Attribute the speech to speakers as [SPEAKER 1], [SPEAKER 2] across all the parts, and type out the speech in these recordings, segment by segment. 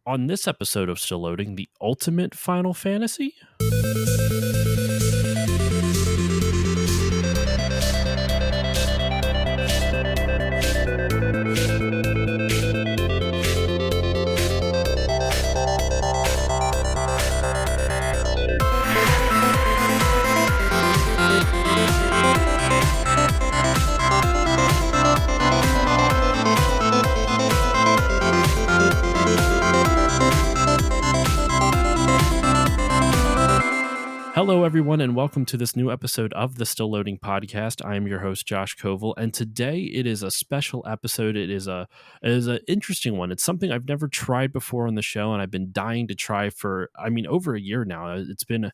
[SPEAKER 1] On this episode of Still Loading, the ultimate Final Fantasy. Hello, everyone, and welcome to this new episode of the Still Loading podcast. I am your host, Josh Koval, and today it is a special episode. It is an interesting one. It's something I've never tried before on the show, and I've been dying to try for, over a year now. It's been a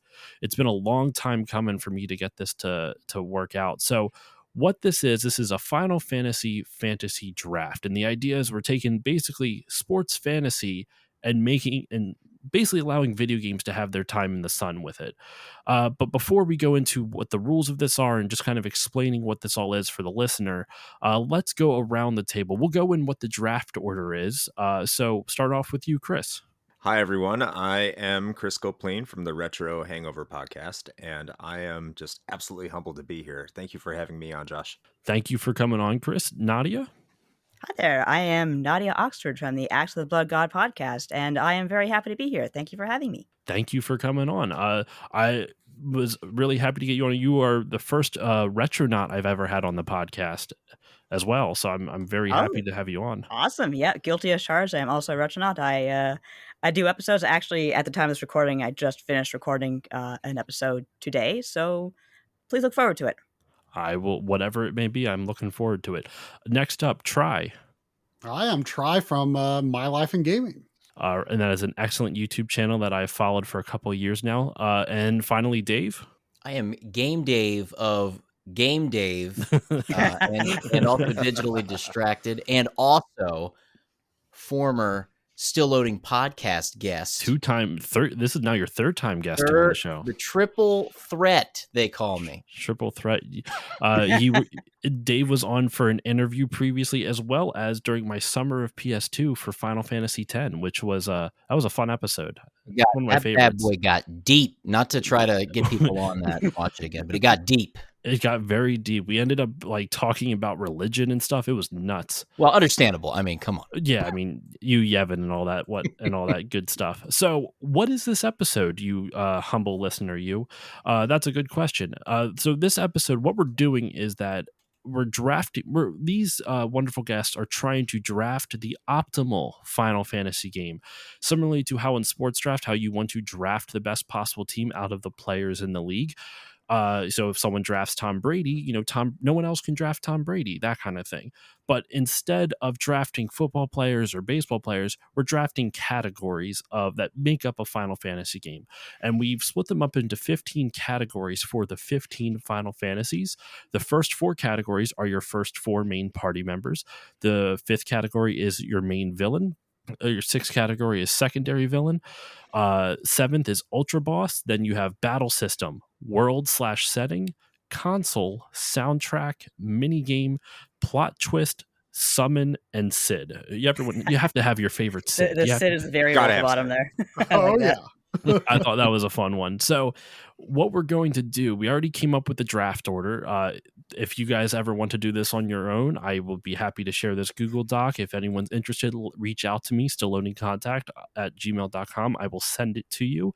[SPEAKER 1] long time coming for me to get this to work out. So what this is a Final Fantasy draft, and the idea is we're taking basically sports fantasy and basically allowing video games to have their time in the sun with it. But before we go into what the rules of this are and just kind of explaining what this all is for the listener, let's go around the table. We'll go in what the draft order is. So start off with you, Chris.
[SPEAKER 2] Hi, everyone. I am Chris Copleen from the Retro Hangover podcast, and I am just absolutely humbled to be here. Thank you for having me on, Josh.
[SPEAKER 1] Thank you for coming on, Chris. Nadia?
[SPEAKER 3] Hi there, I am Nadia Oxford from the Acts of the Blood God podcast, and I am very happy to be here. Thank you for having me.
[SPEAKER 1] Thank you for coming on. I was really happy to get you on. You are the first Retronaut I've ever had on the podcast as well, so I'm very happy to have you on.
[SPEAKER 3] Awesome. Yeah, guilty as charged. I am also a Retronaut. I do episodes. Actually, at the time of this recording, I just finished recording an episode today, so please look forward to it.
[SPEAKER 1] I will, whatever it may be, I'm looking forward to it. Next up, Try.
[SPEAKER 4] I am Try from My Life in Gaming.
[SPEAKER 1] And that is an excellent YouTube channel that I've followed for a couple of years now. And finally, Dave.
[SPEAKER 5] I am Game Dave of Game Dave and also Digitally Distracted, and also former Still Loading podcast guest.
[SPEAKER 1] This is now your third time guest on the show.
[SPEAKER 5] The triple threat, they call me.
[SPEAKER 1] Triple threat. Dave was on for an interview previously, as well as during my summer of PS2 for Final Fantasy X, which was that was a fun episode.
[SPEAKER 5] Yeah, one of my favorites. Bad boy got deep. Not to try to get people on that and watch it again, but it got deep.
[SPEAKER 1] It got very deep. We ended up talking about religion and stuff. It was nuts.
[SPEAKER 5] Well, understandable. I mean, come on.
[SPEAKER 1] Yeah, I mean, you Yevon and all that, and all that good stuff. So, what is this episode, you humble listener? That's a good question. So, this episode, what we're doing is that we're drafting. These wonderful guests are trying to draft the optimal Final Fantasy game, similarly to how in sports draft, how you want to draft the best possible team out of the players in the league. So if someone drafts Tom Brady, no one else can draft Tom Brady, that kind of thing. But instead of drafting football players or baseball players, we're drafting categories that make up a Final Fantasy game. And we've split them up into 15 categories for the 15 Final Fantasies. The first 4 categories are your first 4 main party members. The 5th category is your main villain. Your 6th category is secondary villain. 7th is ultra boss. Then you have battle system, world/setting, console, soundtrack, minigame, plot twist, summon, and Sid. You have to have your favorite Sid.
[SPEAKER 3] The Sid is very at the bottom there.
[SPEAKER 4] Oh, yeah.
[SPEAKER 1] I thought that was a fun one. So what we're going to do, we already came up with the draft order. If you guys ever want to do this on your own, I will be happy to share this Google Doc. If anyone's interested, reach out to me, stillloadingcontact@gmail.com. I will send it to you.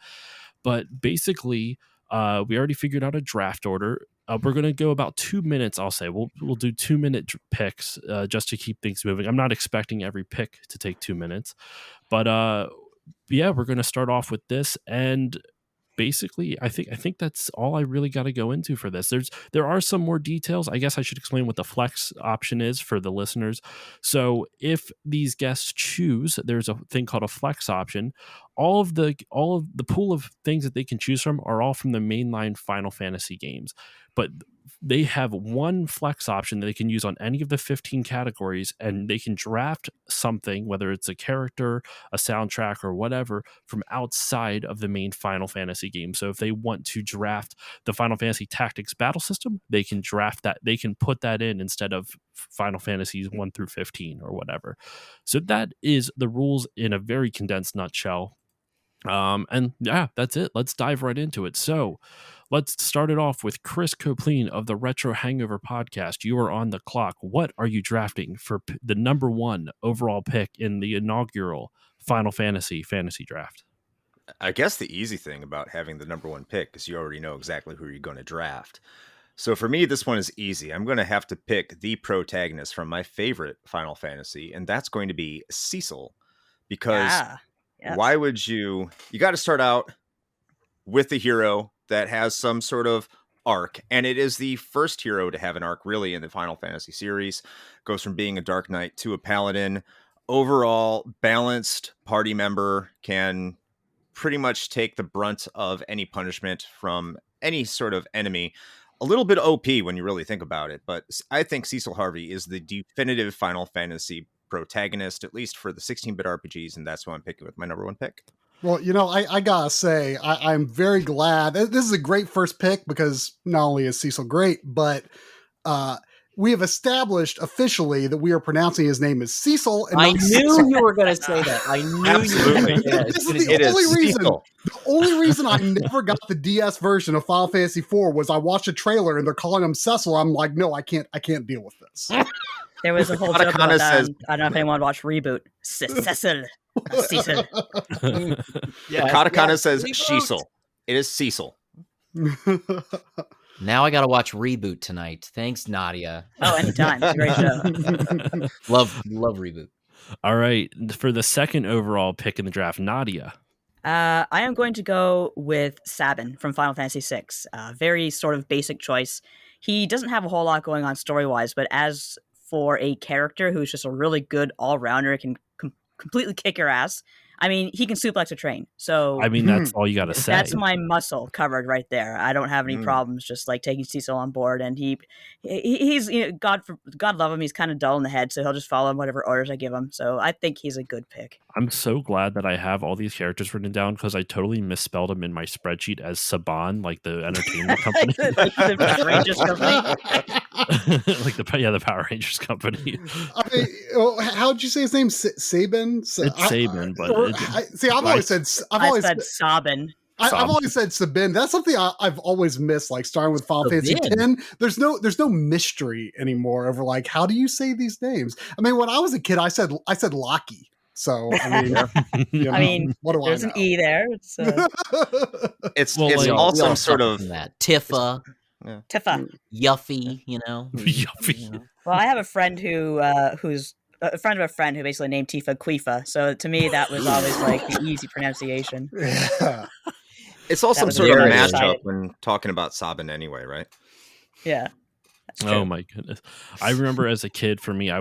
[SPEAKER 1] But basically, we already figured out a draft order. We're going to go about 2 minutes, I'll say. We'll do 2-minute picks just to keep things moving. I'm not expecting every pick to take 2 minutes. But yeah, we're going to start off with this, and basically, I think that's all I really got to go into for this. There are some more details. I guess I should explain what the flex option is for the listeners. So if these guests choose, there's a thing called a flex option. All of the pool of things that they can choose from are all from the mainline Final Fantasy games. But they have one flex option that they can use on any of the 15 categories, and they can draft something, whether it's a character, a soundtrack, or whatever, from outside of the main Final Fantasy game. So if they want to draft the Final Fantasy Tactics battle system, they can draft that. They can put that in instead of Final Fantasies 1 through 15 or whatever. So that is the rules in a very condensed nutshell. And yeah, that's it. Let's dive right into it. So let's start it off with Chris Copleen of the Retro Hangover podcast. You are on the clock. What are you drafting for the number 1 overall pick in the inaugural Final Fantasy draft?
[SPEAKER 2] I guess the easy thing about having the number 1 pick is you already know exactly who you're going to draft. So for me, this one is easy. I'm going to have to pick the protagonist from my favorite Final Fantasy, and that's going to be Cecil. Because why would you got to start out with the hero that has some sort of arc, and it is the first hero to have an arc really in the Final Fantasy series. Goes from being a Dark Knight to a Paladin. Overall, balanced party member, can pretty much take the brunt of any punishment from any sort of enemy. A little bit OP when you really think about it, but I think Cecil Harvey is the definitive Final Fantasy protagonist, at least for the 16-bit RPGs, and that's who I'm picking with my number 1 pick.
[SPEAKER 4] Well, I gotta say, I'm very glad. This is a great first pick because not only is Cecil great, but we have established officially that we are pronouncing his name as Cecil. And
[SPEAKER 5] I
[SPEAKER 4] not
[SPEAKER 5] knew
[SPEAKER 4] Cecil.
[SPEAKER 5] you were going to say that. I knew you were going to say that.
[SPEAKER 4] This is the only reason. The only reason I never got the DS version of Final Fantasy IV was I watched a trailer and they're calling him Cecil. I'm like, no, I can't deal with this.
[SPEAKER 3] There was a whole joke about that. I don't know if anyone watched Reboot. Cecil. Cecil.
[SPEAKER 2] Katakana says Cecil. It is Cecil.
[SPEAKER 5] Now I got to watch Reboot tonight. Thanks, Nadia.
[SPEAKER 3] Oh, anytime. It's a great show.
[SPEAKER 5] Love Reboot.
[SPEAKER 1] All right. For the second overall pick in the draft, Nadia.
[SPEAKER 3] I am going to go with Sabin from Final Fantasy VI. Very sort of basic choice. He doesn't have a whole lot going on story-wise, but as for a character who's just a really good all-rounder, can completely kick your ass. I mean, he can suplex a train. So
[SPEAKER 1] I mean, that's all you got to say.
[SPEAKER 3] That's my muscle covered right there. I don't have any problems just like taking Cecil on board. And he's God love him. He's kind of dull in the head, so he'll just follow whatever orders I give him. So I think he's a good pick.
[SPEAKER 1] I'm so glad that I have all these characters written down because I totally misspelled them in my spreadsheet as Saban, like the entertainment company.
[SPEAKER 3] Like the Power Rangers company.
[SPEAKER 1] Like the Power Rangers company.
[SPEAKER 4] I mean, how'd you say his name? Sabin?
[SPEAKER 1] It's Sabin, but
[SPEAKER 3] I've always said Sabin.
[SPEAKER 4] I've always said Sabin. That's something I've always missed. Like starting with Final Fantasy X, there's no mystery anymore over like how do you say these names. I mean, when I was a kid, I said Locky. So I mean, what do
[SPEAKER 3] there's
[SPEAKER 4] I know?
[SPEAKER 3] an E there.
[SPEAKER 2] It's all some sort of
[SPEAKER 5] that Tifa.
[SPEAKER 2] Yeah.
[SPEAKER 3] Tifa.
[SPEAKER 5] Yuffie,
[SPEAKER 1] Yuffie.
[SPEAKER 3] Well, I have a friend who's a friend of a friend who basically named Tifa Quifa. So to me, that was always like the easy pronunciation.
[SPEAKER 4] Yeah.
[SPEAKER 2] It's all some sort of matchup when talking about Sabin anyway, right?
[SPEAKER 3] Yeah.
[SPEAKER 1] Oh my goodness. I remember as a kid, for me, I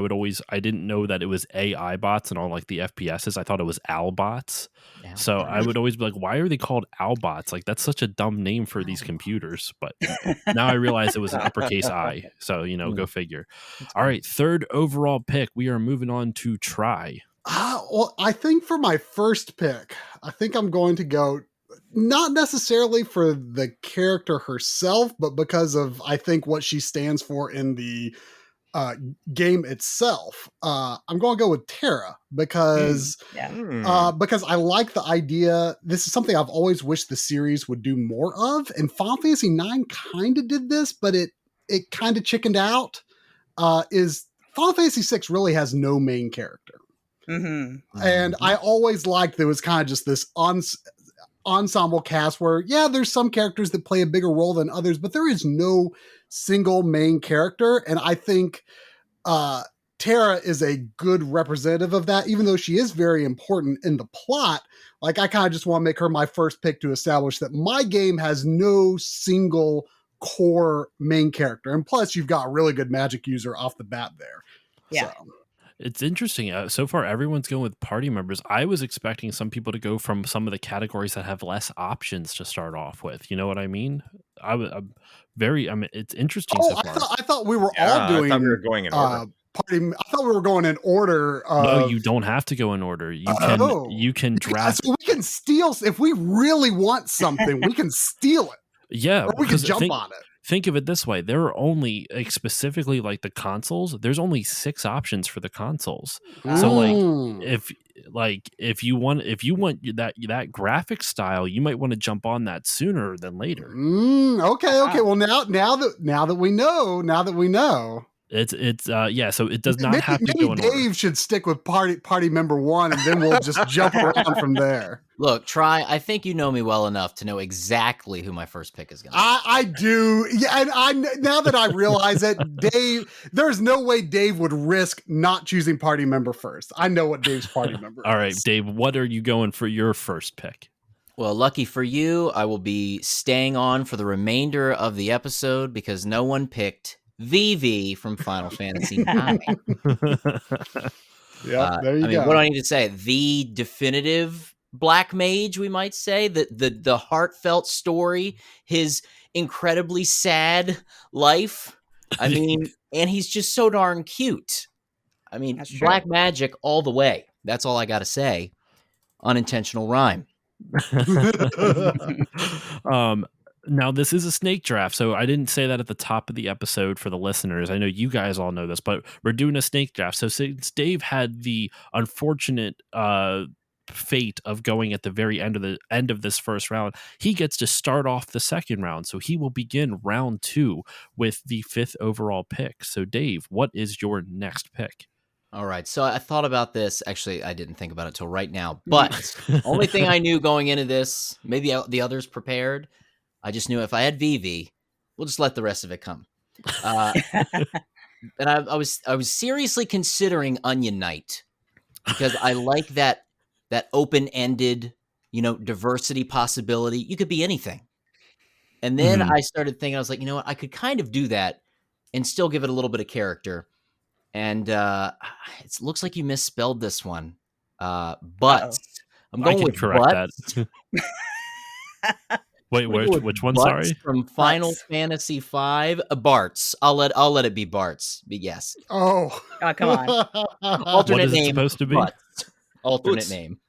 [SPEAKER 1] didn't know that it was AI bots and all like the FPSs. I thought it was Albots. So I would always be like, why are they called Albots? Like that's such a dumb name for these computers. But now I realize it was an uppercase I. So, go figure. All right. Third overall pick. We are moving on to Try.
[SPEAKER 4] Well, I think for my first pick, I think I'm going to go not necessarily for the character herself, but because of, I think, what she stands for in the game itself. I'm going to go with Terra because I like the idea. This is something I've always wished the series would do more of. And Final Fantasy IX kind of did this, but it kind of chickened out. Is Final Fantasy VI really has no main character.
[SPEAKER 3] Mm-hmm.
[SPEAKER 4] And I always liked there was kind of just this ensemble cast where, there's some characters that play a bigger role than others, but there is no single main character. And I think Terra is a good representative of that, even though she is very important in the plot. Like, I kind of just want to make her my first pick to establish that my game has no single core main character. And plus, you've got a really good magic user off the bat there.
[SPEAKER 3] Yeah.
[SPEAKER 4] So.
[SPEAKER 1] It's interesting. So far, everyone's going with party members. I was expecting some people to go from some of the categories that have less options to start off with. You know what I mean? I'm very. I mean, it's interesting so
[SPEAKER 4] Oh,
[SPEAKER 1] far.
[SPEAKER 4] I thought we were
[SPEAKER 2] Yeah,
[SPEAKER 4] all doing.
[SPEAKER 2] I thought we were going in order.
[SPEAKER 4] I thought we were going in order.
[SPEAKER 1] No, you don't have to go in order. You can draft.
[SPEAKER 4] So we can steal if we really want something. We can steal it.
[SPEAKER 1] Yeah,
[SPEAKER 4] Or we can jump on it.
[SPEAKER 1] Think of it this way: there are only specifically like the consoles. There's only 6 options for the consoles. So if you want that graphic style, you might want to jump on that sooner than later.
[SPEAKER 4] Okay. Well, now that we know.
[SPEAKER 1] It's yeah. So it does not have to
[SPEAKER 4] maybe
[SPEAKER 1] go in order.
[SPEAKER 4] Dave should stick with party member 1, and then we'll just jump around from there.
[SPEAKER 5] Look, I think you know me well enough to know exactly who my first pick is going to be.
[SPEAKER 4] I do. Yeah, and now that I realize it, Dave, there's no way Dave would risk not choosing party member first. I know what Dave's party member is.
[SPEAKER 1] All right, Dave, what are you going for your first pick?
[SPEAKER 5] Well, lucky for you, I will be staying on for the remainder of the episode because no one picked VV from Final Fantasy IX.
[SPEAKER 4] Yeah, there you go.
[SPEAKER 5] What do I need to say? The definitive Black Mage, we might say, the heartfelt story, his incredibly sad life. I mean, and he's just so darn cute. I mean, Black Magic all the way. That's all I got to say. Unintentional rhyme.
[SPEAKER 1] Now this is a snake draft, so I didn't say that at the top of the episode for the listeners. I know you guys all know this, but we're doing a snake draft. So since Dave had the unfortunate fate of going at the very end of this first round, he gets to start off the second round. So he will begin round 2 with the 5th overall pick. So Dave, what is your next pick?
[SPEAKER 5] All right. So I thought about this. Actually, I didn't think about it till right now. But only thing I knew going into this, maybe the others prepared. I just knew if I had VV, we'll just let the rest of it come. And I was seriously considering Onion Knight because I like that open-ended, diversity possibility. You could be anything. And then I started thinking, I was like, you know what? I could kind of do that and still give it a little bit of character. And it looks like you misspelled this one. But I'm going with
[SPEAKER 1] correct that. Wait, which one? Sorry,
[SPEAKER 5] from Final Fantasy V. Bartz. I'll let it be Bartz. But yes.
[SPEAKER 4] Oh,
[SPEAKER 3] come on.
[SPEAKER 5] Alternate name.
[SPEAKER 1] Supposed to be
[SPEAKER 5] alternate name.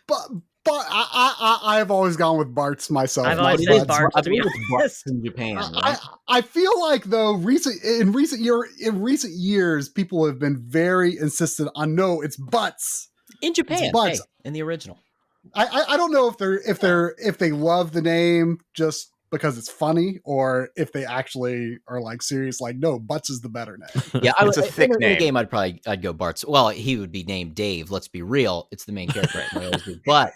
[SPEAKER 4] But I have always gone with Bartz myself.
[SPEAKER 3] I've always said Bartz.
[SPEAKER 5] I believe it's Bartz in Japan. Right?
[SPEAKER 4] I feel like though in recent years, people have been very insistent on it's Butts
[SPEAKER 5] in Japan.
[SPEAKER 4] Butts.
[SPEAKER 5] Hey, in the original.
[SPEAKER 4] I don't know if they love the name just because it's funny or if they actually are like serious. Like no, Butts is the better name.
[SPEAKER 5] Yeah,
[SPEAKER 2] it's a thick name.
[SPEAKER 5] In the game, I'd go Bartz. Well, he would be named Dave. Let's be real. It's the main character. But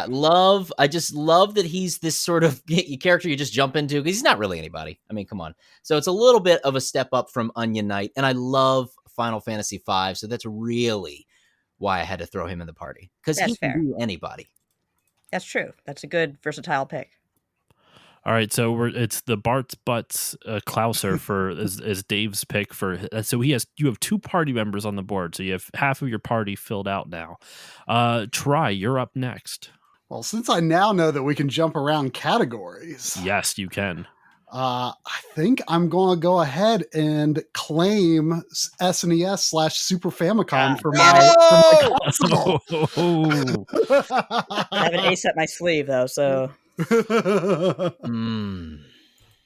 [SPEAKER 5] love. I just love that he's this sort of character you just jump into because he's not really anybody. I mean, come on. So it's a little bit of a step up from Onion Knight, and I love Final Fantasy V. So that's really why I had to throw him in the party because he can be anybody.
[SPEAKER 3] That's true. That's a good versatile pick.
[SPEAKER 1] All right, so it's the Bart's Butts Klauser for as Dave's pick for. So you have 2 party members on the board, so you have half of your party filled out now. Try, you're up next.
[SPEAKER 4] Well, since I now know that we can jump around categories,
[SPEAKER 1] yes, you can.
[SPEAKER 4] I think I'm going to go ahead and claim SNES / Super Famicom for my console.
[SPEAKER 3] I have an ace up my sleeve though, so.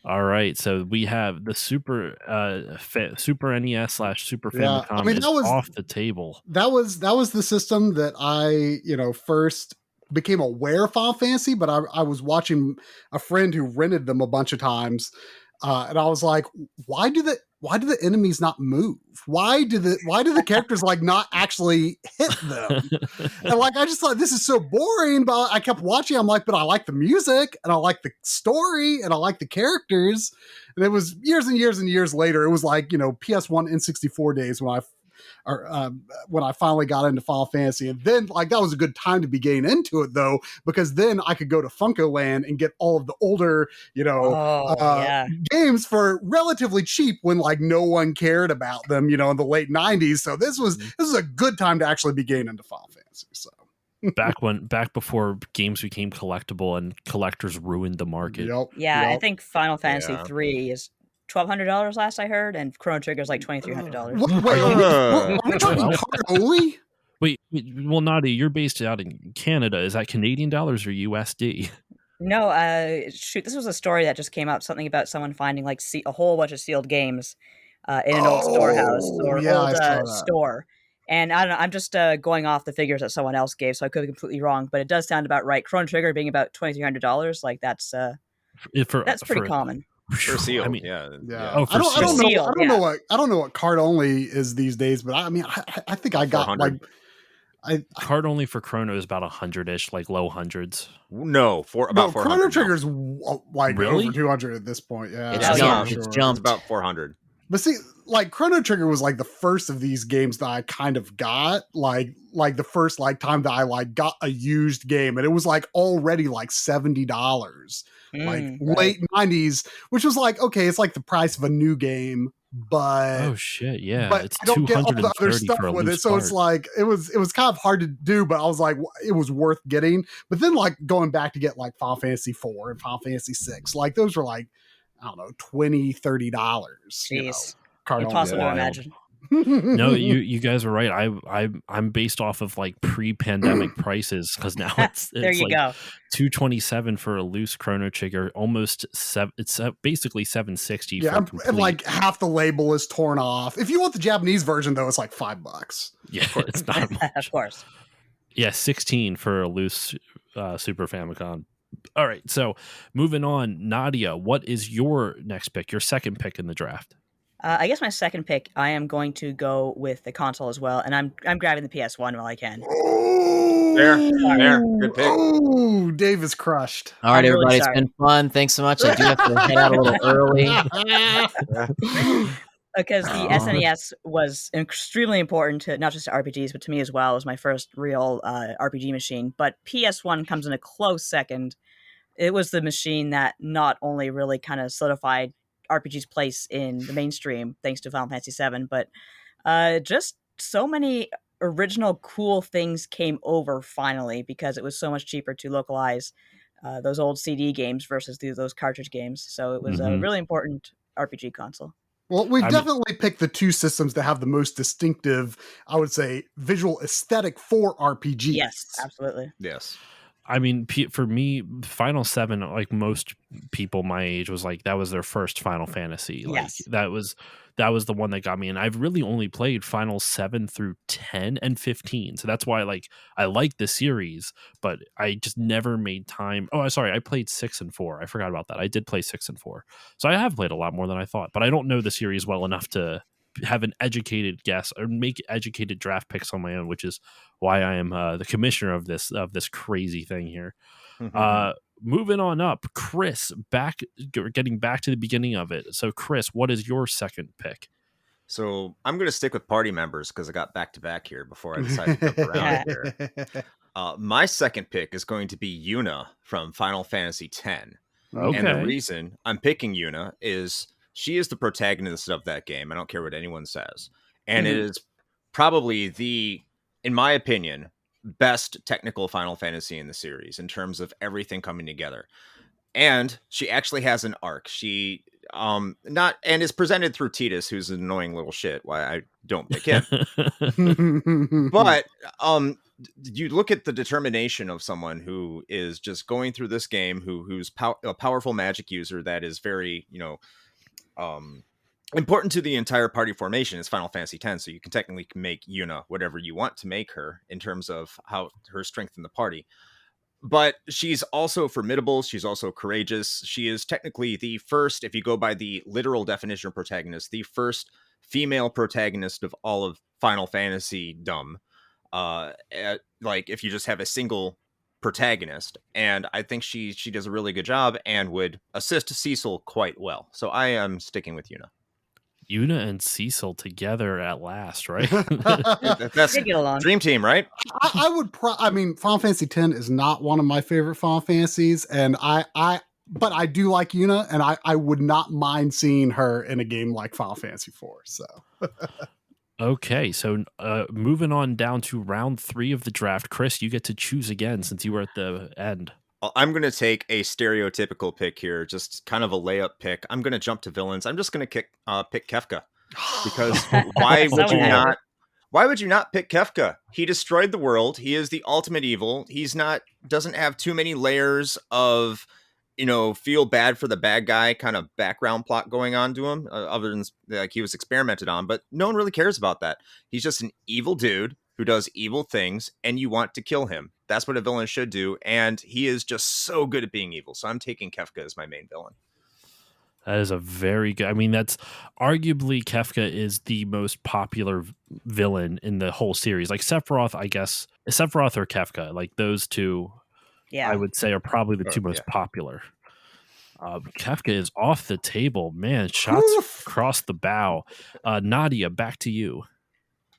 [SPEAKER 1] All right, so we have the Super NES / Super Famicom off the table.
[SPEAKER 4] That was the system that I first became aware of Final Fantasy, but I was watching a friend who rented them a bunch of times, and I was like, why do the enemies not move? Why do the characters like not actually hit them? And like I just thought this is so boring, but I kept watching. I'm like, but I like the music and I like the story and I like the characters. And it was years and years and years later. It was like PS1 N64 days when I finally got into Final Fantasy. And then like that was a good time to be getting into it though, because then I could go to Funko Land and get all of the older, games for relatively cheap when like no one cared about them, in the late 90s. So this was a good time to actually be getting into Final Fantasy. So
[SPEAKER 1] back before games became collectible and collectors ruined the market.
[SPEAKER 4] Yep.
[SPEAKER 3] Yeah, I
[SPEAKER 4] Yep.
[SPEAKER 3] think Final Fantasy
[SPEAKER 2] Yeah.
[SPEAKER 3] 3 is $1,200 last I heard, and Chrono Trigger is like $2,300.
[SPEAKER 4] Wait, are we talking
[SPEAKER 2] Well.
[SPEAKER 4] card only?
[SPEAKER 1] Wait, well, Nadia, you're based out in Canada. Is that Canadian dollars or USD?
[SPEAKER 3] No, shoot, this was a story that just came up. Something about someone finding like a whole bunch of sealed games in an old storehouse
[SPEAKER 4] Oh,
[SPEAKER 3] or
[SPEAKER 4] yeah,
[SPEAKER 3] old
[SPEAKER 4] I saw that.
[SPEAKER 3] store. And I don't know. I'm just going off the figures that someone else gave, so I could be completely wrong, but it does sound about right. Chrono Trigger being about $2,300, like that's pretty common.
[SPEAKER 2] For sealed,
[SPEAKER 1] I mean,
[SPEAKER 2] yeah.
[SPEAKER 4] Yeah.
[SPEAKER 1] Oh,
[SPEAKER 4] I don't
[SPEAKER 3] sealed.
[SPEAKER 4] know.
[SPEAKER 3] Sealed,
[SPEAKER 4] I don't know what card only is these days, but I mean, I think I got
[SPEAKER 2] 400.
[SPEAKER 1] card only for Chrono is about 100-ish, like low hundreds.
[SPEAKER 2] No, about 400.
[SPEAKER 4] Chrono
[SPEAKER 2] now.
[SPEAKER 4] Trigger's like
[SPEAKER 1] Really?
[SPEAKER 4] over 200 at this point. Yeah,
[SPEAKER 5] It's
[SPEAKER 3] Oh, yeah.
[SPEAKER 5] jumped.
[SPEAKER 4] sure.
[SPEAKER 5] It's
[SPEAKER 2] It's
[SPEAKER 5] jumped.
[SPEAKER 2] about 400.
[SPEAKER 4] But see, like Chrono Trigger was like the first of these games that I kind of got, like the first like time that I like got a used game, and it was like already like $70, like
[SPEAKER 3] Right.
[SPEAKER 4] late 90s, which was like, okay, it's like the price of a new game, but
[SPEAKER 1] Oh shit, yeah,
[SPEAKER 4] but
[SPEAKER 1] it's
[SPEAKER 4] I don't get all the other
[SPEAKER 1] 230
[SPEAKER 4] stuff
[SPEAKER 1] for a
[SPEAKER 4] with it.
[SPEAKER 1] loose
[SPEAKER 4] So
[SPEAKER 1] card.
[SPEAKER 4] it's like it was kind of hard to do, but I was like, it was worth getting. But then like going back to get like Final Fantasy 4 and Final Fantasy 6, like those were like, I don't know, $20-$30.
[SPEAKER 3] Jeez.
[SPEAKER 4] Card only.
[SPEAKER 3] Impossible to
[SPEAKER 1] wild.
[SPEAKER 3] imagine.
[SPEAKER 1] No, you guys are right. I'm based off of like pre-pandemic prices because now it's
[SPEAKER 3] There you
[SPEAKER 1] like
[SPEAKER 3] go.
[SPEAKER 1] 227 for a loose Chrono Trigger, almost it's basically 760
[SPEAKER 4] Yeah,
[SPEAKER 1] for
[SPEAKER 4] and
[SPEAKER 1] complete.
[SPEAKER 4] like half the label is torn off. If you want the Japanese version, though, it's like $5.
[SPEAKER 1] Yeah, it's not much.
[SPEAKER 3] Of course.
[SPEAKER 1] Yeah, 16 for a loose Super Famicom. All right, so moving on, Nadia, what is your next pick? Your second pick in the draft?
[SPEAKER 3] I guess my second pick, I am going to go with the console as well, and I'm grabbing the PS1 while I can.
[SPEAKER 2] There. Good pick.
[SPEAKER 4] Oh, Dave is crushed.
[SPEAKER 5] All right,
[SPEAKER 3] I'm really
[SPEAKER 5] everybody, it's
[SPEAKER 3] sorry.
[SPEAKER 5] been fun. Thanks so much. I do have to head out a little early.
[SPEAKER 3] Because the
[SPEAKER 5] Oh.
[SPEAKER 3] SNES was extremely important to not just to RPGs, but to me as well. It was my first real RPG machine. But PS1 comes in a close second. It was the machine that not only really kind of solidified RPG's place in the mainstream, thanks to Final Fantasy VII, but just so many original cool things came over finally because it was so much cheaper to localize those old CD games versus those cartridge games. So it was a
[SPEAKER 1] Mhm.
[SPEAKER 3] really important RPG console.
[SPEAKER 4] Well, we've
[SPEAKER 1] I mean-
[SPEAKER 4] definitely picked the two systems that have the most distinctive, I would say, visual aesthetic for RPGs.
[SPEAKER 3] Yes, absolutely.
[SPEAKER 2] Yes.
[SPEAKER 1] I mean, for me, Final 7, like most people my age, was like that was their first Final Fantasy. Like
[SPEAKER 3] Yes.
[SPEAKER 1] that was the one that got me. And I've really only played Final 7 through 10 and 15. So that's why like I like the series, but I just never made time. Oh, sorry, I played 6 and 4. I forgot about that. I did play 6 and 4. So I have played a lot more than I thought, but I don't know the series well enough to have an educated guess or make educated draft picks on my own, which is why I am the commissioner of this crazy thing here. Moving on up, Chris, getting back to the beginning of it. So, Chris, what is your second pick?
[SPEAKER 2] So I'm going to stick with party members because I got back to back here before I decided to jump around here. My second pick is going to be Yuna from Final Fantasy X.
[SPEAKER 1] Okay.
[SPEAKER 2] And the reason I'm picking Yuna is she is the protagonist of that game. I don't care what anyone says. And it is probably in my opinion, best technical Final Fantasy in the series in terms of everything coming together. And she actually has an arc. She and is presented through Tidus, who's an annoying little shit. Why I don't pick him. But you look at the determination of someone who is just going through this game, who's a powerful magic user that is very, important to the entire party formation is Final Fantasy X. So you can technically make Yuna whatever you want to make her in terms of how her strength in the party. But she's also formidable. She's also courageous. She is technically the first, if you go by the literal definition of protagonist, the first female protagonist of all of Final Fantasy dumb. Like if you just have a single protagonist, and I think she does a really good job and would assist Cecil quite well. So I am sticking with Yuna.
[SPEAKER 1] Yuna and Cecil together at last, right?
[SPEAKER 2] That's
[SPEAKER 3] They get along.
[SPEAKER 2] dream team, right?
[SPEAKER 4] I would I mean, Final Fantasy X is not one of my favorite Final Fantasies, and but I do like Yuna, and I would not mind seeing her in a game like Final Fantasy IV. So
[SPEAKER 1] Okay, so moving on down to round 3 of the draft. Chris, you get to choose again since you were at the end.
[SPEAKER 2] I'm going to take a stereotypical pick here, just kind of a layup pick. I'm going to jump to villains. I'm just going to pick Kefka, because why would
[SPEAKER 3] Someone
[SPEAKER 2] you
[SPEAKER 3] had
[SPEAKER 2] not? Why would you not pick Kefka? He destroyed the world. He is the ultimate evil. Doesn't have too many layers of, feel bad for the bad guy kind of background plot going on to him, other than like he was experimented on, but no one really cares about that. He's just an evil dude who does evil things, and you want to kill him. That's what a villain should do, and he is just so good at being evil. So I'm taking Kefka as my main villain.
[SPEAKER 1] That is a very good. I mean, that's arguably Kefka is the most popular villain in the whole series. Like Sephiroth, I guess Sephiroth or Kefka, like those two,
[SPEAKER 3] Yeah.
[SPEAKER 1] I would say are probably the two most popular. Kefka is off the table, man. Shots across the bow. Nadia, back to you.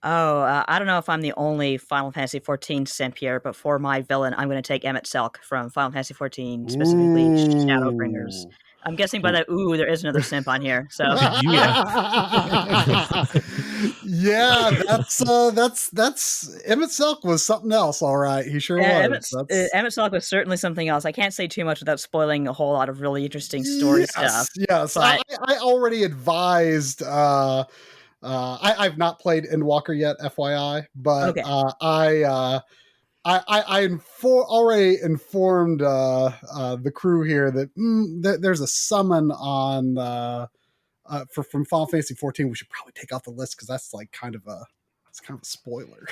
[SPEAKER 3] Oh, I don't know if I'm the only Final Fantasy XIV simp here, but for my villain, I'm going to take Emmett Selk from Final Fantasy XIV, specifically Shadowbringers. I'm guessing by that, there is another simp on here. So
[SPEAKER 4] yeah, that's Emmett Selk was something else. All right, he sure was.
[SPEAKER 3] Emmett Selk was certainly something else. I can't say too much without spoiling a whole lot of really interesting story stuff.
[SPEAKER 4] Yes, but I already advised. I've not played Endwalker yet, FYI, but
[SPEAKER 3] okay.
[SPEAKER 4] I already informed the crew here that there's a summon on from Final Fantasy 14. We should probably take off the list because that's like kind of a spoiler.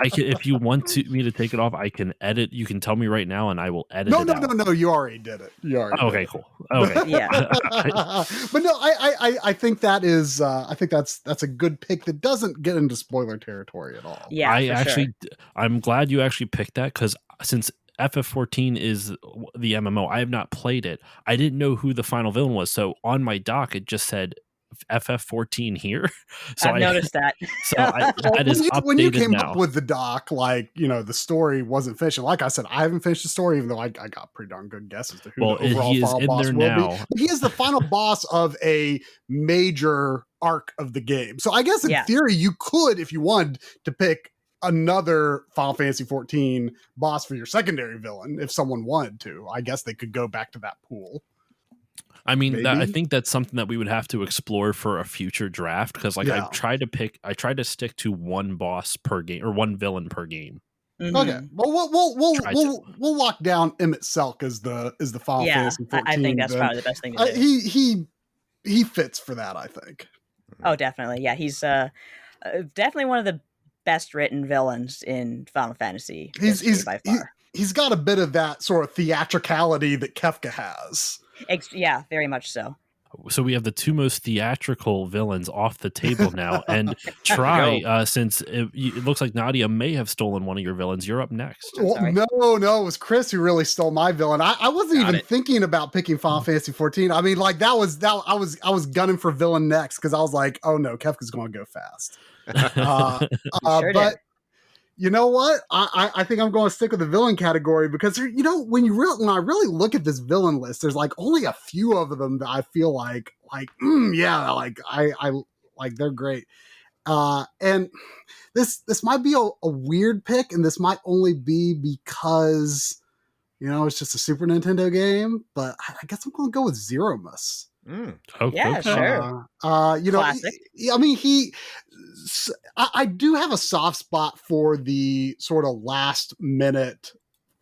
[SPEAKER 1] If you want me to take it off, I can edit. You can tell me right now, and I will edit.
[SPEAKER 4] No. You already did it.
[SPEAKER 1] Okay, cool. Okay,
[SPEAKER 3] yeah.
[SPEAKER 4] But no, I think that is. I think that's a good pick that doesn't get into spoiler territory at all.
[SPEAKER 3] Yeah,
[SPEAKER 1] I'm glad you actually picked that, because since FF14 is the MMO, I have not played it. I didn't know who the final villain was, so on my doc it just said FF14 here. So
[SPEAKER 3] I've noticed that.
[SPEAKER 1] So that is updated
[SPEAKER 4] when you came
[SPEAKER 1] now.
[SPEAKER 4] up with the doc, like, the story wasn't finished. Like I said, I haven't finished the story, even though I got pretty darn good guesses to who the overall final boss will be. But he is the final boss of a major arc of the game. So I guess in theory, you could, if you wanted to pick another Final Fantasy 14 boss for your secondary villain, if someone wanted to. I guess they could go back to that pool.
[SPEAKER 1] I mean, I think that's something that we would have to explore for a future draft, because I tried to stick to one boss per game or one villain per game.
[SPEAKER 3] Mm-hmm.
[SPEAKER 4] Okay, well, we'll lock down Emmett Selk as the Final Fantasy 14.
[SPEAKER 3] I think that's probably the best thing to
[SPEAKER 4] do. He fits for that, I think.
[SPEAKER 3] Oh, definitely. Yeah, he's definitely one of the best written villains in Final Fantasy. He's by far.
[SPEAKER 4] He's got a bit of that sort of theatricality that Kefka has.
[SPEAKER 3] Yeah, very much so.
[SPEAKER 1] So we have the two most theatrical villains off the table now. And since it looks like Nadia may have stolen one of your villains, you're up next.
[SPEAKER 4] Well, no, it was Chris who really stole my villain. I wasn't even thinking about picking Final Fantasy 14. I mean, like I was gunning for villain next because I was like, oh no, Kefka's going to go fast. But you know what? I think I'm going to stick with the villain category because when I really look at this villain list, there's like only a few of them that I feel like I they're great. And this might be a weird pick, and this might only be because it's just a Super Nintendo game. But I guess I'm going to go with Zeromus.
[SPEAKER 3] Yeah, sure.
[SPEAKER 4] Classic. I mean, I do have a soft spot for the sort of last minute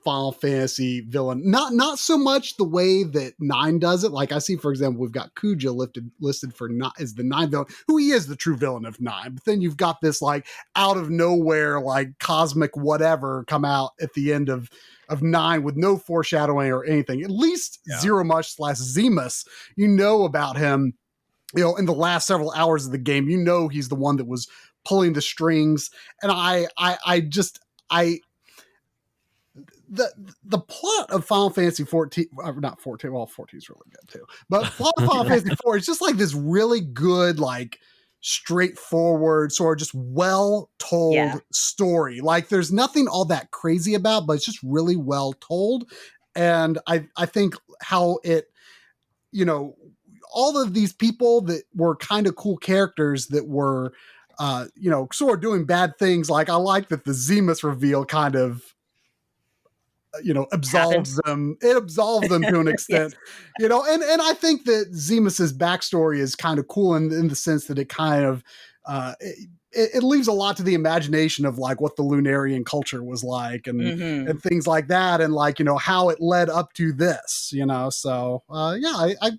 [SPEAKER 4] Final Fantasy villain. Not so much the way that 9 does it. Like I see, for example, we've got Kuja listed for as the 9 villain, who he is the true villain of 9. But then you've got this like out of nowhere, like cosmic whatever come out at the end of 9 with no foreshadowing or anything. At least Zeromus / Zemus, about him, in the last several hours of the game, he's the one that was pulling the strings. And the plot of Final Fantasy 14, not 14, well, 14 is really good too, but plot of Final Fantasy 4 is just like this really good, like straightforward, sort of just well told story. Like there's nothing all that crazy about, but it's just really well told. And I think how it, all of these people that were kind of cool characters that were, sort of doing bad things. Like I like that the Zemus reveal kind of, absolves them. It absolves them to an extent, and I think that Zemus's backstory is kind of cool in the sense that it kind of, it leaves a lot to the imagination of like what the Lunarian culture was like and things like that. And like, how it led up to this, so I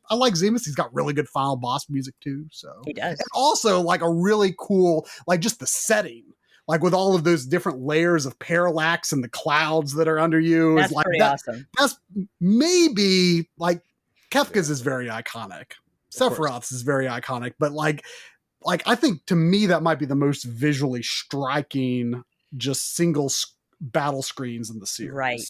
[SPEAKER 4] like Zemus. He's got really good final boss music too. So
[SPEAKER 3] he does.
[SPEAKER 4] And also like a really cool, like just the setting, like with all of those different layers of parallax and the clouds that are under you.
[SPEAKER 3] That's
[SPEAKER 4] is like
[SPEAKER 3] pretty
[SPEAKER 4] that,
[SPEAKER 3] awesome.
[SPEAKER 4] That's maybe like Kefka's is very iconic. Sephiroth's is very iconic, but like I think to me that might be the most visually striking, just single battle screens in the series.
[SPEAKER 3] Right.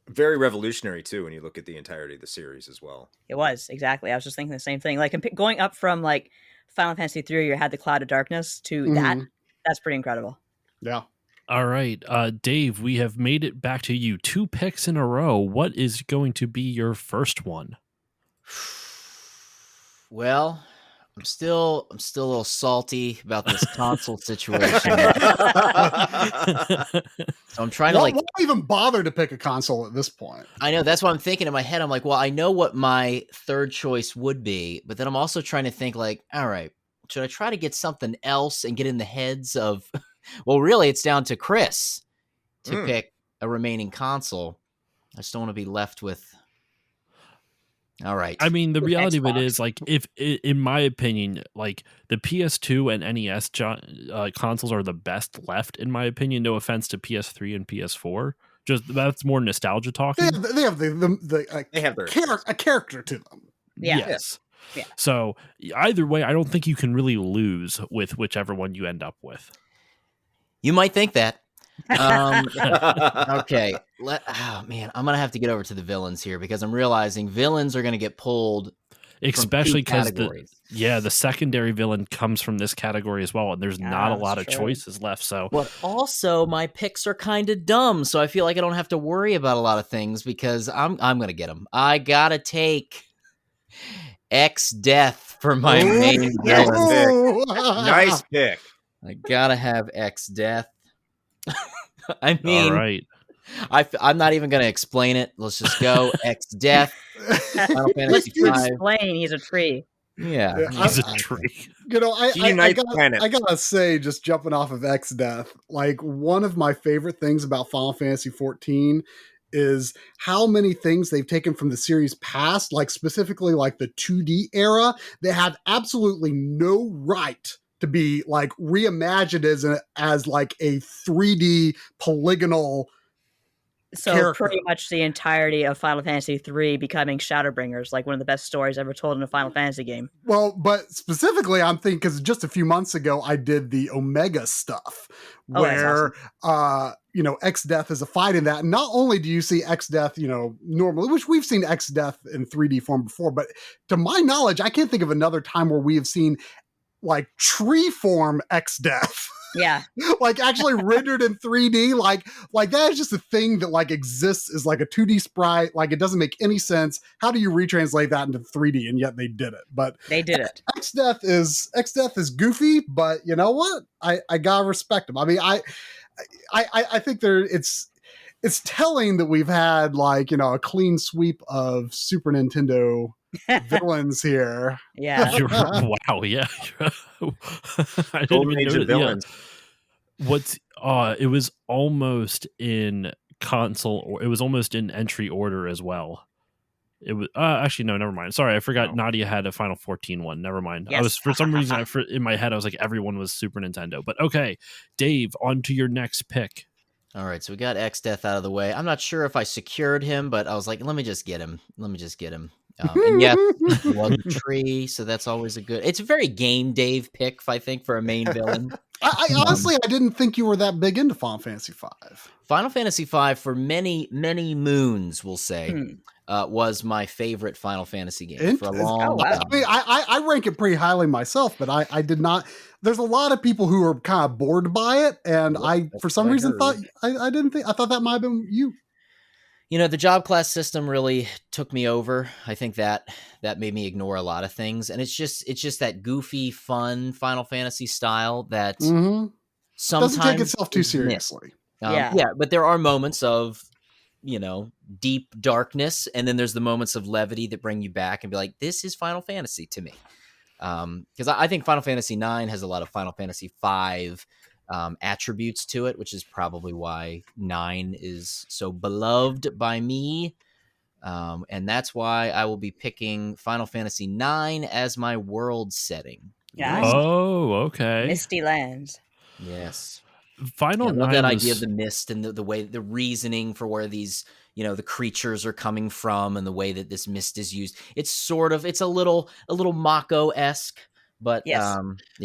[SPEAKER 2] Very revolutionary too when you look at the entirety of the series as well.
[SPEAKER 3] It was, exactly. I was just thinking the same thing. Like going up from like Final Fantasy 3, you had the Cloud of Darkness to that's pretty incredible.
[SPEAKER 4] Yeah.
[SPEAKER 1] All right, Dave, we have made it back to you. 2 picks in a row. What is going to be your first one?
[SPEAKER 5] Well, I'm still a little salty about this console situation. So I'm trying to
[SPEAKER 4] why even bother to pick a console at this point?
[SPEAKER 5] I know, that's what I'm thinking in my head. I'm like, well, I know what my third choice would be, but then I'm also trying to think like, all right, should I try to get something else and get in the heads of, well, really it's down to Chris to pick a remaining console. I just don't want to be left with, all right.
[SPEAKER 1] I mean, the reality of it is, like, if in my opinion, like the PS2 and NES consoles are the best left, in my opinion. No offense to PS3 and PS4, just that's more nostalgia talking.
[SPEAKER 4] They have a character to them.
[SPEAKER 3] Yeah.
[SPEAKER 1] Yes.
[SPEAKER 3] Yeah.
[SPEAKER 1] So either way, I don't think you can really lose with whichever one you end up with.
[SPEAKER 5] You might think that. Okay. Oh man, I'm gonna have to get over to the villains here because I'm realizing villains are gonna get pulled,
[SPEAKER 1] especially because the secondary villain comes from this category as well, and there's not a lot of choices left. So,
[SPEAKER 5] but also my picks are kind of dumb, so I feel like I don't have to worry about a lot of things because I'm gonna get them. I gotta take X Death for my main villain.
[SPEAKER 2] Nice pick.
[SPEAKER 5] I gotta have X Death. I mean,
[SPEAKER 1] all right.
[SPEAKER 5] I'm not even going to explain it. Let's just go. X Death. Final Fantasy
[SPEAKER 3] V. Explain. He's a tree.
[SPEAKER 5] Yeah,
[SPEAKER 1] he's a tree.
[SPEAKER 4] I gotta say, just jumping off of X Death, like one of my favorite things about Final Fantasy 14 is how many things they've taken from the series past, like specifically like the 2D era, that have absolutely no right to be like reimagined as like a 3D polygonal.
[SPEAKER 3] So
[SPEAKER 4] character.
[SPEAKER 3] Pretty much the entirety of Final Fantasy 3 becoming Shadowbringers, like one of the best stories ever told in a Final Fantasy game.
[SPEAKER 4] Well, but specifically, I'm thinking because just a few months ago, I did the Omega stuff where, X Death is a fight in that. And not only do you see X Death, normally, which we've seen X Death in 3D form before, but to my knowledge, I can't think of another time where we have seen like tree form X Death.
[SPEAKER 3] Yeah.
[SPEAKER 4] Like actually rendered in 3D. Like that is just a thing that like exists as like a 2D sprite. Like it doesn't make any sense. How do you retranslate that into 3D? And yet they did it. But
[SPEAKER 3] they did it.
[SPEAKER 4] X Death is goofy, but you know what? I gotta respect him. I mean, I think it's telling that we've had like, a clean sweep of Super Nintendo villains here.
[SPEAKER 3] Yeah.
[SPEAKER 1] Wow. Yeah. I didn't even know villains. Yeah. It was almost in console, or it was almost in entry order as well. It was actually no, never mind. Sorry, I forgot. Nadia had a Final 14 one. Never mind. Yes. I was for some reason in my head I was like everyone was Super Nintendo. But okay, Dave, on to your next pick.
[SPEAKER 5] All right, so we got X Death out of the way. I'm not sure if I secured him, but I was like, let me just get him. And yes, he was a tree, so that's always a good. It's a very Game Dave pick, I think, for a main villain.
[SPEAKER 4] I honestly, I didn't think you were that big into Final Fantasy V.
[SPEAKER 5] Final Fantasy V, for many moons, we'll say, was my favorite Final Fantasy game for a long time.
[SPEAKER 4] I mean, I rank it pretty highly myself, but I did not. There's a lot of people who are kind of bored by it, and I, for some reason, thought I didn't think. I thought that might have been you.
[SPEAKER 5] The job class system really took me over. I think that made me ignore a lot of things, and it's just that goofy, fun Final Fantasy style that
[SPEAKER 4] Doesn't
[SPEAKER 5] sometimes
[SPEAKER 4] take itself too
[SPEAKER 5] is missed.
[SPEAKER 4] seriously.
[SPEAKER 3] Yeah.
[SPEAKER 5] But there are moments of deep darkness, and then there's the moments of levity that bring you back and be like, this is Final Fantasy to me. Because I think Final Fantasy IX has a lot of Final Fantasy V attributes to it, which is probably why 9 is so beloved by me. And that's why I will be picking Final Fantasy IX as my world setting.
[SPEAKER 3] Yeah.
[SPEAKER 1] Oh, okay.
[SPEAKER 3] Misty Lands.
[SPEAKER 5] Yes.
[SPEAKER 1] Final
[SPEAKER 5] I love
[SPEAKER 1] 9
[SPEAKER 5] that
[SPEAKER 1] was...
[SPEAKER 5] idea of the mist and the way, the reasoning for where these, the creatures are coming from and the way that this mist is used. It's a little Mako-esque, but
[SPEAKER 3] Yes.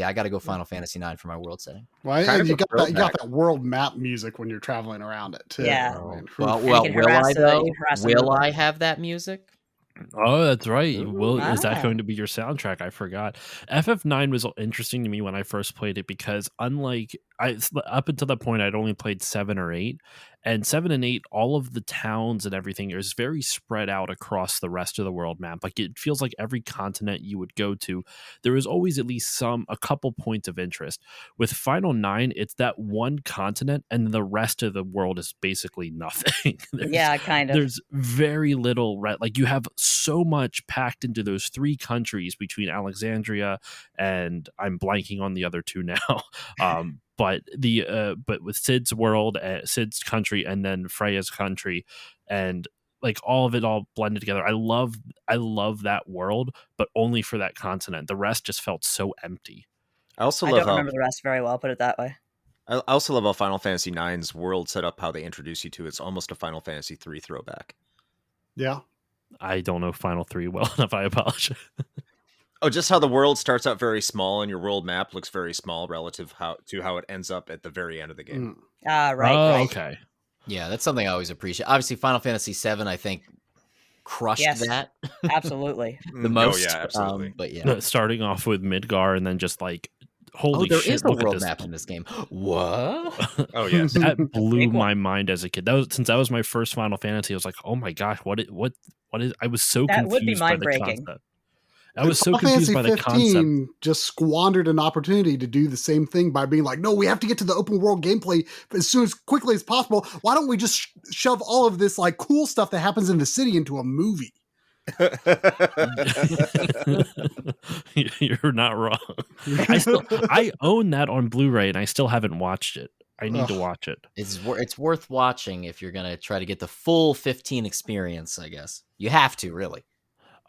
[SPEAKER 5] I got to go Final Fantasy IX for my world setting.
[SPEAKER 4] Right,
[SPEAKER 2] Kind
[SPEAKER 4] and
[SPEAKER 2] of
[SPEAKER 4] you
[SPEAKER 2] a
[SPEAKER 4] got that world map music when you're traveling around it too.
[SPEAKER 3] Yeah.
[SPEAKER 4] I mean,
[SPEAKER 5] Well,
[SPEAKER 3] you can
[SPEAKER 5] will
[SPEAKER 3] harass
[SPEAKER 5] I
[SPEAKER 3] the-
[SPEAKER 5] though?
[SPEAKER 3] you can harass the
[SPEAKER 5] Will
[SPEAKER 3] robot.
[SPEAKER 5] I have that music?
[SPEAKER 1] Oh, that's right. Is that
[SPEAKER 3] Ah.
[SPEAKER 1] going to be your soundtrack? I forgot. FF9 was interesting to me when I first played it because unlike up until that point, I'd only played 7 or 8, and 7 and 8, all of the towns and everything is very spread out across the rest of the world map. Like it feels like every continent you would go to, there is always at least a couple points of interest. With Final 9, it's that one continent, and the rest of the world is basically nothing.
[SPEAKER 3] Yeah, kind of.
[SPEAKER 1] There's very little, right? Like you have so much packed into those 3 countries between Alexandria and I'm blanking on the other 2 now. But with Sid's world, Sid's country, and then Freya's country, and like all of it all blended together. I love that world, but only for that continent. The rest just felt so empty.
[SPEAKER 2] I also
[SPEAKER 3] I
[SPEAKER 2] love
[SPEAKER 3] don't remember the rest very well, put it that way.
[SPEAKER 2] I also love how Final Fantasy IX's world set up, how they introduce you to. It's almost a Final Fantasy III throwback.
[SPEAKER 4] yeah.
[SPEAKER 1] I don't know Final 3 well enough. I apologize.
[SPEAKER 2] Oh, just how the world starts out very small and your world map looks very small relative to how it ends up at the very end of the game.
[SPEAKER 3] Right.
[SPEAKER 1] Oh, okay.
[SPEAKER 5] Yeah, that's something I always appreciate. Obviously, Final Fantasy VII, I think, crushed
[SPEAKER 3] Yes.
[SPEAKER 5] that
[SPEAKER 3] Absolutely.
[SPEAKER 5] the most.
[SPEAKER 2] Oh, yeah, absolutely.
[SPEAKER 5] But yeah.
[SPEAKER 1] Starting off with Midgar and then just like, holy
[SPEAKER 5] there
[SPEAKER 1] shit,
[SPEAKER 5] is a
[SPEAKER 1] look at
[SPEAKER 5] world
[SPEAKER 1] this.
[SPEAKER 5] map in this game. What?
[SPEAKER 2] Oh, yes.
[SPEAKER 1] That blew
[SPEAKER 3] Big one.
[SPEAKER 1] my mind as a kid. Since that was my first Final Fantasy, I was like, oh my gosh, what is? I was so
[SPEAKER 3] That would be
[SPEAKER 1] confused by the
[SPEAKER 3] mind-breaking.
[SPEAKER 1] concept. I was so
[SPEAKER 4] Final
[SPEAKER 1] confused
[SPEAKER 4] Fantasy
[SPEAKER 1] by the
[SPEAKER 4] 15
[SPEAKER 1] concept.
[SPEAKER 4] just squandered an opportunity to do the same thing by being like, no, we have to get to the open world gameplay as quickly as possible. Why don't we just shove all of this like cool stuff that happens in the city into a movie?
[SPEAKER 1] You're not wrong. I own that on Blu-ray and I still haven't watched it. I need to watch it.
[SPEAKER 5] It's worth watching if you're gonna try to get the full 15 experience. I guess you have to really.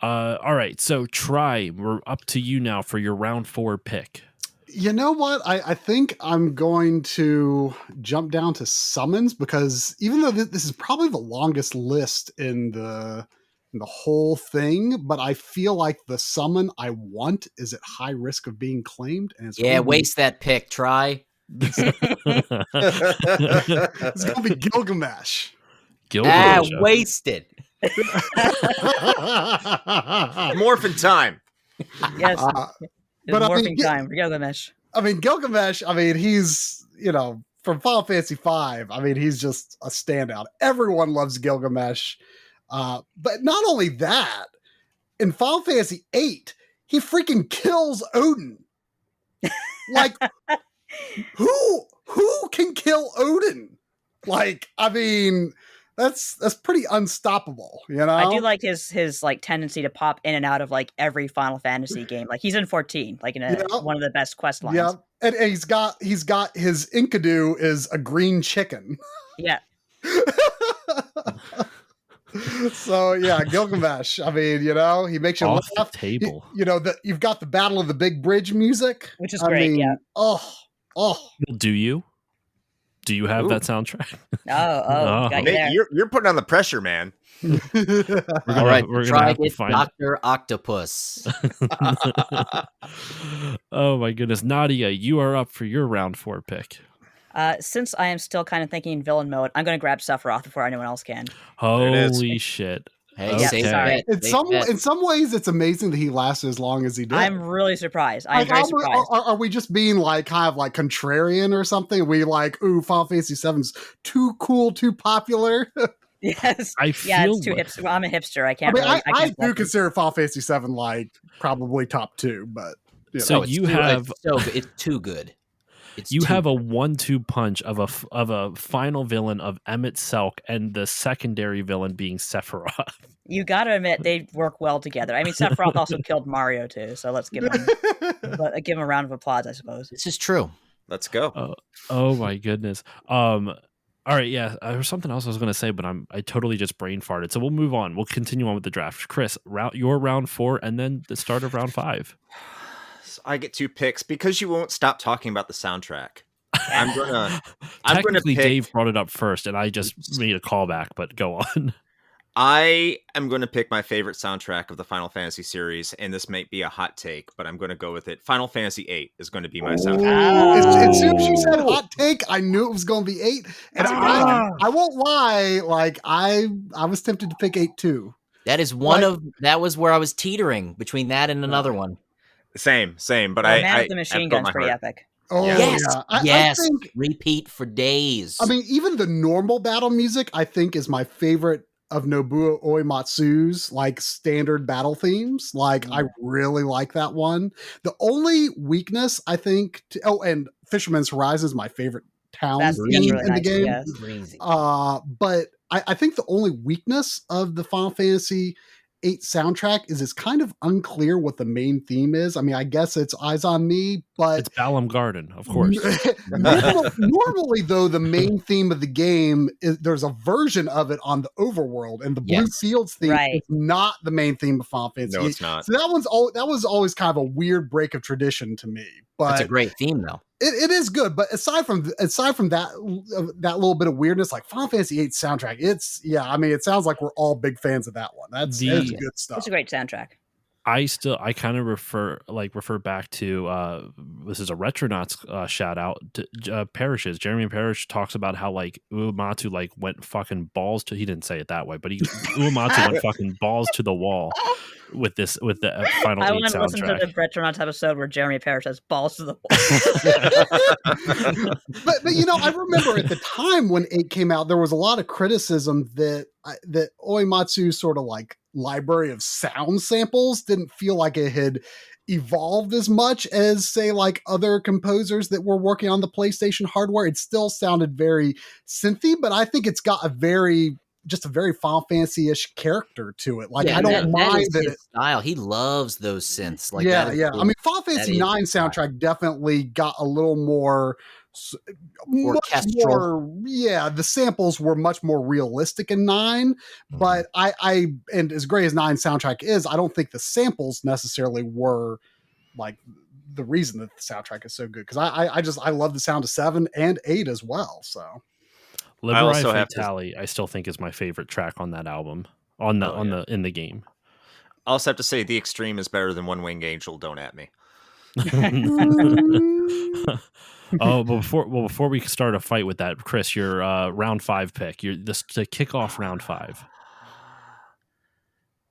[SPEAKER 1] All right, so we're up to you now for your round 4 pick.
[SPEAKER 4] You know what? I think I'm going to jump down to summons because even though this is probably the longest list in the whole thing, but I feel like the summon I want is at high risk of being claimed. And it's
[SPEAKER 5] Waste that pick. Try.
[SPEAKER 4] It's going to be Gilgamesh.
[SPEAKER 1] Gilgamesh.
[SPEAKER 5] Wasted.
[SPEAKER 2] Morphin time.
[SPEAKER 3] Yes.
[SPEAKER 4] but I
[SPEAKER 3] morphing
[SPEAKER 4] mean,
[SPEAKER 3] time for Gilgamesh.
[SPEAKER 4] I mean, Gilgamesh, he's, from Final Fantasy V, he's just a standout. Everyone loves Gilgamesh. But not only that, in Final Fantasy VIII, he freaking kills Odin. Like, who can kill Odin? Like, that's pretty unstoppable,
[SPEAKER 3] I do like his like tendency to pop in and out of like every Final Fantasy game. Like he's in 14, like in one of the best quest lines.
[SPEAKER 4] Yeah, and he's got his Enkidu is a green chicken.
[SPEAKER 3] Yeah.
[SPEAKER 4] So yeah, Gilgamesh. He makes you
[SPEAKER 1] Off
[SPEAKER 4] laugh.
[SPEAKER 1] the table.
[SPEAKER 4] You've got the Battle of the Big Bridge music,
[SPEAKER 3] Which is great, yeah.
[SPEAKER 4] Oh.
[SPEAKER 1] Do you have that soundtrack?
[SPEAKER 3] Oh, got you there.
[SPEAKER 2] Nate, you're putting on the pressure, man.
[SPEAKER 5] All right,
[SPEAKER 1] we're gonna
[SPEAKER 5] try
[SPEAKER 1] have to
[SPEAKER 5] it,
[SPEAKER 1] find
[SPEAKER 5] Dr. Octopus.
[SPEAKER 1] Oh my goodness, Nadia, you are up for your round 4 pick.
[SPEAKER 3] Since I am still kind of thinking in villain mode, I'm going to grab Sephiroth before anyone else can.
[SPEAKER 1] Holy shit!
[SPEAKER 5] Hey,
[SPEAKER 1] Okay.
[SPEAKER 5] safe
[SPEAKER 3] Sorry.
[SPEAKER 5] bet, safe bet.
[SPEAKER 4] In some ways, it's amazing that he lasted as long as he did.
[SPEAKER 3] I'm really surprised. I'm very surprised.
[SPEAKER 4] Are we just being like kind of like contrarian or something? We like, ooh, Final Fantasy VII's too cool, too popular.
[SPEAKER 3] Yes.
[SPEAKER 1] I
[SPEAKER 3] Yeah, it's
[SPEAKER 1] feel
[SPEAKER 3] too hipster. Well, I'm a hipster. I
[SPEAKER 4] I
[SPEAKER 3] can't
[SPEAKER 4] mean,
[SPEAKER 3] really. I
[SPEAKER 4] I
[SPEAKER 3] can't
[SPEAKER 4] do
[SPEAKER 3] select them.
[SPEAKER 4] consider Final Fantasy VII like probably top 2, but
[SPEAKER 1] So
[SPEAKER 5] it's
[SPEAKER 1] you
[SPEAKER 5] too,
[SPEAKER 1] have
[SPEAKER 5] it's too good. It's
[SPEAKER 1] you
[SPEAKER 5] too
[SPEAKER 1] have a
[SPEAKER 5] good.
[SPEAKER 1] 1-2 punch of a final villain of Emmett Selk and the secondary villain being Sephiroth.
[SPEAKER 3] You gotta admit they work well together. I mean, Sephiroth also killed Mario too, so let's give him a round of applause, I suppose.
[SPEAKER 5] This is true.
[SPEAKER 2] Let's go.
[SPEAKER 1] Oh my goodness. All right, yeah. There was something else I was going to say, but I totally just brain farted. So we'll move on. We'll continue on with the draft. Chris, your round 4, and then the start of round 5.
[SPEAKER 2] So I get 2 picks because you won't stop talking about the soundtrack. I'm gonna
[SPEAKER 1] Technically,
[SPEAKER 2] pick.
[SPEAKER 1] Dave brought it up first, and I just made a callback. But go on.
[SPEAKER 2] I am going to pick my favorite soundtrack of the Final Fantasy series, and this might be a hot take, but I'm going to go with it. Final Fantasy VIII is going to be my soundtrack.
[SPEAKER 4] As soon as you said hot take, I knew it was going to be 8. And I won't lie, like I was tempted to pick 8 too.
[SPEAKER 5] That is that was where I was teetering between that and another one.
[SPEAKER 2] Same, but
[SPEAKER 3] Man with the Machine Gun's pretty epic.
[SPEAKER 4] Oh
[SPEAKER 5] Yes,
[SPEAKER 4] yeah,
[SPEAKER 5] yes.
[SPEAKER 4] I think,
[SPEAKER 5] Repeat for days.
[SPEAKER 4] I mean, even the normal battle music, I think, is my favorite of Nobuo Uematsu's like standard battle themes. Like, I really like that one. The only weakness, I think, and Fisherman's Horizon is my favorite town
[SPEAKER 3] That's
[SPEAKER 4] theme
[SPEAKER 3] really
[SPEAKER 4] in the
[SPEAKER 3] nice,
[SPEAKER 4] game.
[SPEAKER 3] yes.
[SPEAKER 5] Crazy.
[SPEAKER 4] But I think the only weakness of the Final Fantasy VIII soundtrack is it's kind of unclear what the main theme is. I mean, I guess it's Eyes on Me, but
[SPEAKER 1] It's Balam Garden, of course.
[SPEAKER 4] normally, though, the main theme of the game is there's a version of it on the overworld, and the Blue Fields theme is not the main theme of Final Fantasy.
[SPEAKER 2] No, it's not.
[SPEAKER 4] So that was always kind of a weird break of tradition to me. But
[SPEAKER 5] That's a great theme, though.
[SPEAKER 4] It is good, but aside from that little bit of weirdness, like Final Fantasy VIII soundtrack, I mean, it sounds like we're all big fans of that one. That's good stuff.
[SPEAKER 3] It's a great soundtrack.
[SPEAKER 1] I kind of refer back to this is a Retronauts shout out to Parishes. Jeremy Parish talks about how like Uematsu like went fucking balls to, he didn't say it that way, but Uematsu went fucking balls to the wall with the Final
[SPEAKER 3] I
[SPEAKER 1] 8
[SPEAKER 3] want to listen to
[SPEAKER 1] soundtrack.
[SPEAKER 3] the Retronauts episode where Jeremy Parish has balls to the wall.
[SPEAKER 4] but you know, I remember at the time when 8 came out, there was a lot of criticism that Uematsu's sort of like library of sound samples didn't feel like it had evolved as much as, say, like other composers that were working on the PlayStation hardware. It still sounded very synthy, but I think it's got a very Final Fantasy-ish character to it. Like, I don't mind that
[SPEAKER 5] his style. He loves those synths. Like,
[SPEAKER 4] yeah.
[SPEAKER 5] Cool.
[SPEAKER 4] I mean, Final Fantasy 9 soundtrack definitely got a little more
[SPEAKER 5] orchestral.
[SPEAKER 4] The samples were much more realistic in 9, but and as great as 9 soundtrack is, I don't think the samples necessarily were like the reason that the soundtrack is so good, because I love the sound of 7 and 8 as well. So
[SPEAKER 1] Liberi Fatale, I still think is my favorite track on that album in the game.
[SPEAKER 2] I also have to say The Extreme is better than One Winged Angel. Don't at me.
[SPEAKER 1] But before we start a fight with that, Chris, your round 5 pick, to kick off round 5.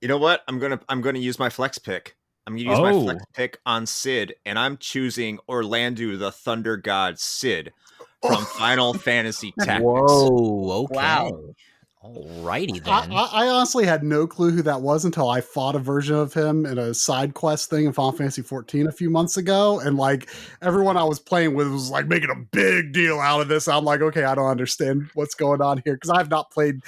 [SPEAKER 2] You know what? I'm gonna use my flex pick. I'm gonna use my flex pick on Sid, and I'm choosing Orlando the Thunder God Sid from Final Fantasy Tactics.
[SPEAKER 5] Whoa! Okay.
[SPEAKER 3] Wow.
[SPEAKER 5] Alrighty then.
[SPEAKER 4] I honestly had no clue who that was until I fought a version of him in a side quest thing in Final Fantasy 14 a few months ago, and like everyone I was playing with was like making a big deal out of this. I'm like, okay, I don't understand what's going on here, because I've not played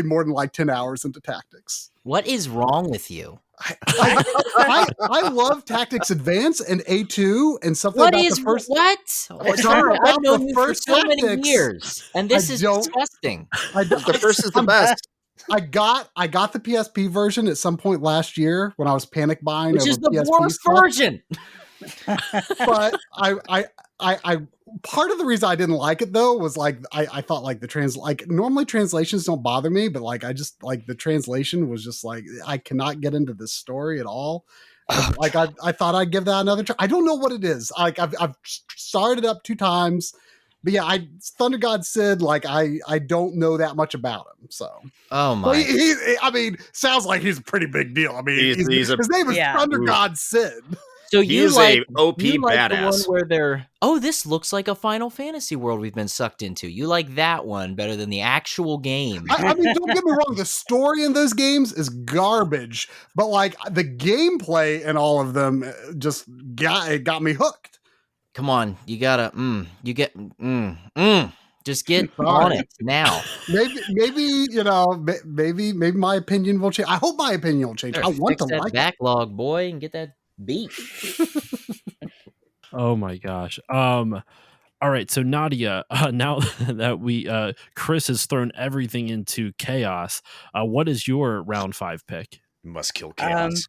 [SPEAKER 4] more than like 10 hours into Tactics.
[SPEAKER 5] What is wrong with you?
[SPEAKER 4] I love Tactics Advance and A2 and something about the first.
[SPEAKER 5] What?
[SPEAKER 4] Sorry,
[SPEAKER 5] I've known you for
[SPEAKER 4] first
[SPEAKER 5] so many
[SPEAKER 4] Tactics.
[SPEAKER 5] years, and this is disgusting.
[SPEAKER 2] The first is the best.
[SPEAKER 4] I got the PSP version at some point last year when I was panic buying,
[SPEAKER 5] Which
[SPEAKER 4] over
[SPEAKER 5] is the
[SPEAKER 4] PSP
[SPEAKER 5] worst
[SPEAKER 4] stuff.
[SPEAKER 5] version.
[SPEAKER 4] But I part of the reason I didn't like it though was like I thought like normally translations don't bother me, but like I just like the translation was just like I cannot get into this story at all. Like I thought I'd give that another try. I don't know what it is. Like I've started up 2 times, but yeah, Thunder God Sid, like I don't know that much about him. So
[SPEAKER 5] oh my,
[SPEAKER 4] well, I mean, sounds like he's a pretty big deal. I mean, his name is Thunder God Sid.
[SPEAKER 5] So
[SPEAKER 2] He
[SPEAKER 5] you
[SPEAKER 2] is
[SPEAKER 5] like
[SPEAKER 2] a OP
[SPEAKER 5] you like the one
[SPEAKER 2] badass.
[SPEAKER 5] where they're this looks like a Final Fantasy world we've been sucked into. You like that one better than the actual game.
[SPEAKER 4] I mean, don't get me wrong. The story in those games is garbage, but like the gameplay in all of them just got me hooked.
[SPEAKER 5] Come on, you gotta just get on it now.
[SPEAKER 4] Maybe maybe my opinion will change. I hope my opinion will change. I want
[SPEAKER 5] Fix
[SPEAKER 4] to
[SPEAKER 5] that
[SPEAKER 4] like it.
[SPEAKER 5] backlog, boy, and get that beat.
[SPEAKER 1] Oh my gosh. All right, so Nadia, now that Chris has thrown everything into chaos, what is your round 5 pick?
[SPEAKER 2] Must kill chaos.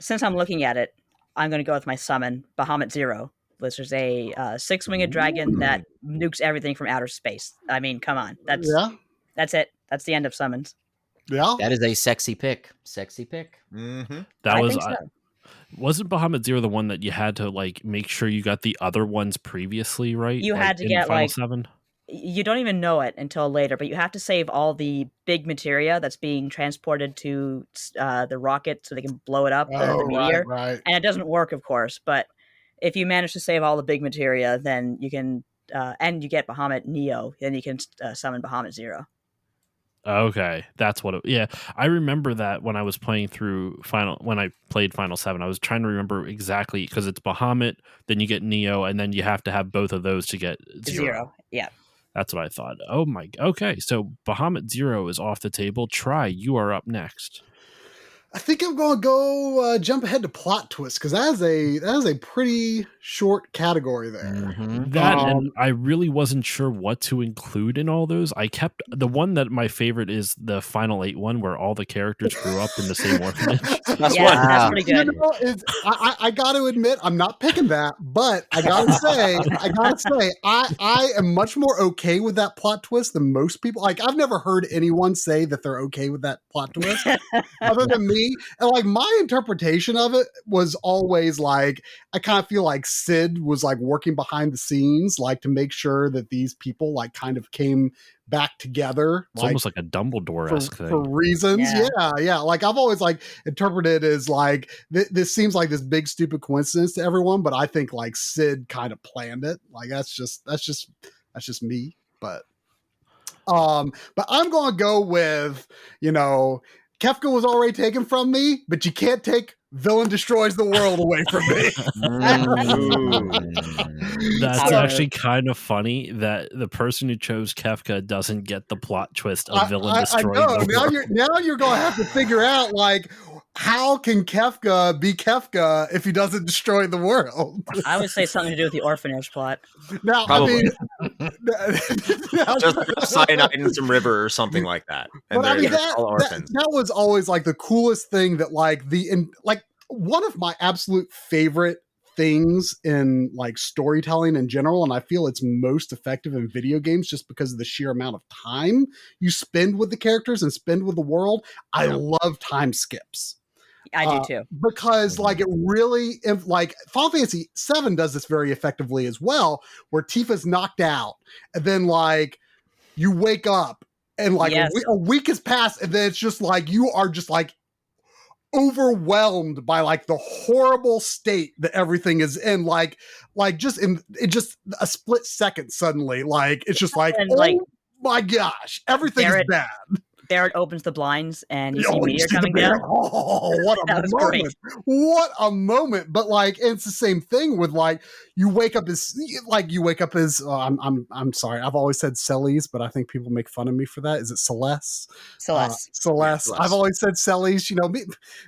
[SPEAKER 3] Since I'm looking at it, I'm going to go with my summon, Bahamut Zero. This is a 6-winged dragon that nukes everything from outer space. I mean, come on. That's it. That's the end of summons.
[SPEAKER 4] Yeah.
[SPEAKER 5] That is a sexy pick. Sexy pick.
[SPEAKER 2] Mm-hmm.
[SPEAKER 1] That was
[SPEAKER 3] think so.
[SPEAKER 1] wasn't Bahamut Zero the one that you had to like make sure you got the other ones previously, right?
[SPEAKER 3] You
[SPEAKER 1] like,
[SPEAKER 3] had to
[SPEAKER 1] in
[SPEAKER 3] get
[SPEAKER 1] Final
[SPEAKER 3] like
[SPEAKER 1] 7?
[SPEAKER 3] You don't even know it until later, but you have to save all the big materia that's being transported to the rocket so they can blow it up, the meteor.
[SPEAKER 4] Right.
[SPEAKER 3] And it doesn't work, of course, but if you manage to save all the big materia, then you can, and you get Bahamut Neo, then you can summon Bahamut Zero.
[SPEAKER 1] Okay, that's what yeah, I remember that when I was playing through when I played Final 7, I was trying to remember exactly because it's Bahamut, then you get Neo, and then you have to have both of those to get Zero.
[SPEAKER 3] Yeah.
[SPEAKER 1] That's what I thought. Oh my, okay, so Bahamut Zero is off the table. Try, you are up next.
[SPEAKER 4] I think I'm going to go jump ahead to plot twist because that is a pretty short category there.
[SPEAKER 5] Mm-hmm.
[SPEAKER 1] That and I really wasn't sure what to include in all those. I kept the one that my favorite is the Final 8 one where all the characters grew up in the same orphanage.
[SPEAKER 2] That's
[SPEAKER 3] Yeah,
[SPEAKER 2] one.
[SPEAKER 3] that's pretty good.
[SPEAKER 4] You know, I got to admit, I'm not picking that, but I got to say, I am much more okay with that plot twist than most people. Like, I've never heard anyone say that they're okay with that plot twist other than me. And like my interpretation of it was always like, I kind of feel like Sid was like working behind the scenes, like to make sure that these people like kind of came back together.
[SPEAKER 1] It's almost like a Dumbledore-esque thing.
[SPEAKER 4] For reasons. Yeah. Like I've always like interpreted as like, this seems like this big stupid coincidence to everyone, but I think like Sid kind of planned it. Like that's just me. But I'm going to go with, Kefka was already taken from me, but you can't take Villain Destroys the World away from me.
[SPEAKER 1] That's actually kind of funny that the person who chose Kefka doesn't get the plot twist of Villain Destroying the World.
[SPEAKER 4] Now you're going to have to figure out, like, how can Kefka be Kefka if he doesn't destroy the world?
[SPEAKER 3] I would say something to do with the orphanage plot.
[SPEAKER 4] Now,
[SPEAKER 2] Probably.
[SPEAKER 4] I mean,
[SPEAKER 2] just cyanide in some river or something like that. And
[SPEAKER 4] but I mean,
[SPEAKER 2] all orphans.
[SPEAKER 4] that was always like the coolest thing that like one of my absolute favorite things in like storytelling in general, and I feel it's most effective in video games just because of the sheer amount of time you spend with the characters and spend with the world. I love time skips.
[SPEAKER 3] I do too.
[SPEAKER 4] Because like it really, like Final Fantasy VII does this very effectively as well, where Tifa's knocked out and then like you wake up and like a week has passed and then it's just like you are just like overwhelmed by like the horrible state that everything is in, like just in it just a split second suddenly like it's just like
[SPEAKER 3] and,
[SPEAKER 4] oh
[SPEAKER 3] like,
[SPEAKER 4] my gosh, everything is bad.
[SPEAKER 3] Barrett opens the blinds and you see meteor coming down.
[SPEAKER 4] Oh, what a moment. What a moment. But like, it's the same thing with like, you wake up as I'm sorry. I've always said Celes, but I think people make fun of me for that. Is it Celeste?
[SPEAKER 3] Celeste.
[SPEAKER 4] Celeste. I've always said Celes.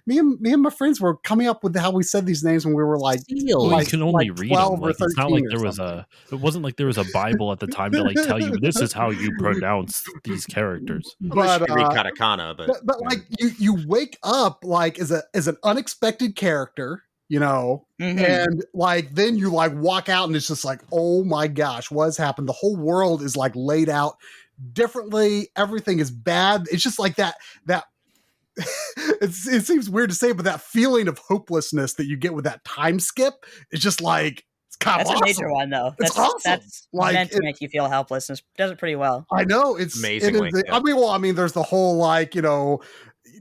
[SPEAKER 4] Me and my friends were coming up with how we said these names when we were like,
[SPEAKER 1] you can only
[SPEAKER 4] like
[SPEAKER 1] read
[SPEAKER 4] 12
[SPEAKER 1] them.
[SPEAKER 4] or
[SPEAKER 1] Like, it's not like there was
[SPEAKER 4] something.
[SPEAKER 1] it wasn't like there was a Bible at the time to like tell you this is how you pronounce these characters.
[SPEAKER 2] But read katakana,
[SPEAKER 4] but like you wake up like as an unexpected character, and like then you like walk out and it's just like, oh my gosh, what has happened? The whole world is like laid out differently. Everything is bad. It's just like that it seems weird to say, but that feeling of hopelessness that you get with that time skip is just like, it's kind of awesome.
[SPEAKER 3] That's a major one though.
[SPEAKER 4] It's awesome.
[SPEAKER 3] That's like, meant to make you feel helpless and does it pretty well.
[SPEAKER 4] I know it's
[SPEAKER 2] amazingly.
[SPEAKER 4] I mean, there's the whole like,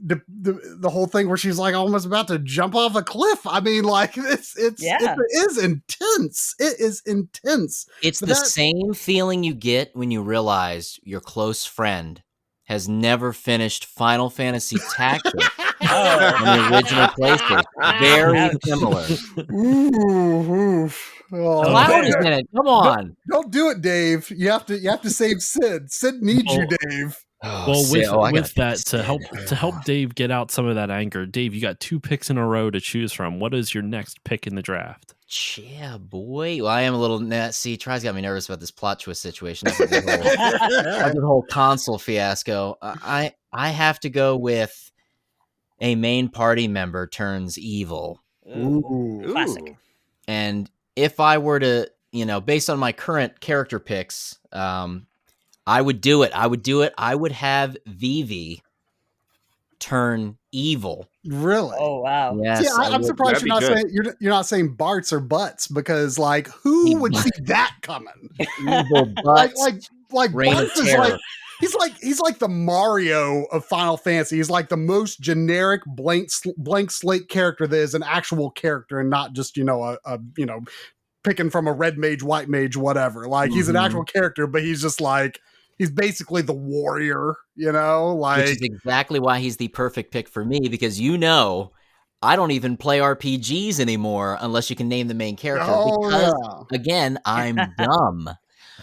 [SPEAKER 4] the whole thing where she's like almost about to jump off a cliff. I mean, like it is intense. It is intense.
[SPEAKER 5] It's the same feeling you get when you realize your close friend has never finished Final Fantasy Tactics on the original PlayStation. Very similar.
[SPEAKER 4] Ooh. Oh,
[SPEAKER 5] Cloud is in it. Come on.
[SPEAKER 4] Don't do it, Dave. You have to save Sid. Sid needs you, Dave.
[SPEAKER 1] Well, with that to help Dave get out some of that anger, Dave, you got 2 picks in a row to choose from. What is your next pick in the draft?
[SPEAKER 5] Yeah, boy. Well, I am a little see. Try's got me nervous about this plot twist situation. The whole console fiasco. I have to go with a main party member turns evil.
[SPEAKER 3] Ooh. Classic.
[SPEAKER 5] And if I were to, based on my current character picks, I would do it. I would have Vivi turn evil.
[SPEAKER 4] Really?
[SPEAKER 3] Oh wow.
[SPEAKER 5] Yes.
[SPEAKER 4] See, I'm surprised you're not saying Barts or Butts, because like who would see that coming?
[SPEAKER 5] Evil Butts.
[SPEAKER 4] like
[SPEAKER 5] Reign
[SPEAKER 4] Butts
[SPEAKER 5] of
[SPEAKER 4] is
[SPEAKER 5] Terror.
[SPEAKER 4] he's like the Mario of Final Fantasy. He's like the most generic blank slate character that is an actual character and not just a picking from a red mage, white mage, whatever. Like he's an actual character, but he's just like he's basically the warrior, like
[SPEAKER 5] Which is exactly why he's the perfect pick for me, because I don't even play RPGs anymore unless you can name the main character. Again, I'm dumb.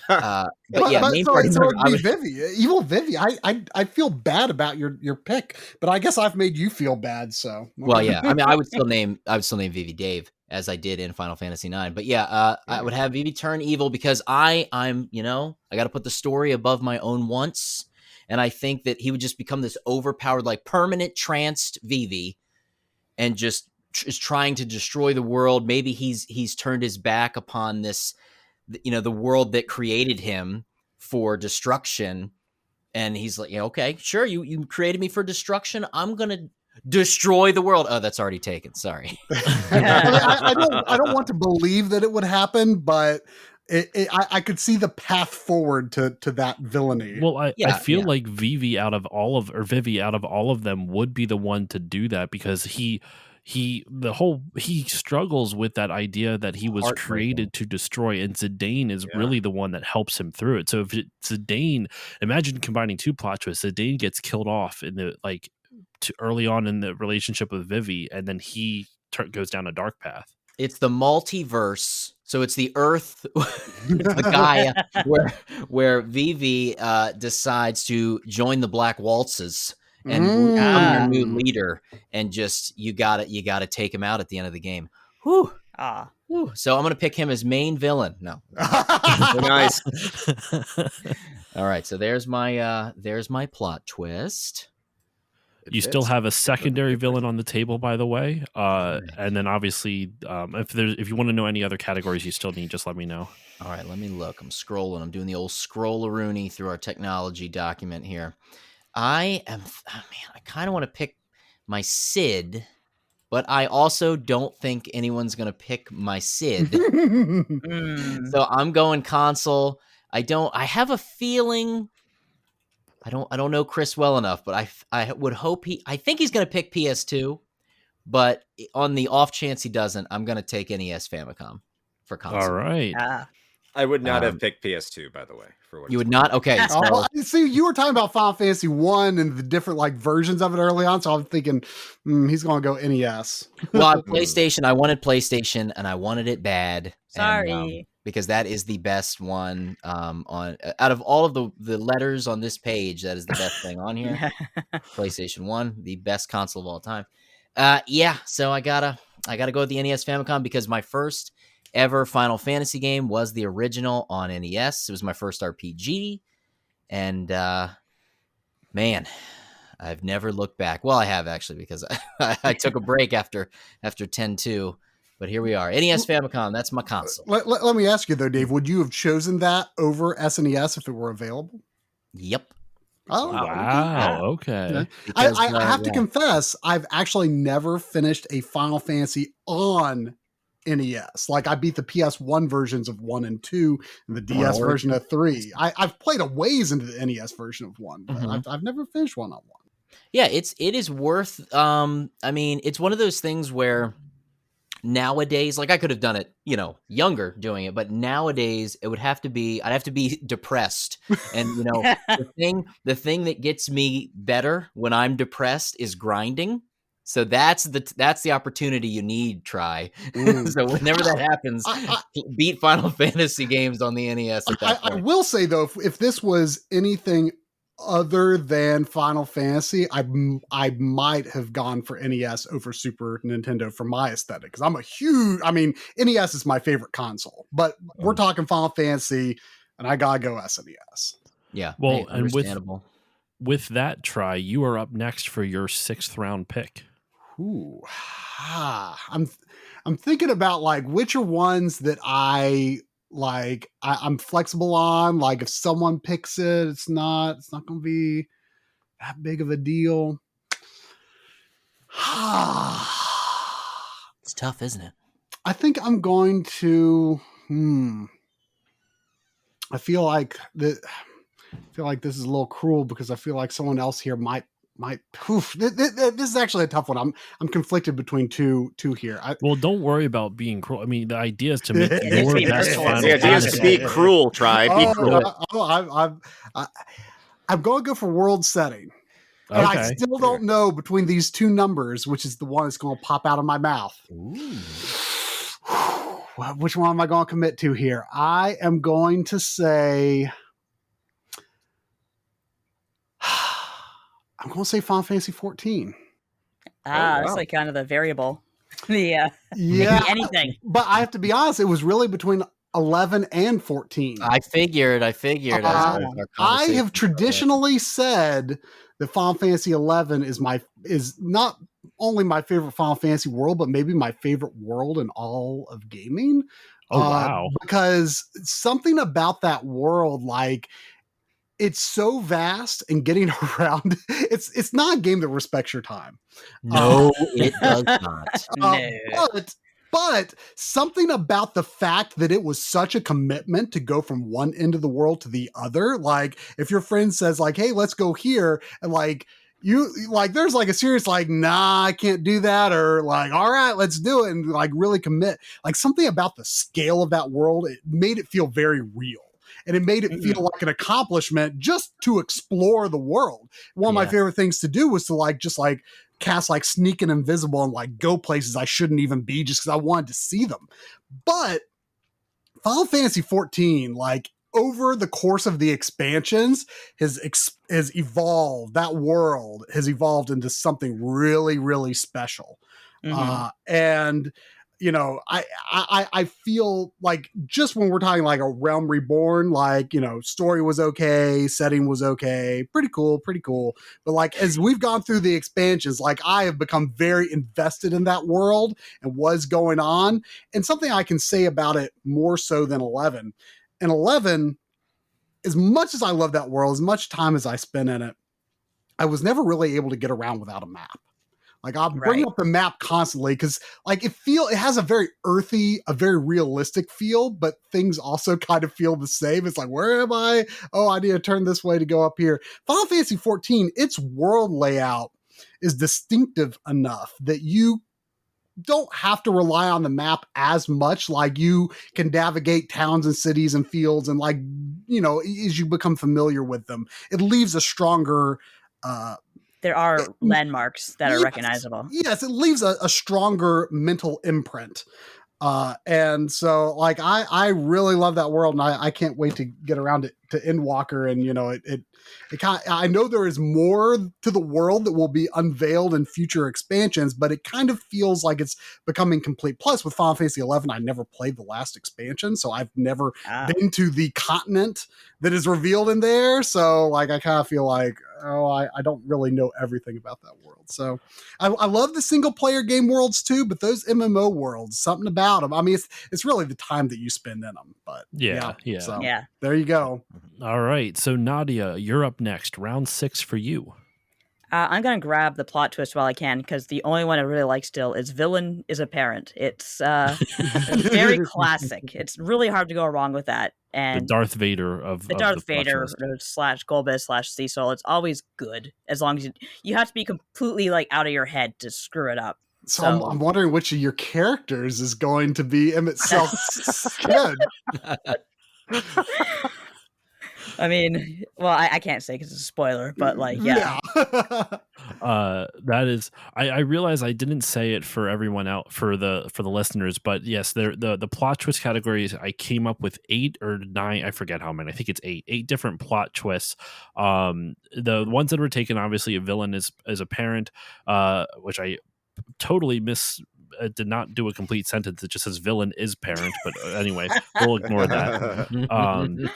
[SPEAKER 5] But main party
[SPEAKER 4] so
[SPEAKER 5] member,
[SPEAKER 4] it'd be Vivi, evil Vivi. I feel bad about your pick, but I guess I've made you feel bad. So
[SPEAKER 5] well, yeah. I mean, I would still name Vivi Dave as I did in Final Fantasy IX. But yeah, I would have Vivi turn evil because I'm I got to put the story above my own wants, and I think that he would just become this overpowered, like permanent tranced Vivi, and just is trying to destroy the world. Maybe he's turned his back upon this, the world that created him for destruction. And he's like, okay, sure. You created me for destruction. I'm going to destroy the world. Oh, that's already taken. Sorry.
[SPEAKER 4] I don't want to believe that it would happen, but I could see the path forward to that villainy.
[SPEAKER 1] Well, I feel like Vivi out of all of them would be the one to do that, because he struggles with that idea that he was created to destroy, and Zidane is really the one that helps him through it. So if Zidane, imagine combining 2 plot twists. Zidane gets killed off in the early on in the relationship with Vivi, and then he goes down a dark path.
[SPEAKER 5] It's the multiverse. So it's the Earth, the Gaia, where Vivi decides to join the Black Waltzes and become your new leader, and just you gotta take him out at the end of the game. Whew. Whew. So I'm gonna pick him as main villain. No.
[SPEAKER 2] Nice.
[SPEAKER 5] All right. So there's my plot twist.
[SPEAKER 1] You still have a secondary villain on the table, by the way, and then obviously, if you want to know any other categories you still need, just let me know.
[SPEAKER 5] All right, let me look. I'm scrolling. I'm doing the old scroll-a-rooney through our technology document here. I kind of want to pick my Sid, but I also don't think anyone's going to pick my Sid. So I'm going console. I have a feeling. I don't know Chris well enough, but I would hope I think he's going to pick PS2, but on the off chance he doesn't, I'm going to take NES Famicom for console.
[SPEAKER 1] All right.
[SPEAKER 2] I would not have picked PS2, by the way. For what
[SPEAKER 5] you would not? Okay. So,
[SPEAKER 4] see, you were talking about Final Fantasy 1 and the different versions of it early on, so I'm thinking he's going to go NES.
[SPEAKER 5] Well, PlayStation. I wanted PlayStation, and I wanted it bad.
[SPEAKER 3] Sorry.
[SPEAKER 5] And, because that is the best one out of all of the letters on this page. That is the best thing on here. PlayStation 1, the best console of all time. So I gotta go with the NES Famicom, because my first ever Final Fantasy game was the original on NES. It was my first RPG, and man, I've never looked back. Well, I have actually, because I took a break after 10-2. But here we are. NES Famicom, that's my console.
[SPEAKER 4] Let me ask you, though, Dave, would you have chosen that over SNES if it were available?
[SPEAKER 5] Yep.
[SPEAKER 4] Oh,
[SPEAKER 1] wow. Okay.
[SPEAKER 5] Because,
[SPEAKER 4] I have to confess, I've actually never finished a Final Fantasy on NES. I beat the PS1 versions of 1 and 2 and the DS version of 3. I've played a ways into the NES version of 1, but I've never finished one on 1.
[SPEAKER 5] Yeah, it is worth. I mean, it's one of those things where nowadays, like I could have done it, younger doing it, but nowadays I'd have to be depressed. And the thing that gets me better when I'm depressed is grinding. So that's the opportunity you need, try. So whenever that happens, beat Final Fantasy games on the NES at that point.
[SPEAKER 4] I will say though, if this was anything other than Final Fantasy, I might have gone for NES over Super Nintendo for my aesthetic, because NES is my favorite console, but we're talking Final Fantasy, and I gotta go SNES.
[SPEAKER 5] Yeah,
[SPEAKER 1] Well,
[SPEAKER 5] hey, understandable.
[SPEAKER 1] And with that try, you are up next for your 6th round pick.
[SPEAKER 4] Ooh, I'm thinking about like which are ones that I'm flexible on. Like if someone picks it, it's not going to be that big of a deal.
[SPEAKER 5] It's tough, isn't it?
[SPEAKER 4] I think I'm going to. I feel like this is a little cruel, because I feel like someone else here might. This is actually a tough one. I'm conflicted between two here.
[SPEAKER 1] Well, don't worry about being cruel. I mean, the idea is to make
[SPEAKER 3] It's
[SPEAKER 1] your
[SPEAKER 3] to be
[SPEAKER 1] best
[SPEAKER 3] merciful.
[SPEAKER 1] Final
[SPEAKER 2] The idea is to
[SPEAKER 1] Fantasy.
[SPEAKER 2] be cruel, try. Be cruel.
[SPEAKER 4] I'm going to go for world setting. And I still don't know between these two numbers, which is the one that's going to pop out of my mouth.
[SPEAKER 5] Ooh.
[SPEAKER 4] Which one am I going to commit to here? I am going to say... I'm going to say Final Fantasy 14.
[SPEAKER 3] That's like kind of the variable. Yeah. Anything.
[SPEAKER 4] But I have to be honest, it was really between 11 and 14.
[SPEAKER 5] I figured.
[SPEAKER 4] I have traditionally said that Final Fantasy 11 is not only my favorite Final Fantasy world, but maybe my favorite world in all of gaming.
[SPEAKER 1] Oh, wow.
[SPEAKER 4] Because something about that world, like, it's so vast, and getting around it's not a game that respects your time.
[SPEAKER 5] No, it does not.
[SPEAKER 3] No.
[SPEAKER 4] But something about the fact that it was such a commitment to go from one end of the world to the other, like if your friend says like, hey, let's go here, and like you like there's like a serious like, nah, I can't do that, or like, all right, let's do it, and like really commit. Like something about the scale of that world, it made it feel very real. And it made it feel like an accomplishment just to explore the world. One of my favorite things to do was to like just like cast like sneak and invisible and like go places I shouldn't even be, just because I wanted to see them. But Final Fantasy 14, like over the course of the expansions, has evolved. That world has evolved into something really, really special. And you know, I feel like just when we're talking like a Realm Reborn, like, you know, story was okay, setting was okay, pretty cool. But like, as we've gone through the expansions, like I have become very invested in that world and what's going on. And something I can say about it more so than 11. And 11, as much as I love that world, as much time as I spent in it, I was never really able to get around without a map. Like I'll bring up the map constantly, because like it has a very earthy, a very realistic feel, but things also kind of feel the same. It's like, where am I? Oh, I need to turn this way to go up here. Final Fantasy 14, its world layout is distinctive enough that you don't have to rely on the map as much. Like you can navigate towns and cities and fields, and like, you know, as you become familiar with them, it leaves a stronger
[SPEAKER 3] there are landmarks that are recognizable.
[SPEAKER 4] Yes, it leaves a stronger mental imprint. And so like I really love that world, and I can't wait to get around it to Endwalker. And you know, it kind of, I know there is more to the world that will be unveiled in future expansions, but it kind of feels like it's becoming complete. Plus with Final Fantasy 11, I never played the last expansion, so I've never been to the continent that is revealed in there. So like I kind of feel like, I don't really know everything about that world. So I love the single player game worlds too, but those MMO worlds, something about them. I mean, it's really the time that you spend in them. But so there you go.
[SPEAKER 1] All right, so Nadia, you're up next. Round 6 for you.
[SPEAKER 3] I'm going to grab the plot twist while I can, because the only one I really like still is villain is a parent. It's very classic. It's really hard to go wrong with that. and
[SPEAKER 1] Darth Vader of
[SPEAKER 3] the
[SPEAKER 1] of
[SPEAKER 3] Darth
[SPEAKER 1] the plot
[SPEAKER 3] Vader
[SPEAKER 1] twist.
[SPEAKER 3] slash Golbez slash Cecil. It's always good as long as you have to be completely like out of your head to screw it up.
[SPEAKER 4] So I'm wondering which of your characters is going to be Emmett Silk's kid.
[SPEAKER 3] I mean, well, I can't say because it's a spoiler, but like, yeah.
[SPEAKER 1] That is, I realize I didn't say it for everyone out for the listeners, but yes, the plot twist categories. I came up with 8 or 9. I forget how many. I think it's 8 different plot twists. The ones that were taken, obviously, a villain is a parent, which I totally did not do a complete sentence. It just says villain is parent, but anyway, we'll ignore that.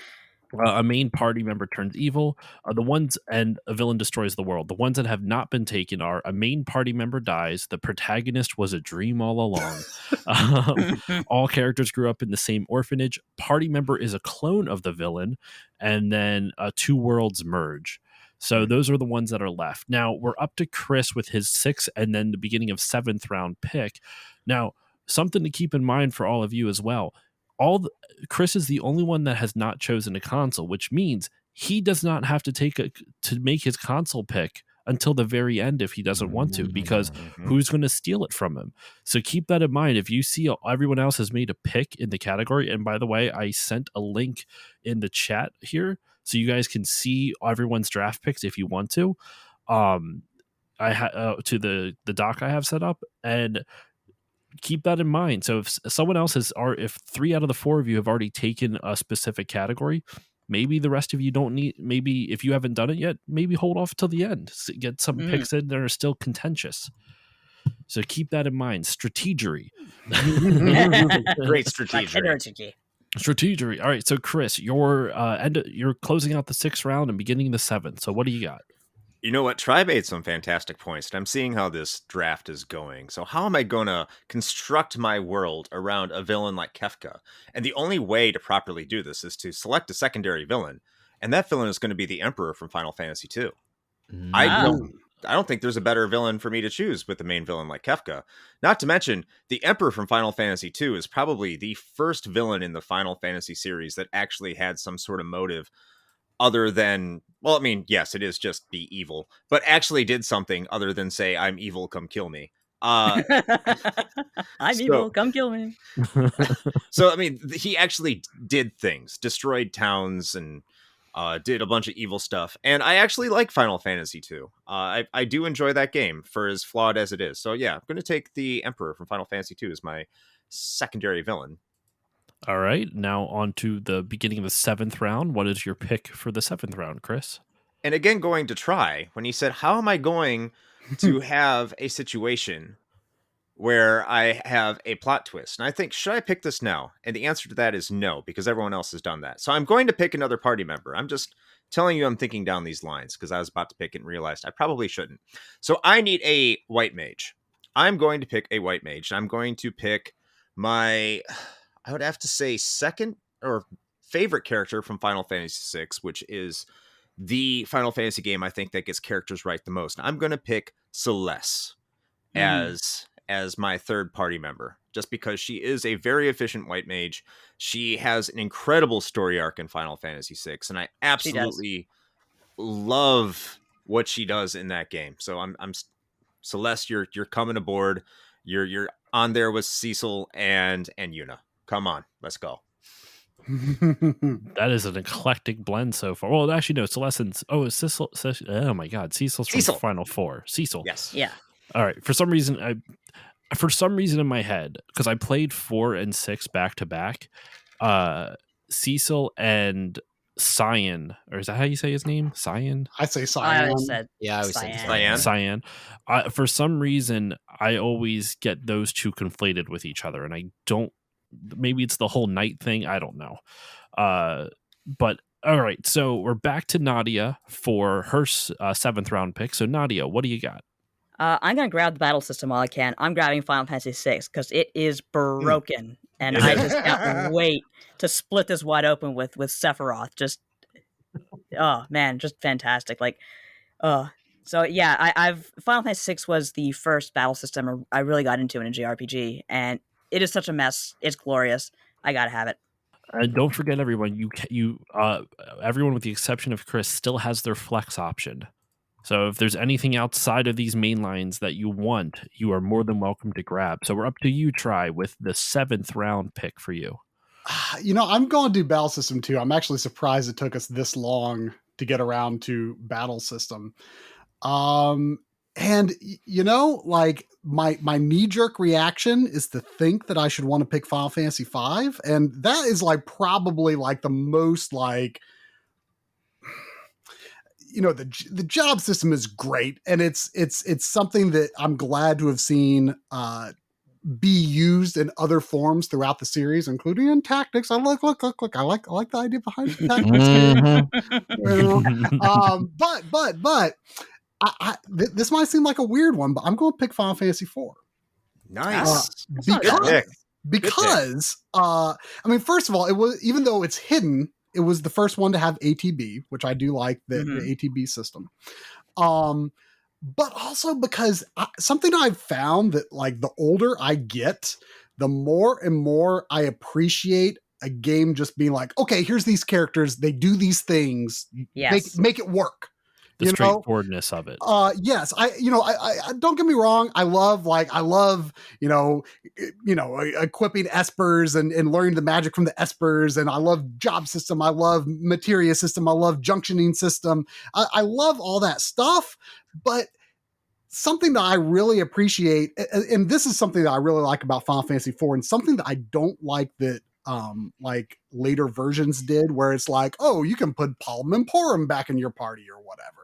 [SPEAKER 1] A main party member turns evil. The ones and a villain destroys the world. The ones that have not been taken are a main party member dies. The protagonist was a dream all along. All characters grew up in the same orphanage. Party member is a clone of the villain, and then 2 worlds merge. So those are the ones that are left. Now we're up to Chris with his 6th and then the beginning of 7th round pick. Now, something to keep in mind for all of you as well. Chris is the only one that has not chosen a console, which means he does not have to make his console pick until the very end if he doesn't want to, because who's going to steal it from him? So keep that in mind. If you see everyone else has made a pick in the category, and by the way, I sent a link in the chat here so you guys can see everyone's draft picks if you want to. To the doc I have set up, and keep that in mind. So if someone else if 3 out of the 4 of you have already taken a specific category, maybe the rest of you don't need, maybe if you haven't done it yet, maybe hold off till the end. Get some picks in that are still contentious. So keep that in mind. Strategery.
[SPEAKER 2] Great strategery.
[SPEAKER 1] Strategery. All right. So Chris, you're closing out the 6th round and beginning the 7th. So what do you got?
[SPEAKER 2] You know what? Tri made some fantastic points, and I'm seeing how this draft is going. So how am I going to construct my world around a villain like Kefka? And the only way to properly do this is to select a secondary villain, and that villain is going to be the Emperor from Final Fantasy II. I don't think there's a better villain for me to choose with the main villain like Kefka. Not to mention, the Emperor from Final Fantasy II is probably the first villain in the Final Fantasy series that actually had some sort of motive other than, well, I mean, yes, it is just be evil, but actually did something other than say, I'm evil, come kill me. I'm
[SPEAKER 3] evil, come kill me.
[SPEAKER 2] So, I mean, he actually did things, destroyed towns, and did a bunch of evil stuff. And I actually like Final Fantasy II. I do enjoy that game for as flawed as it is. So, yeah, I'm going to take the Emperor from Final Fantasy II as my secondary villain.
[SPEAKER 1] All right, now on to the beginning of the 7th round. What is your pick for the 7th round, Chris?
[SPEAKER 2] And again, going to Tri, when he said, how am I going to have a situation where I have a plot twist? And I think, should I pick this now? And the answer to that is no, because everyone else has done that. So I'm going to pick another party member. I'm just telling you I'm thinking down these lines, because I was about to pick it and realized I probably shouldn't. So I need a white mage. I'm going to pick a white mage. I'm going to pick my, I would have to say, second or favorite character from Final Fantasy VI, which is the Final Fantasy game I think that gets characters right the most. I'm going to pick Celeste as my third party member, just because she is a very efficient white mage. She has an incredible story arc in Final Fantasy VI, and I absolutely love what she does in that game. So I'm Celeste, you're coming aboard. You're on there with Cecil and Yuna. Come on, let's go.
[SPEAKER 1] That is an eclectic blend so far. Well, actually, no. Celeste. Cecil. Oh my God, Cecil's from Final Four. Cecil.
[SPEAKER 2] Yes.
[SPEAKER 3] Yeah.
[SPEAKER 1] All right. For some reason in my head, because I played 4 and 6 back to back, Cecil and Cyan, or is that how you say his name? Cyan?
[SPEAKER 4] I say Cyan.
[SPEAKER 5] I always said
[SPEAKER 2] Cyan.
[SPEAKER 1] Cyan. For some reason, I always get those two conflated with each other, and I don't. Maybe it's the whole night thing. I don't know. But all right, so we're back to Nadia for her 7th round pick. So Nadia, what do you got?
[SPEAKER 3] I'm going to grab the battle system while I can. I'm grabbing Final Fantasy VI because it is broken. And I just can't wait to split this wide open with Sephiroth. Just, oh man, just fantastic. So yeah, Final Fantasy VI was the first battle system I really got into in a JRPG, and it is such a mess. It's glorious. I gotta have it.
[SPEAKER 1] And don't forget, everyone, everyone with the exception of Chris still has their flex option. So if there's anything outside of these main lines that you want, you are more than welcome to grab. So we're up to you, Try, with the 7th round pick for you.
[SPEAKER 4] I'm going to do battle system too. I'm actually surprised it took us this long to get around to battle system. And like my knee jerk reaction is to think that I should want to pick Final Fantasy V, and that is like probably like the most like, the job system is great, and it's something that I'm glad to have seen be used in other forms throughout the series, including in tactics. I like the idea behind the tactics. But this might seem like a weird one, but I'm going to pick Final Fantasy IV.
[SPEAKER 2] Nice.
[SPEAKER 4] Because I mean, first of all, it was, even though it's hidden, it was the first one to have ATB, which I do like the ATB system. But also because something I've found that like the older I get, the more and more I appreciate a game just being like, okay, here's these characters, they do these things, make it work.
[SPEAKER 1] The straightforwardness of it.
[SPEAKER 4] Yes, I don't get me wrong. I love equipping espers and learning the magic from the espers, and I love job system. I love materia system. I love junctioning system. I love all that stuff, but something that I really appreciate, and this is something that I really like about Final Fantasy IV, and something that I don't like that like later versions did, where it's like, oh, you can put Palm and Porum back in your party or whatever.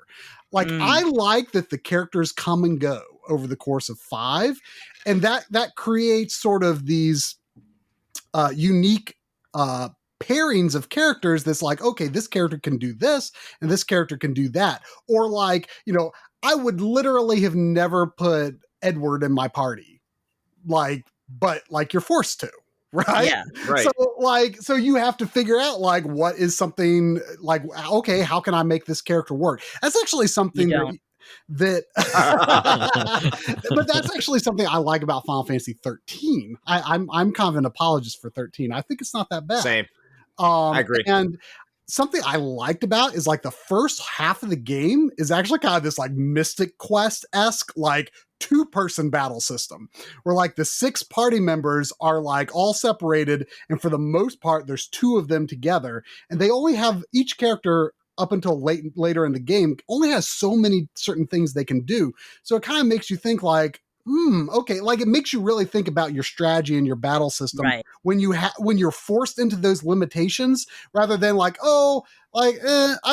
[SPEAKER 4] Like, I like that the characters come and go over the course of 5, and that creates sort of these unique pairings of characters that's like, okay, this character can do this and this character can do that. Or like, I would literally have never put Edward in my party, but you're forced to. Right.
[SPEAKER 3] Yeah.
[SPEAKER 2] Right.
[SPEAKER 4] So you have to figure out like what is something like, okay, how can I make this character work? That's actually something that but that's actually something I like about Final Fantasy 13. I'm kind of an apologist for 13. I think it's not that bad.
[SPEAKER 2] Same. I agree.
[SPEAKER 4] And something I liked about is like the first half of the game is actually kind of this like Mystic Quest-esque, like 2-person battle system where like the 6 party members are like all separated, and for the most part there's 2 of them together, and they only have, each character up until later in the game only has so many certain things they can do. So it kind of makes you think like, okay, like it makes you really think about your strategy and your battle system when you're forced into those limitations, rather than like, I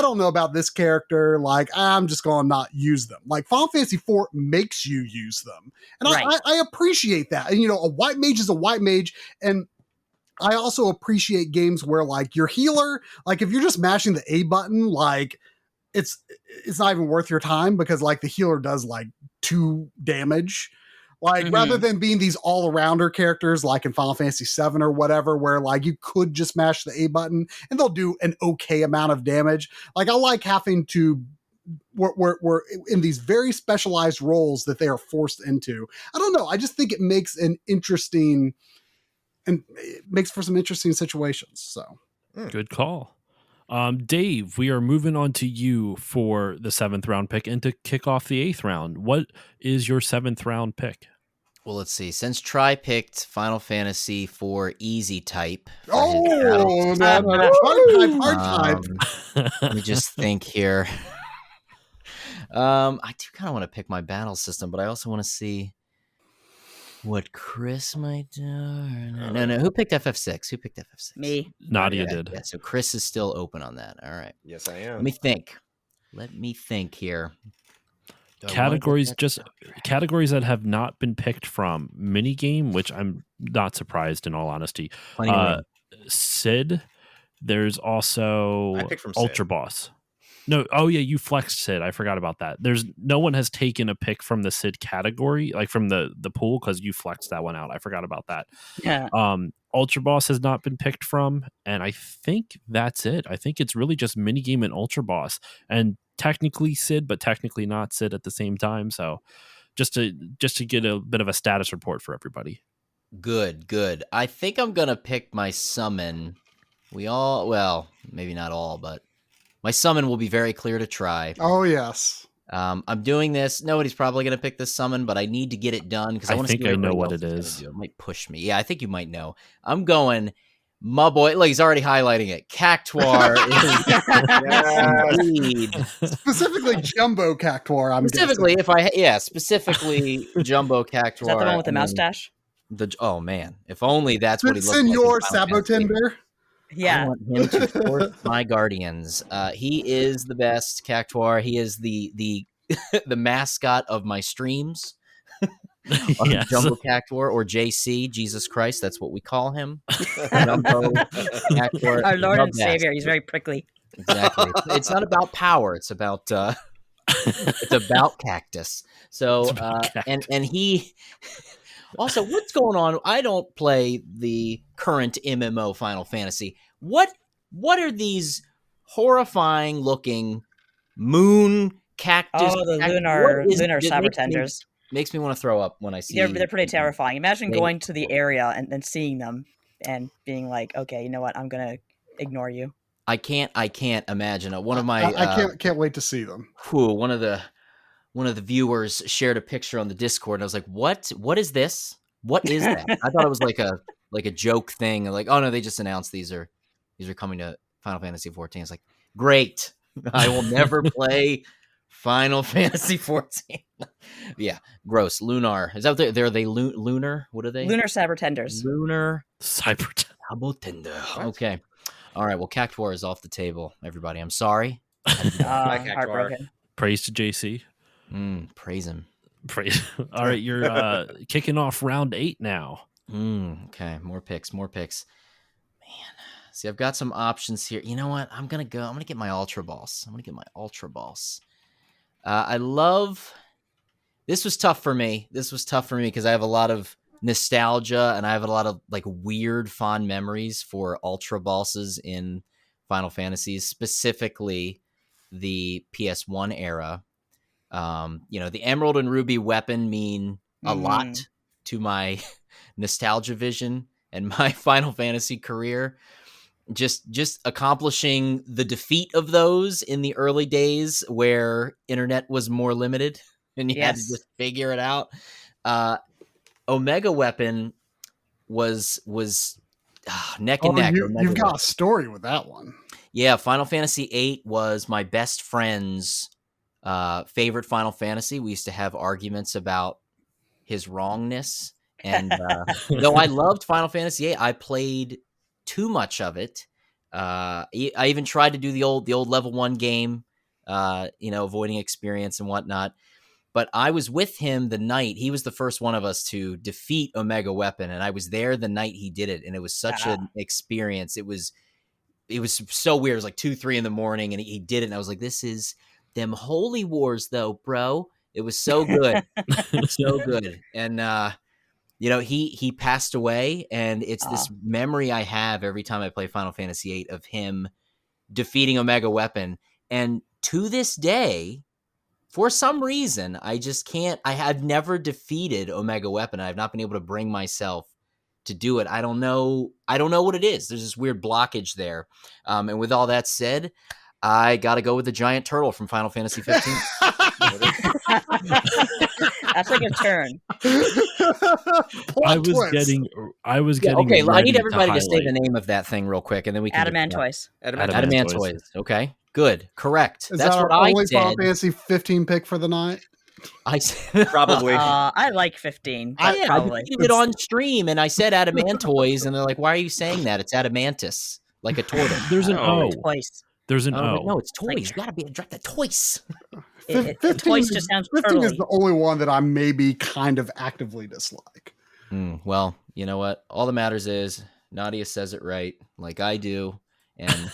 [SPEAKER 4] don't know about this character, like I'm just going to not use them. Like Final Fantasy IV makes you use them, and I appreciate that. And a white mage is a white mage, and I also appreciate games where like your healer, like if you're just mashing the A button, like it's not even worth your time, because like the healer does like 2 damage. Like rather than being these all-arounder characters like in Final Fantasy VII or whatever, where like you could just mash the A button and they'll do an okay amount of damage. Like I like having to, we're in these very specialized roles that they are forced into. I don't know. I just think it makes it makes for some interesting situations. So
[SPEAKER 1] good call. Dave, we are moving on to you for the 7th round pick and to kick off the 8th round. What is your 7th round pick?
[SPEAKER 5] Well, let's see. Since Try picked Final Fantasy for Easy Type.
[SPEAKER 4] Hard type.
[SPEAKER 5] Let me just think here. I do kind of want to pick my battle system, but I also want to see what Chris might do. No. Who picked FF6?
[SPEAKER 3] Me.
[SPEAKER 1] Nadia did.
[SPEAKER 5] Yeah, so Chris is still open on that. All right.
[SPEAKER 2] Yes, I am.
[SPEAKER 5] Let me think here.
[SPEAKER 1] Categories that have not been picked from minigame, which I'm not surprised in all honesty. Sid. There's also
[SPEAKER 2] I picked from
[SPEAKER 1] Ultra
[SPEAKER 2] Sid.
[SPEAKER 1] Boss. No, oh yeah, you flexed Sid. I forgot about that. No one has taken a pick from the Sid category, like from the pool, because you flexed that one out. I forgot about that.
[SPEAKER 3] Yeah.
[SPEAKER 1] Ultra Boss has not been picked from, and I think that's it. I think it's really just minigame and Ultra Boss, and technically Sid, but technically not Sid at the same time. So just to get a bit of a status report for everybody.
[SPEAKER 5] Good. I think I'm gonna pick my summon well, maybe not all, but my summon will be very clear to try.
[SPEAKER 4] Oh, yes.
[SPEAKER 5] I'm doing this. Nobody's probably going to pick this summon, but I need to get it done because I want to see
[SPEAKER 1] think
[SPEAKER 5] what
[SPEAKER 1] I know
[SPEAKER 5] everybody
[SPEAKER 1] what
[SPEAKER 5] else
[SPEAKER 1] it
[SPEAKER 5] is
[SPEAKER 1] is.
[SPEAKER 5] gonna do. It might push me. Yeah, I think you might know. I'm going, my boy. Look, he's already highlighting it. Cactuar is indeed.
[SPEAKER 4] Specifically, Jumbo Cactuar, I'm
[SPEAKER 5] Specifically,
[SPEAKER 4] guessing.
[SPEAKER 5] specifically Jumbo Cactuar.
[SPEAKER 3] Is that the one with the
[SPEAKER 5] I mean,
[SPEAKER 3] mustache?
[SPEAKER 5] Oh man, if only that's what he looks
[SPEAKER 4] Senor
[SPEAKER 5] like. in Final Fantasy.
[SPEAKER 4] Sabotender.
[SPEAKER 5] I
[SPEAKER 3] Yeah.
[SPEAKER 5] want him to force my guardians. He is the best Cactuar. He is the the mascot of my streams.
[SPEAKER 1] Yes.
[SPEAKER 5] Jumbo Cactuar or JC, Jesus Christ, that's what we call him. Jumbo Cactuar,
[SPEAKER 3] Our Lord
[SPEAKER 5] the
[SPEAKER 3] and Savior. He's
[SPEAKER 5] best.
[SPEAKER 3] very prickly.
[SPEAKER 5] Exactly. It's not about power. It's about it's about cactus. So
[SPEAKER 1] It's about cactus.
[SPEAKER 5] and he also, what's going on? I don't play the current MMO Final Fantasy. What are these horrifying looking moon cactus?
[SPEAKER 3] Oh, the
[SPEAKER 5] What is-
[SPEAKER 3] lunar
[SPEAKER 5] it
[SPEAKER 3] cyber
[SPEAKER 5] makes me-
[SPEAKER 3] tenders.
[SPEAKER 5] Makes me want to throw up when I see.
[SPEAKER 3] They're pretty terrifying. Imagine
[SPEAKER 5] They-
[SPEAKER 3] going to the area and then seeing them and being like, okay, you know what? I'm gonna ignore you.
[SPEAKER 5] I can't imagine. One of my
[SPEAKER 4] I can't wait to see them.
[SPEAKER 5] one of the viewers shared a picture on the Discord, and I was like, "What is this? What is that?" I thought it was like a joke thing. Like, oh no, they just announced these are coming to Final Fantasy 14. It's like, great. I will never play Final Fantasy 14. Yeah, gross. Lunar. Is that what they're they lunar? What are they?
[SPEAKER 3] Lunar cyber tenders.
[SPEAKER 5] Lunar
[SPEAKER 1] Cyber.
[SPEAKER 5] Sabotender.
[SPEAKER 2] What?
[SPEAKER 5] Okay. All right. Well, Cactuar is off the table, everybody. I'm sorry.
[SPEAKER 2] Cactuar.
[SPEAKER 3] Heartbroken.
[SPEAKER 1] Praise to JC.
[SPEAKER 5] Praise him.
[SPEAKER 1] Praise. All right, you're kicking off round 8 now.
[SPEAKER 5] Okay. More picks. Man. See, I've got some options here. You know what? I'm gonna get my Ultra Boss. I love. This was tough for me because I have a lot of nostalgia and I have a lot of like weird fond memories for Ultra Bosses in Final Fantasies, specifically the PS1 era. The Emerald and Ruby weapon mean a lot to my nostalgia vision and my Final Fantasy career. Just accomplishing the defeat of those in the early days where internet was more limited and you had to just figure it out. Omega weapon was neck and neck.
[SPEAKER 4] You've got a story with that one.
[SPEAKER 5] Yeah, Final Fantasy VIII was my best friend's favorite Final Fantasy. We used to have arguments about his wrongness. And though I loved Final Fantasy VIII, I played too much of it. I even tried to do the old level 1 game, avoiding experience and whatnot. But I was with him the night. He was the first one of us to defeat Omega Weapon, and I was there the night he did it, and it was such an experience. It was so weird. It was like 2-3 in the morning, and he did it, and I was like, "This is them holy wars, though, bro." It was so good, so good. And he passed away, and it's this memory I have every time I play Final Fantasy VIII of him defeating Omega Weapon, and to this day. For some reason, I just can't. I have never defeated Omega Weapon. I've not been able to bring myself to do it. I don't know what it is. There's this weird blockage there. And with all that said, I got to go with the giant turtle from Final Fantasy 15.
[SPEAKER 3] That's like a turn.
[SPEAKER 1] I was getting.
[SPEAKER 5] Okay, I need everybody to say
[SPEAKER 1] highlight.
[SPEAKER 5] the name of that thing real quick, and then we can.
[SPEAKER 3] Adamantoise.
[SPEAKER 5] Adamantoise. Okay, good, correct.
[SPEAKER 4] Is
[SPEAKER 5] That's
[SPEAKER 4] that
[SPEAKER 5] what
[SPEAKER 4] our
[SPEAKER 5] I
[SPEAKER 4] only Final
[SPEAKER 5] said.
[SPEAKER 4] Fantasy 15 pick for the night?
[SPEAKER 2] Probably.
[SPEAKER 3] I like 15.
[SPEAKER 5] I
[SPEAKER 3] Probably.
[SPEAKER 5] defeated it on stream, and I said Adamantoise, and they're like, "Why are you saying that? It's Adamantis, like a tortoise."
[SPEAKER 1] There's an O.
[SPEAKER 3] Twice.
[SPEAKER 1] There's an
[SPEAKER 5] Oh,
[SPEAKER 1] O.
[SPEAKER 5] no, it's toys. You gotta drop the toys.
[SPEAKER 3] Twice just sounds
[SPEAKER 4] 15 is
[SPEAKER 3] turtly.
[SPEAKER 4] the only one that I maybe kind of actively dislike.
[SPEAKER 5] Well, you know what? All that matters is Nadia says it right, like I do, and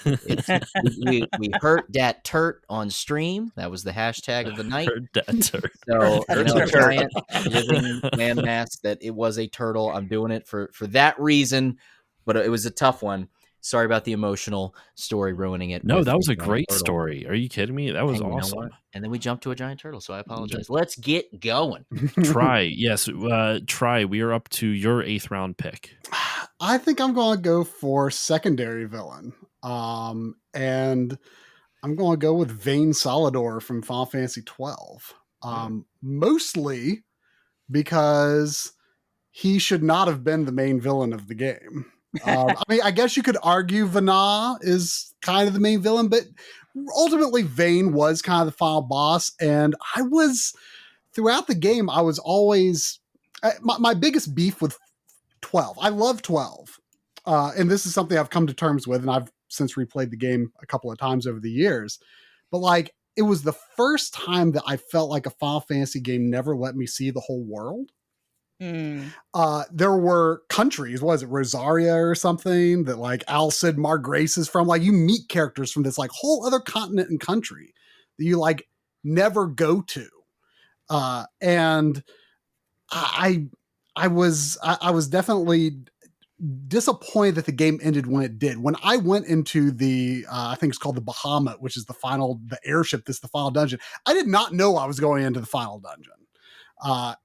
[SPEAKER 5] we hurt that turt on stream. That was the hashtag of the night.
[SPEAKER 1] Heard that turd.
[SPEAKER 5] So
[SPEAKER 3] Hurt
[SPEAKER 5] a
[SPEAKER 3] that turd.
[SPEAKER 5] giant living landmass that it was a turtle. I'm doing it for that reason, but it was a tough one. Sorry about the emotional story ruining it.
[SPEAKER 1] No,
[SPEAKER 5] with
[SPEAKER 1] that was
[SPEAKER 5] the
[SPEAKER 1] a
[SPEAKER 5] giant
[SPEAKER 1] great
[SPEAKER 5] turtle.
[SPEAKER 1] story. Are you kidding me? That was
[SPEAKER 5] And you know
[SPEAKER 1] awesome.
[SPEAKER 5] what? And then we jumped to a giant turtle, so I apologize. Let's get going.
[SPEAKER 1] Try. Yes. Try. We are up to your 8th round pick.
[SPEAKER 4] I think I'm going to go for secondary villain. And I'm going to go with Vayne Solidor from Final Fantasy 12. Mostly because he should not have been the main villain of the game. I mean, I guess you could argue Vana is kind of the main villain, but ultimately Vayne was kind of the final boss. And throughout the game, I was always, my biggest beef with 12. I love 12. And this is something I've come to terms with, and I've since replayed the game a couple of times over the years. But like, it was the first time that I felt like a Final Fantasy game never let me see the whole world. There were countries, was it Rosaria or something, that like Alcid Margrace is from? Like, you meet characters from this like whole other continent and country that you like never go to. And I was definitely disappointed that the game ended when it did. When I went into the, I think it's called the Bahamut, which is the airship that's the final dungeon, I did not know I was going into the final dungeon.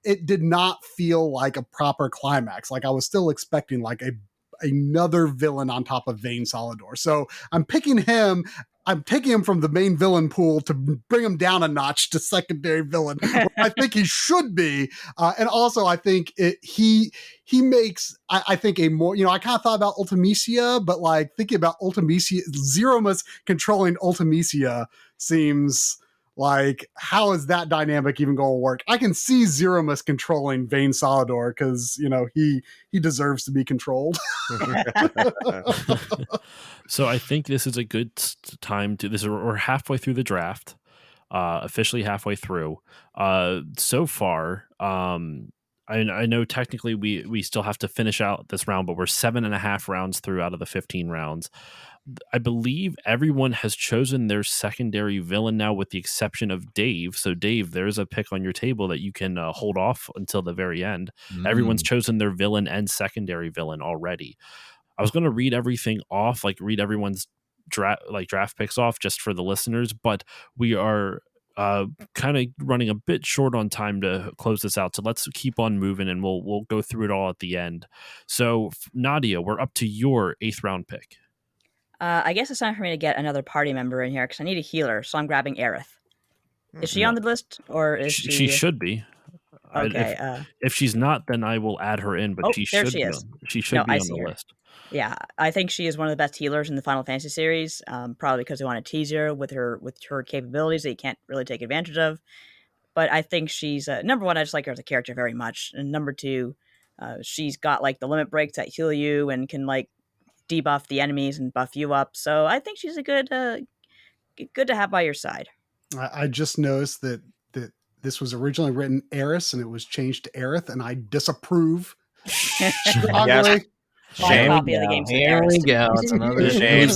[SPEAKER 4] It did not feel like a proper climax. Like, I was still expecting like another villain on top of Vayne Solidor. So I'm picking him. I'm taking him from the main villain pool to bring him down a notch to secondary villain, where I think he should be. And also, I think he makes, I think, a more, I kind of thought about Ultimecia, but like thinking about Ultimecia, Zeromus controlling Ultimecia seems like, how is that dynamic even going to work? I can see Zeromus controlling Vayne Solidor because, he deserves to be controlled.
[SPEAKER 1] So I think this is a good time we're halfway through the draft, officially halfway through. So far, I know technically we still have to finish out this round, but we're 7.5 rounds through out of the 15 rounds. I believe everyone has chosen their secondary villain now, with the exception of Dave. So Dave, there's a pick on your table that you can hold off until the very end. Everyone's chosen their villain and secondary villain already. I was going to read everything off, like read everyone's draft picks off just for the listeners, but we are kind of running a bit short on time to close this out. So let's keep on moving, and we'll go through it all at the end. So Nadia, we're up to your 8th round pick.
[SPEAKER 3] I guess it's time for me to get another party member in here because I need a healer, so I'm grabbing Aerith. Is she on the list, or is she?
[SPEAKER 1] She should be.
[SPEAKER 3] Okay.
[SPEAKER 1] If she's not, then I will add her in. But she should. She should be on the list.
[SPEAKER 3] Yeah, I think she is one of the best healers in the Final Fantasy series. Probably because they want to tease her with her capabilities that you can't really take advantage of. But I think she's number one. I just like her as a character very much, and number two, she's got like the limit breaks that heal you and can like debuff the enemies and buff you up. So I think she's a good to have by your side.
[SPEAKER 4] I just noticed that this was originally written Eris and it was changed to Aerith, and I disapprove strongly.
[SPEAKER 3] My copy of the game.
[SPEAKER 5] Here we go. It's another shame.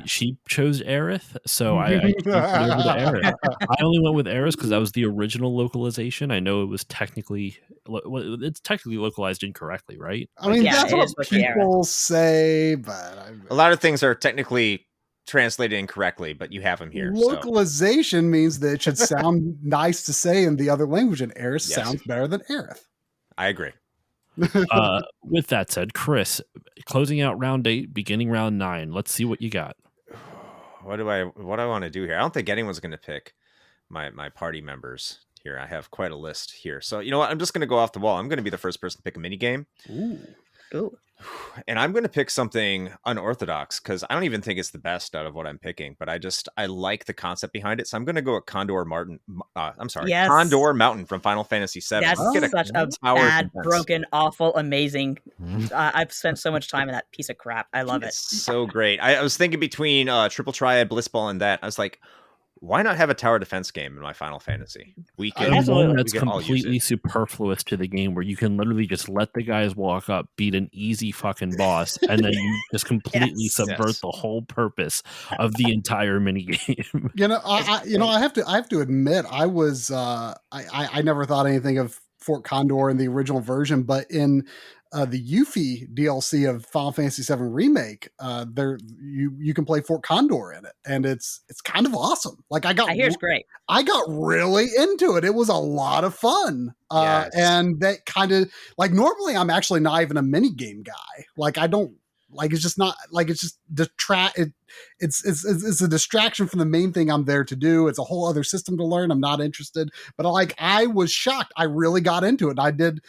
[SPEAKER 1] She chose Aerith, so I over to Aerith. I only went with Aerith because that was the original localization. I know it was technically localized incorrectly, right?
[SPEAKER 4] I mean, that's what people say, but
[SPEAKER 2] a lot of things are technically translated incorrectly, but you have them here.
[SPEAKER 4] Localization means that it should sound nice to say in the other language, and Aerith sounds better than Aerith.
[SPEAKER 2] I agree.
[SPEAKER 1] With that said, Chris, closing out round 8, beginning round 9. Let's see what you got.
[SPEAKER 2] What do I want to do here? I don't think anyone's going to pick my party members here. I have quite a list here. So you know what? I'm just going to go off the wall. I'm going to be the first person to pick a mini game.
[SPEAKER 3] Ooh.
[SPEAKER 2] And I'm going to pick something unorthodox because I don't even think it's the best out of what I'm picking, but I like the concept behind it. So I'm going to go with Condor Mountain from Final Fantasy VII.
[SPEAKER 3] That's such a bad, broken, awful, amazing. I've spent so much time in that piece of crap. I love it.
[SPEAKER 2] So great. I was thinking between Triple Triad, Blissball, and that. I was like, why not have a tower defense game in my Final Fantasy? We can.
[SPEAKER 1] That's completely superfluous to the game, where you can literally just let the guys walk up, beat an easy fucking boss, and then you just completely subvert the whole purpose of the entire minigame.
[SPEAKER 4] I have to admit, I was I never thought anything of Fort Condor in the original version, but in the Yuffie DLC of Final Fantasy VII Remake, there you can play Fort Condor in it, and it's kind of awesome. Like
[SPEAKER 3] I hear it's great.
[SPEAKER 4] I got really into it. It was a lot of fun.
[SPEAKER 2] Yes.
[SPEAKER 4] And that kind of like normally I'm actually not even a mini game guy. Like I don't like it's just not like it's just it's a distraction from the main thing I'm there to do. It's a whole other system to learn. I'm not interested. But like I was shocked. I really got into it. And I did,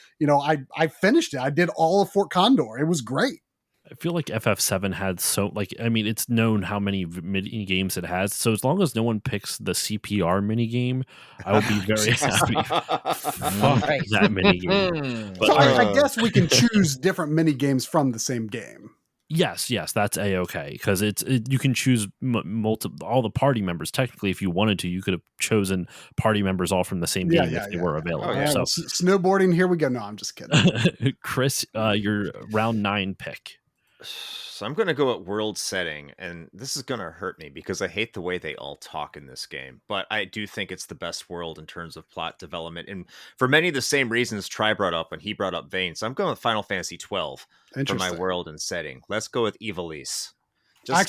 [SPEAKER 4] I finished it. I did all of Fort Condor. It was great.
[SPEAKER 1] I feel like FF7 had it's known how many mini games it has. So as long as no one picks the CPR mini game, I will be very happy. Fuck
[SPEAKER 5] Right.
[SPEAKER 1] that mini game.
[SPEAKER 4] So I guess we can choose different mini games from the same game.
[SPEAKER 1] Yes, that's A-okay because you can choose all the party members. Technically, if you wanted to, you could have chosen party members all from the same game if they were available.
[SPEAKER 2] Oh, yeah.
[SPEAKER 1] So
[SPEAKER 4] Snowboarding, here we go. No, I'm just kidding.
[SPEAKER 1] Chris, your round 9 pick.
[SPEAKER 2] So I'm going to go at world setting, and this is going to hurt me because I hate the way they all talk in this game, but I do think it's the best world in terms of plot development, and for many of the same reasons Tri brought up when he brought up Vane. So I'm going with Final Fantasy 12 for my world and setting. Let's go with Ivalice.
[SPEAKER 4] I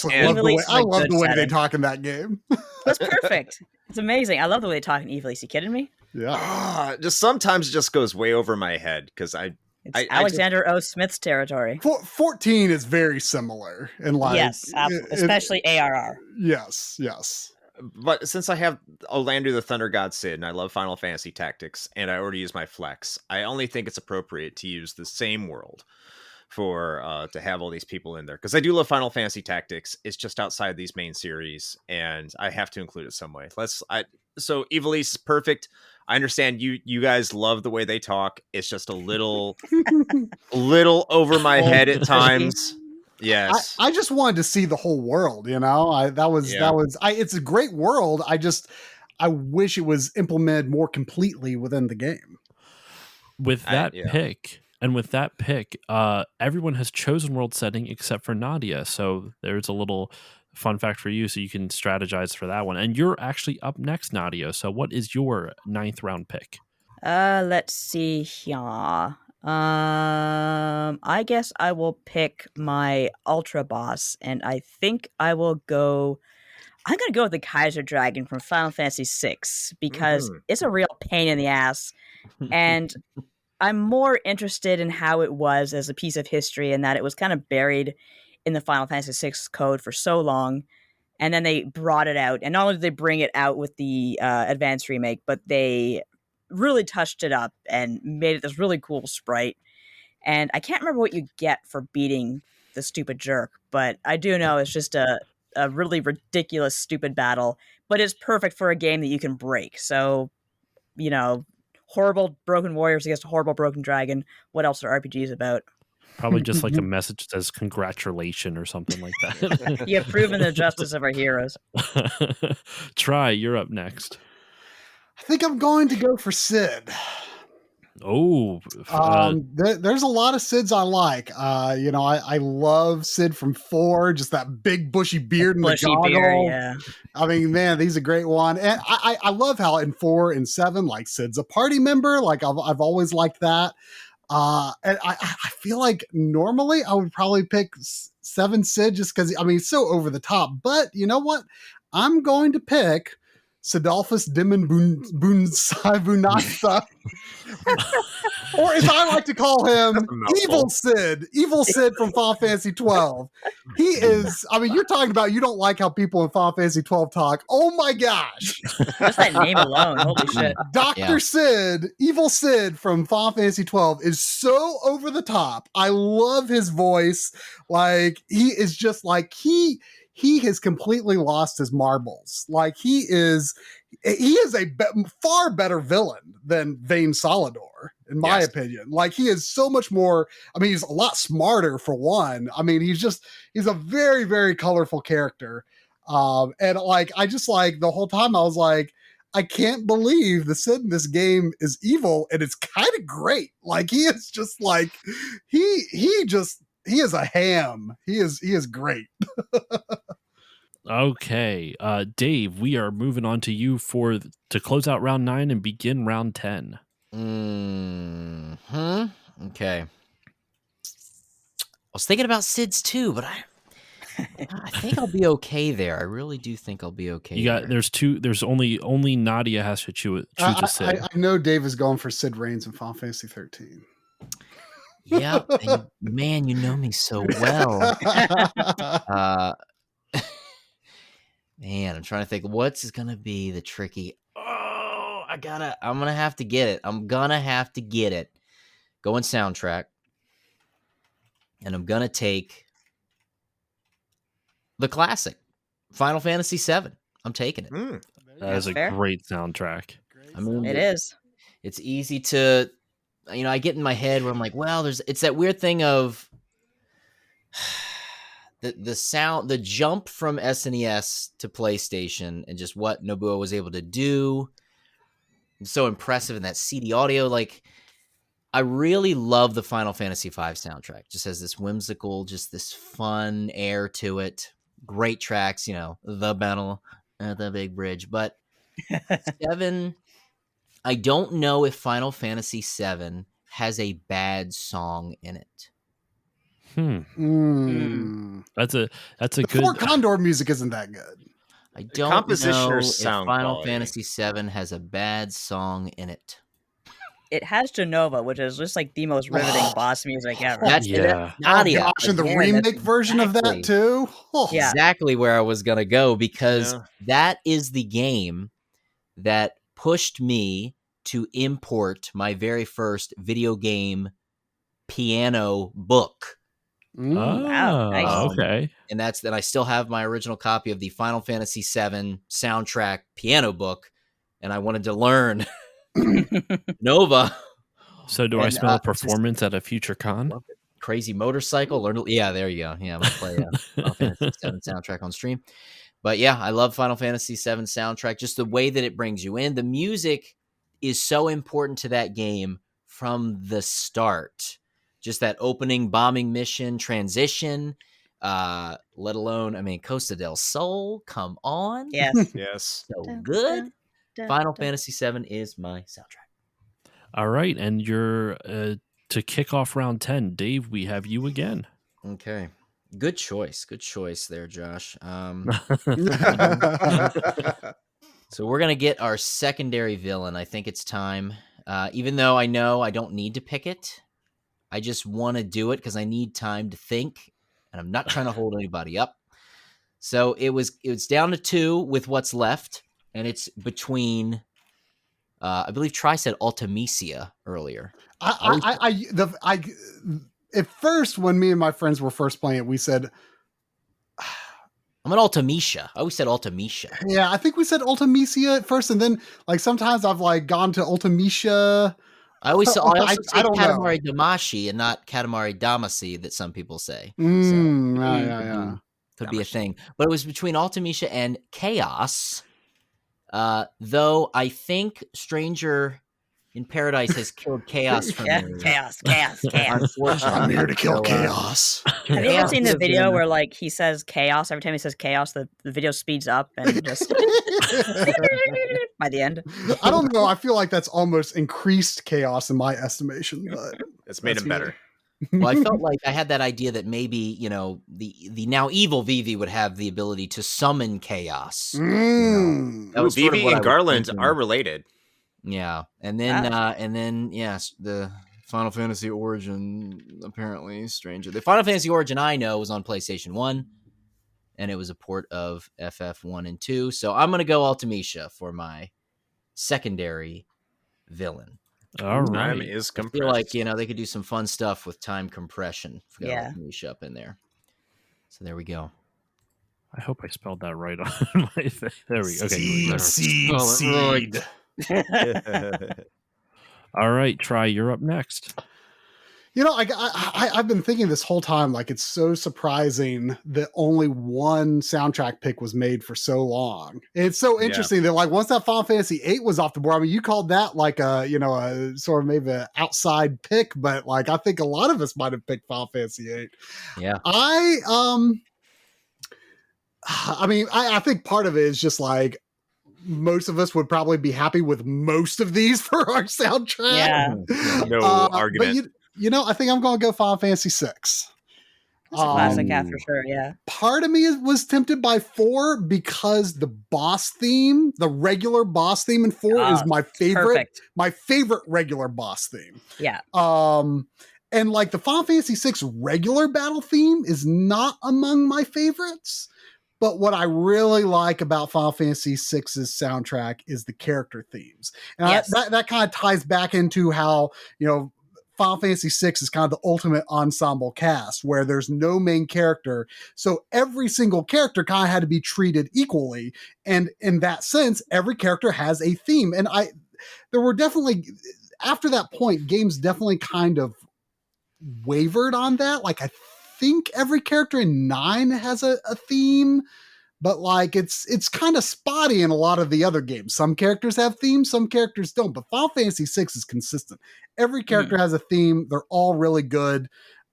[SPEAKER 4] love the way they talk in that game.
[SPEAKER 3] That's perfect. It's amazing. I love the way they talk in Ivalice. You kidding me?
[SPEAKER 4] Yeah.
[SPEAKER 2] Just sometimes it just goes way over my head because
[SPEAKER 3] It's Alexander O. Smith's territory.
[SPEAKER 4] 14 is very similar in like
[SPEAKER 3] yes, especially ARR.
[SPEAKER 4] Yes.
[SPEAKER 2] But since I have Orlando the Thunder God Sid and I love Final Fantasy Tactics and I already use my flex, I only think it's appropriate to use the same world for to have all these people in there because I do love Final Fantasy Tactics. It's just outside these main series and I have to include it some way. So Ivalice is perfect. I understand you guys love the way they talk. It's just a little over my head at times. Yes.
[SPEAKER 4] I just wanted to see the whole world, it's a great world. I wish it was implemented more completely within the game.
[SPEAKER 1] With that pick, everyone has chosen world setting except for Nadia. So there's a little fun fact for you so you can strategize for that one. And you're actually up next, Nadia. So what is your 9th round pick?
[SPEAKER 3] Let's see here. I guess I will pick my Ultra Boss, and I think I'm gonna go with the Kaiser Dragon from Final Fantasy VI because it's a real pain in the ass. And I'm more interested in how it was as a piece of history and that it was kind of buried in the Final Fantasy VI code for so long. And then they brought it out. And not only did they bring it out with the advanced remake, but they really touched it up and made it this really cool sprite. And I can't remember what you get for beating the stupid jerk, but I do know it's just a really ridiculous, stupid battle. But it's perfect for a game that you can break. So, horrible broken warriors against a horrible broken dragon. What else are RPGs about?
[SPEAKER 1] Probably just like a message that says congratulations or something like that.
[SPEAKER 3] You have proven the justice of our heroes.
[SPEAKER 1] Try, you're up next.
[SPEAKER 4] I think I'm going to go for Sid.
[SPEAKER 1] Oh,
[SPEAKER 4] there's a lot of Sids I like. I love Sid from 4, just that big bushy beard and the goggle.
[SPEAKER 3] Yeah.
[SPEAKER 4] I mean, man, he's a great one. And I love how in 4 and 7, like Sid's a party member. Like I've always liked that. And I feel like normally I would probably pick 7 Sid just because he's so over the top. But you know what? I'm going to pick Sidolphus Dimon Bunsa, or as I like to call him, Evil Sid from Final Fantasy 12. He is, you're talking about you don't like how people in Final Fantasy 12 talk. Oh my gosh.
[SPEAKER 3] Just that name alone. Holy shit.
[SPEAKER 4] Dr. Sid, Evil Sid from Final Fantasy 12 is so over the top. I love his voice. Like, he is just like, he has completely lost his marbles. Like he is a far better villain than Vane Solidor, in my opinion. Like he is so much more. He's a lot smarter for one. He's a very, very colorful character. And like, I just like the whole time I was like, I can't believe the Sid in this game is evil. And it's kind of great. Like he is just like, he is a ham. He is great.
[SPEAKER 1] Okay, Dave, we are moving on to you to close out round 9 and begin round 10.
[SPEAKER 5] Okay. was thinking about Sid's too, but I think I'll be okay there. I really do think I'll be okay.
[SPEAKER 1] You got there's only Nadia has to choose a Sid.
[SPEAKER 4] I know Dave is going for Sid Reigns in Final Fantasy 13.
[SPEAKER 5] Yep. And man, you know me so well. Man, I'm trying to think what's gonna be the tricky. Oh, I'm gonna have to get it. I'm gonna have to get it. Going soundtrack. And I'm gonna take the classic, Final Fantasy VII. I'm taking it.
[SPEAKER 1] That is a
[SPEAKER 3] fair.
[SPEAKER 1] great soundtrack.
[SPEAKER 5] I mean,
[SPEAKER 3] It is.
[SPEAKER 5] It's easy to, I get in my head where I'm like, well, it's that weird thing of the sound, the jump from SNES to PlayStation, and just what Nobuo was able to do. It's so impressive in that CD audio. Like, I really love the Final Fantasy V soundtrack. Just has this whimsical, just this fun air to it. Great tracks, the battle at the big bridge. But 7, I don't know if Final Fantasy 7 has a bad song in it.
[SPEAKER 1] That's a
[SPEAKER 4] the
[SPEAKER 1] good.
[SPEAKER 4] Fort Condor music isn't that good.
[SPEAKER 5] I don't
[SPEAKER 2] composition
[SPEAKER 5] know
[SPEAKER 2] or
[SPEAKER 5] if
[SPEAKER 2] sound
[SPEAKER 5] Final
[SPEAKER 2] quality?
[SPEAKER 5] Fantasy 7 has a bad song in it.
[SPEAKER 3] It has Genova, which is just like the most riveting boss music ever.
[SPEAKER 5] That's Nadia.
[SPEAKER 4] Oh gosh, and the
[SPEAKER 5] Again,
[SPEAKER 4] remake
[SPEAKER 5] that's
[SPEAKER 4] version of that
[SPEAKER 5] exactly-
[SPEAKER 4] too. Oh.
[SPEAKER 3] Yeah.
[SPEAKER 5] Exactly where I was going to go, because
[SPEAKER 2] Yeah.
[SPEAKER 5] that is the game that pushed me to import my very first video game piano book.
[SPEAKER 1] Oh,
[SPEAKER 3] Wow, nice.
[SPEAKER 1] okay.
[SPEAKER 5] And I still have my original copy of the Final Fantasy VII soundtrack piano book, and I wanted to learn Nova.
[SPEAKER 1] So do I
[SPEAKER 5] And,
[SPEAKER 1] smell a
[SPEAKER 5] just-
[SPEAKER 1] performance at a future con?
[SPEAKER 5] Crazy Motorcycle. Yeah, there you go. Yeah, I'm gonna play Final Fantasy VII soundtrack on stream. But yeah, I love Final Fantasy VII soundtrack. Just the way that it brings you in. The music is so important to that game from the start. Just that opening bombing mission transition, let alone, Costa del Sol. Come on,
[SPEAKER 3] Yes.
[SPEAKER 2] Yes.
[SPEAKER 5] so good. Final Fantasy VII is my soundtrack.
[SPEAKER 1] All right, and you're to kick off round 10, Dave. We have you again.
[SPEAKER 5] Okay. Good choice there, Josh. So we're gonna get our secondary villain. I think it's time. Even though I know I don't need to pick it, I just want to do it because I need time to think, and I'm not trying to hold anybody up. So it's down to 2 with what's left, and it's between. I believe Tri said Ultimisia earlier.
[SPEAKER 4] At first, when me and my friends were first playing it, we said,
[SPEAKER 5] I'm an Ultimisia. I always said Ultimisia.
[SPEAKER 4] yeah, I think we said Ultimisia at first, and then like sometimes I've like gone to Ultimisia.
[SPEAKER 5] I also say
[SPEAKER 4] I don't know.
[SPEAKER 5] Katamari Damacy and not Katamari Damacy that some people say.
[SPEAKER 4] Yeah.
[SPEAKER 5] Could be a thing. But it was between Ultimisia and Chaos. Though I think Stranger in Paradise has killed Chaos from me.
[SPEAKER 3] Chaos.
[SPEAKER 5] Unfortunately.
[SPEAKER 4] I'm here to kill
[SPEAKER 5] So,
[SPEAKER 4] chaos.
[SPEAKER 3] Have you ever seen the
[SPEAKER 5] Chaos
[SPEAKER 3] video
[SPEAKER 5] is-
[SPEAKER 3] where like he says chaos every time he says chaos, the video speeds up and just by the end?
[SPEAKER 4] I don't know. I feel like that's almost increased chaos in my estimation, but
[SPEAKER 2] It's made
[SPEAKER 4] That's
[SPEAKER 2] him better.
[SPEAKER 5] Well, I felt like I had that idea that maybe, the now evil Vivi would have the ability to summon chaos. That was sort of
[SPEAKER 2] Vivi
[SPEAKER 5] what I
[SPEAKER 2] and
[SPEAKER 5] was
[SPEAKER 2] Garland
[SPEAKER 5] thinking.
[SPEAKER 2] are related.
[SPEAKER 5] Yeah. And then, yes, the Final Fantasy Origin, apparently, Stranger. The Final Fantasy Origin I know was on PlayStation 1, and it was a port of FF1 and 2. So I'm going to go Ultimisia for my secondary villain.
[SPEAKER 1] All
[SPEAKER 2] Time
[SPEAKER 1] right.
[SPEAKER 2] is
[SPEAKER 5] I
[SPEAKER 2] compressed.
[SPEAKER 5] feel like, they could do some fun stuff with time compression. If we got
[SPEAKER 3] Yeah.
[SPEAKER 5] Ultimisia up in there. So there we go.
[SPEAKER 1] I hope I spelled that right on my thing. There we go. Okay.
[SPEAKER 4] Seed.
[SPEAKER 1] All right, Try. You're up next.
[SPEAKER 4] You know, I've been thinking this whole time, like it's so surprising that only one soundtrack pick was made for so long. And it's so interesting that like once that Final Fantasy VIII was off the board, you called that like a sort of maybe an outside pick, but like I think a lot of us might have picked Final Fantasy VIII.
[SPEAKER 5] Yeah.
[SPEAKER 4] I think part of it is just like most of us would probably be happy with most of these for our soundtrack.
[SPEAKER 3] Yeah.
[SPEAKER 2] No argument.
[SPEAKER 4] But I think I'm going to go Final Fantasy VI.
[SPEAKER 3] That's a classic cat
[SPEAKER 4] Um,
[SPEAKER 3] for sure. Yeah.
[SPEAKER 4] Part of me was tempted by 4 because the boss theme, the regular boss theme in 4 is
[SPEAKER 3] It's perfect.
[SPEAKER 4] my favorite regular boss theme.
[SPEAKER 3] Yeah.
[SPEAKER 4] And like the Final Fantasy VI regular battle theme is not among my favorites. But what I really like about Final Fantasy VI's soundtrack is the character themes. And
[SPEAKER 3] Yes.
[SPEAKER 4] that kind of ties back into how, Final Fantasy VI is kind of the ultimate ensemble cast where there's no main character. So every single character kind of had to be treated equally. And in that sense, every character has a theme. And there were definitely, after that point, games definitely kind of wavered on that. Like I think every character in 9 has a theme, but like it's kind of spotty in a lot of the other games. Some characters have themes, some characters don't, but Final Fantasy VI is consistent. Every character has a theme. They're all really good.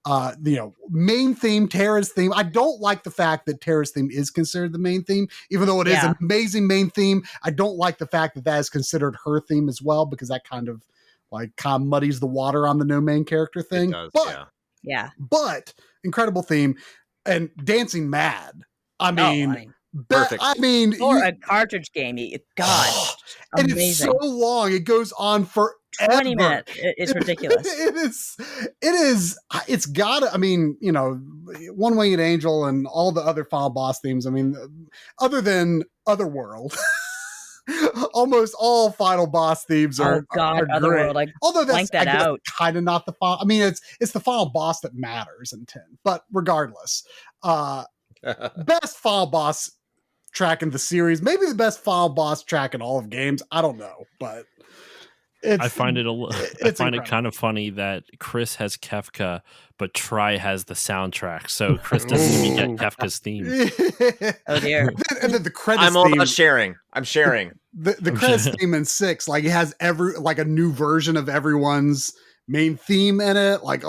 [SPEAKER 4] Main theme, Terra's theme. I don't like the fact that Terra's theme is considered the main theme, even though it is an amazing main theme. I don't like the fact that is considered her theme as well, because that kind of muddies the water on the no main character thing.
[SPEAKER 2] It does,
[SPEAKER 4] but incredible theme and Dancing Mad.
[SPEAKER 2] Perfect.
[SPEAKER 3] For a cartridge game, God,
[SPEAKER 4] and
[SPEAKER 3] amazing.
[SPEAKER 4] It's so long. It goes on for
[SPEAKER 3] 20 minutes. It's ridiculous.
[SPEAKER 4] It's got, One Winged Angel and all the other final boss themes. Other than Otherworld, almost all final boss themes are
[SPEAKER 3] Otherworld.
[SPEAKER 4] great. Although that's
[SPEAKER 3] out.
[SPEAKER 4] Kind of not the final. It's the final boss that matters in 10. But regardless, best final boss track in the series, maybe the best final boss track in all of games. I don't know, but
[SPEAKER 1] I find it kind of funny that Chris has Kefka, but Tri has the soundtrack. So Chris doesn't even get Kefka's theme.
[SPEAKER 3] Oh dear!
[SPEAKER 4] And then the credits.
[SPEAKER 2] I'm all about sharing. I'm sharing.
[SPEAKER 4] The credits theme in 6, like it has a new version of everyone's main theme in it. Like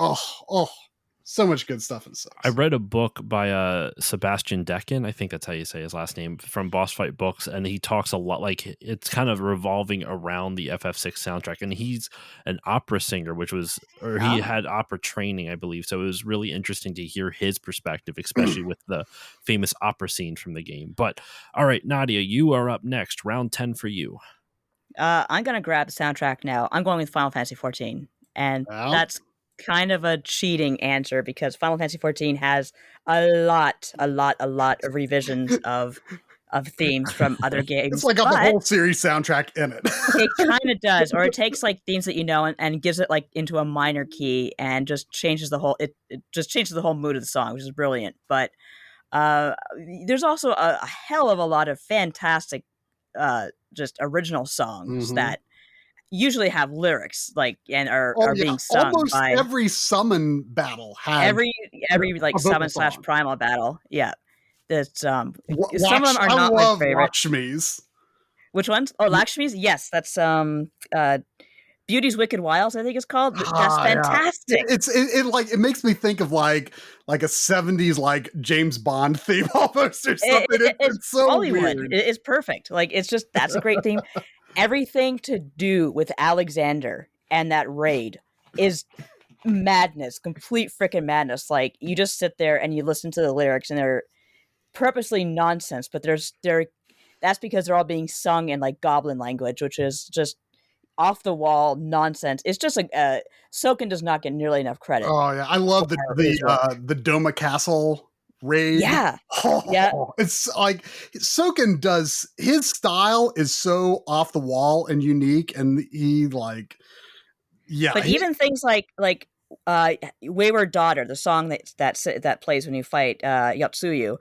[SPEAKER 4] so much good stuff in 6.
[SPEAKER 1] I read a book by Sebastian Decken, I think that's how you say his last name, from Boss Fight Books, and he talks a lot, like it's kind of revolving around the FF6 soundtrack, and he's an opera singer, he had opera training, I believe, so it was really interesting to hear his perspective, especially with the famous opera scene from the game. But all right, Nadia, you are up next. Round 10 for you.
[SPEAKER 3] I'm gonna grab the soundtrack now. I'm going with Final Fantasy 14, and that's kind of a cheating answer because Final Fantasy 14 has a lot of revisions of themes from other games.
[SPEAKER 4] It's got the whole series soundtrack in it.
[SPEAKER 3] It kind of does, or it takes like themes that you know and gives it like into a minor key and just changes the whole. It just changes the whole mood of the song, which is brilliant. But there's also a hell of a lot of fantastic, just original songs that usually have lyrics and are being sung.
[SPEAKER 4] Almost
[SPEAKER 3] by
[SPEAKER 4] every summon battle has
[SPEAKER 3] every like summon / primal battle. Yeah, that some of them are not my favorite.
[SPEAKER 4] Lakshmi's.
[SPEAKER 3] Which ones? Oh, Lakshmi's. Yes, that's Beauty's Wicked Wiles, I think it's called. That's fantastic.
[SPEAKER 4] Yeah. It makes me think of like a 70s like James Bond theme almost or something. It's so
[SPEAKER 3] Hollywood.
[SPEAKER 4] weird.
[SPEAKER 3] It's perfect. Like it's just that's a great theme. Everything to do with Alexander and that raid is madness, complete freaking madness. Like you just sit there and you listen to the lyrics and they're purposely nonsense, but that's because they're all being sung in like goblin language, which is just off the wall nonsense. It's just like Soken does not get nearly enough credit.
[SPEAKER 4] Oh yeah, I love the Doma Castle raid.
[SPEAKER 3] Yeah.
[SPEAKER 4] It's like Soken does, his style is so off the wall and unique, and he like
[SPEAKER 3] but even things like Wayward Daughter, the song that plays when you fight Yotsuyu,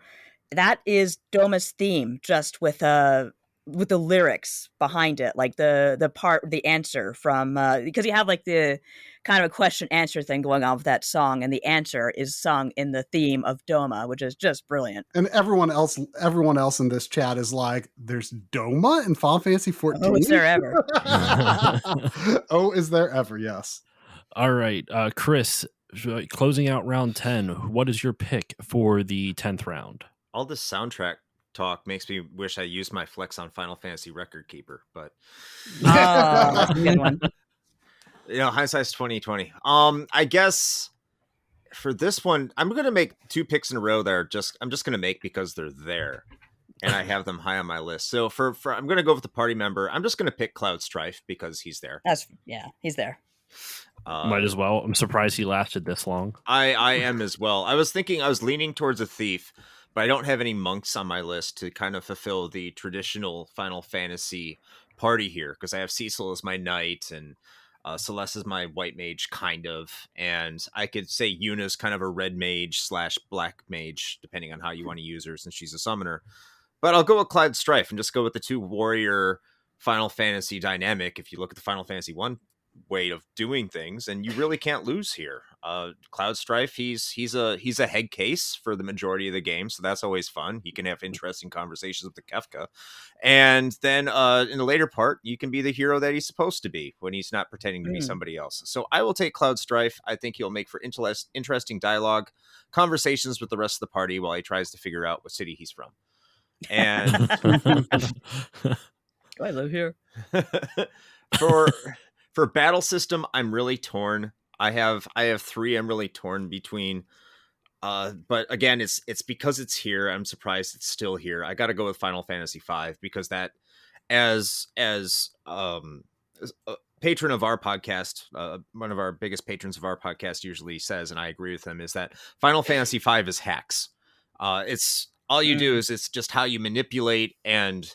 [SPEAKER 3] that is Doma's theme, just with the lyrics behind it, like the answer from because you have like the kind of a question answer thing going on with that song, and the answer is sung in the theme of Doma, which is just brilliant.
[SPEAKER 4] And everyone else in this chat is like, there's Doma in Final Fantasy 14?
[SPEAKER 3] Oh, is there ever?
[SPEAKER 4] Oh, is there ever? Yes.
[SPEAKER 1] All right, Chris, closing out round 10, what is your pick for the 10th round?
[SPEAKER 2] All this soundtrack talk makes me wish I used my flex on Final Fantasy Record Keeper, but
[SPEAKER 3] that's a good one.
[SPEAKER 2] Hindsight's 2020. I guess for this one, I'm going to make 2 picks in a row that I'm just going to make because they're there and I have them high on my list. So for I'm going to go with the party member. I'm just going to pick Cloud Strife because he's there.
[SPEAKER 3] He's there.
[SPEAKER 1] Might as well. I'm surprised he lasted this long.
[SPEAKER 2] I am as well. I was leaning towards a thief, but I don't have any monks on my list to kind of fulfill the traditional Final Fantasy party here because I have Cecil as my knight and Celeste is my white mage, kind of, and I could say Yuna's kind of a red mage / black mage, depending on how you want to use her, since she's a summoner. But I'll go with Cloud Strife and just go with the 2 warrior Final Fantasy dynamic. If you look at the Final Fantasy 1 way of doing things, and you really can't lose here. Cloud Strife, he's a head case for the majority of the game, so that's always fun. He can have interesting conversations with the Kefka, and then in the later part, you can be the hero that he's supposed to be when he's not pretending to be somebody else. So I will take Cloud Strife. I think he'll make for interesting dialogue, conversations with the rest of the party while he tries to figure out what city he's from. And
[SPEAKER 3] I live here.
[SPEAKER 2] For battle system, I'm really torn. I have 3 I'm really torn between. But again, it's because it's here. I'm surprised it's still here. I got to go with Final Fantasy V because that, as a patron of our podcast, one of our biggest patrons of our podcast usually says, and I agree with him, is that Final Fantasy V is hacks. It's all you do is it's just how you manipulate and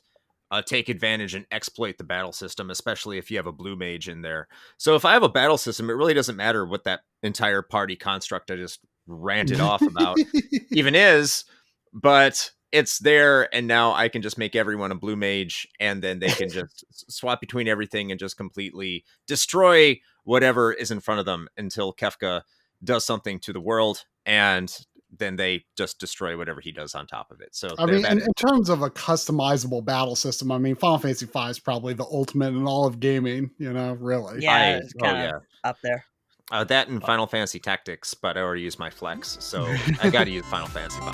[SPEAKER 2] take advantage and exploit the battle system, especially if you have a blue mage in there. So if I have a battle system, it really doesn't matter what that entire party construct I just ranted off about even is, but it's there, and now I can just make everyone a blue mage, and then they can just swap between everything and just completely destroy whatever is in front of them until Kefka does something to the world, and then they just destroy whatever he does on top of it. So
[SPEAKER 4] I mean, in terms of a customizable battle system, I mean, Final Fantasy V is probably the ultimate in all of gaming, really.
[SPEAKER 3] Yeah, it's kind of up there.
[SPEAKER 2] That and Final Fantasy Tactics, but I already used my flex, so I got to use Final Fantasy V.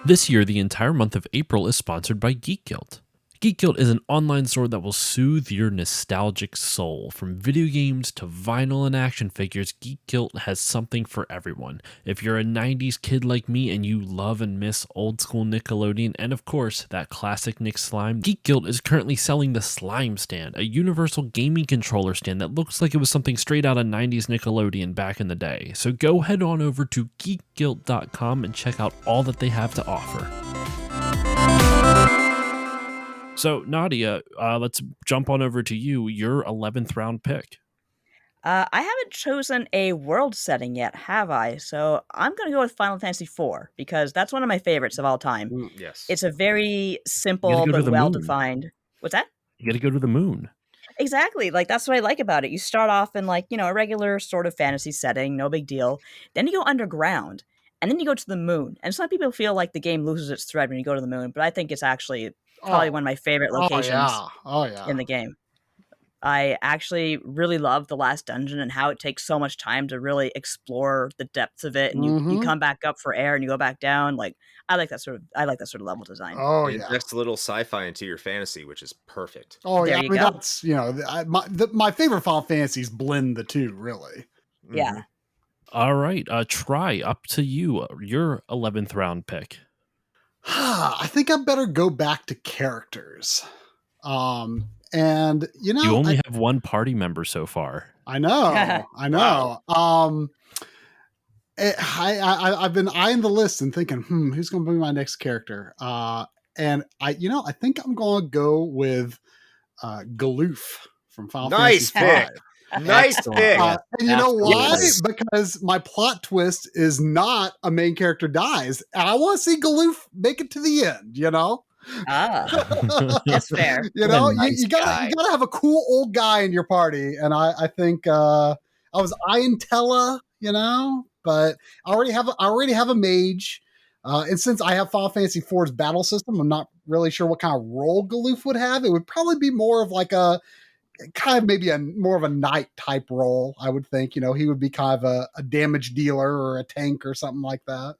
[SPEAKER 1] This year, the entire month of April is sponsored by Geek Guild. Geek Guild is an online store that will soothe your nostalgic soul. From video games to vinyl and action figures, Geek Guild has something for everyone. If you're a 90s kid like me and you love and miss old school Nickelodeon and of course that classic Nick Slime, Geek Guild is currently selling the Slime Stand, a universal gaming controller stand that looks like it was something straight out of 90s Nickelodeon back in the day. So go head on over to geekguild.com and check out all that they have to offer. So, Nadia, let's jump on over to you. Your 11th round pick.
[SPEAKER 3] I haven't chosen a world setting yet, have I? So I'm going to go with Final Fantasy IV because that's one of my favorites of all time.
[SPEAKER 2] Yes.
[SPEAKER 3] It's a very simple but well-defined... What's that?
[SPEAKER 1] You got to go to the moon.
[SPEAKER 3] Exactly. Like, that's what I like about it. You start off in, a regular sort of fantasy setting, no big deal. Then you go underground, and then you go to the moon. And some people feel like the game loses its thread when you go to the moon, but I think it's actually... probably one of my favorite locations in the game. I actually really love the last dungeon and how it takes so much time to really explore the depths of it. And you come back up for air and you go back down. I like that sort of level design.
[SPEAKER 2] Oh, yeah. It injects a little sci-fi into your fantasy, which is perfect.
[SPEAKER 4] Oh, yeah. I mean, that's, my favorite Final Fantasies blend the two, really.
[SPEAKER 3] Yeah.
[SPEAKER 2] Mm-hmm.
[SPEAKER 1] All right. Try up to you. Your 11th round pick.
[SPEAKER 4] I think I better go back to characters. And you
[SPEAKER 1] only have one party member so far.
[SPEAKER 4] I know. Wow. I've been eyeing the list and thinking, who's going to be my next character? And I think I'm going to go with Galoof from Final Fantasy V.
[SPEAKER 2] Pick. Nice pick.
[SPEAKER 4] And you know why? Because my plot twist is not a main character dies. And I want to see Galoof make it to the end,
[SPEAKER 3] That's fair.
[SPEAKER 4] You gotta have a cool old guy in your party. And I think I was eyeing Tella, but I already have a mage. And since I have Final Fantasy IV's battle system, I'm not really sure what kind of role Galoof would have. It would probably be more of like a kind of maybe more of a knight type role, I would think. He would be kind of a damage dealer or a tank or something like that,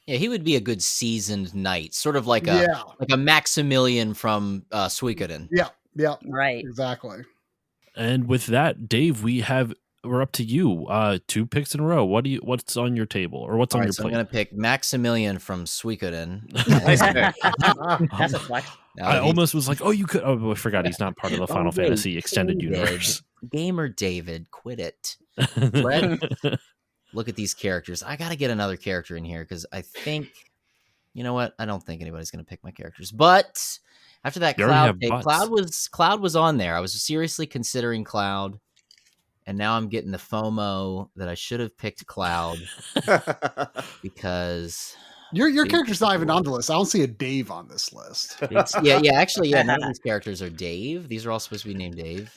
[SPEAKER 5] Yeah, he would be a good seasoned knight, sort of like a Maximilian from Suikoden.
[SPEAKER 4] Yeah,
[SPEAKER 3] right,
[SPEAKER 4] exactly.
[SPEAKER 1] And with that, Dave, we have we're up to you. 2 picks in a row. What's on your table, or what's
[SPEAKER 5] All
[SPEAKER 1] on
[SPEAKER 5] right,
[SPEAKER 1] your
[SPEAKER 5] so
[SPEAKER 1] plate?
[SPEAKER 5] I'm going to pick Maximilian from Suikoden.
[SPEAKER 2] Nice pick.
[SPEAKER 3] That's a flex.
[SPEAKER 5] Now
[SPEAKER 1] I
[SPEAKER 5] that he's-
[SPEAKER 1] almost was like, oh, you could. Oh, I forgot he's not part of the Final
[SPEAKER 5] wait,
[SPEAKER 1] Fantasy extended
[SPEAKER 5] David.
[SPEAKER 1] universe.
[SPEAKER 5] Gamer David, quit it. Let's look at these characters. I got to get another character in here because I think, you know what? I don't think anybody's going to pick my characters. But after that
[SPEAKER 1] You already
[SPEAKER 5] Cloud
[SPEAKER 1] have
[SPEAKER 5] pick,
[SPEAKER 1] butts.
[SPEAKER 5] Cloud was on there. I was seriously considering Cloud, and now I'm getting the FOMO that I should have picked Cloud because
[SPEAKER 4] Your
[SPEAKER 5] Dave
[SPEAKER 4] character's not even
[SPEAKER 5] Dave.
[SPEAKER 4] on the list. I don't see a Dave on this list.
[SPEAKER 5] actually, none of these characters are Dave. These are all supposed to be named Dave.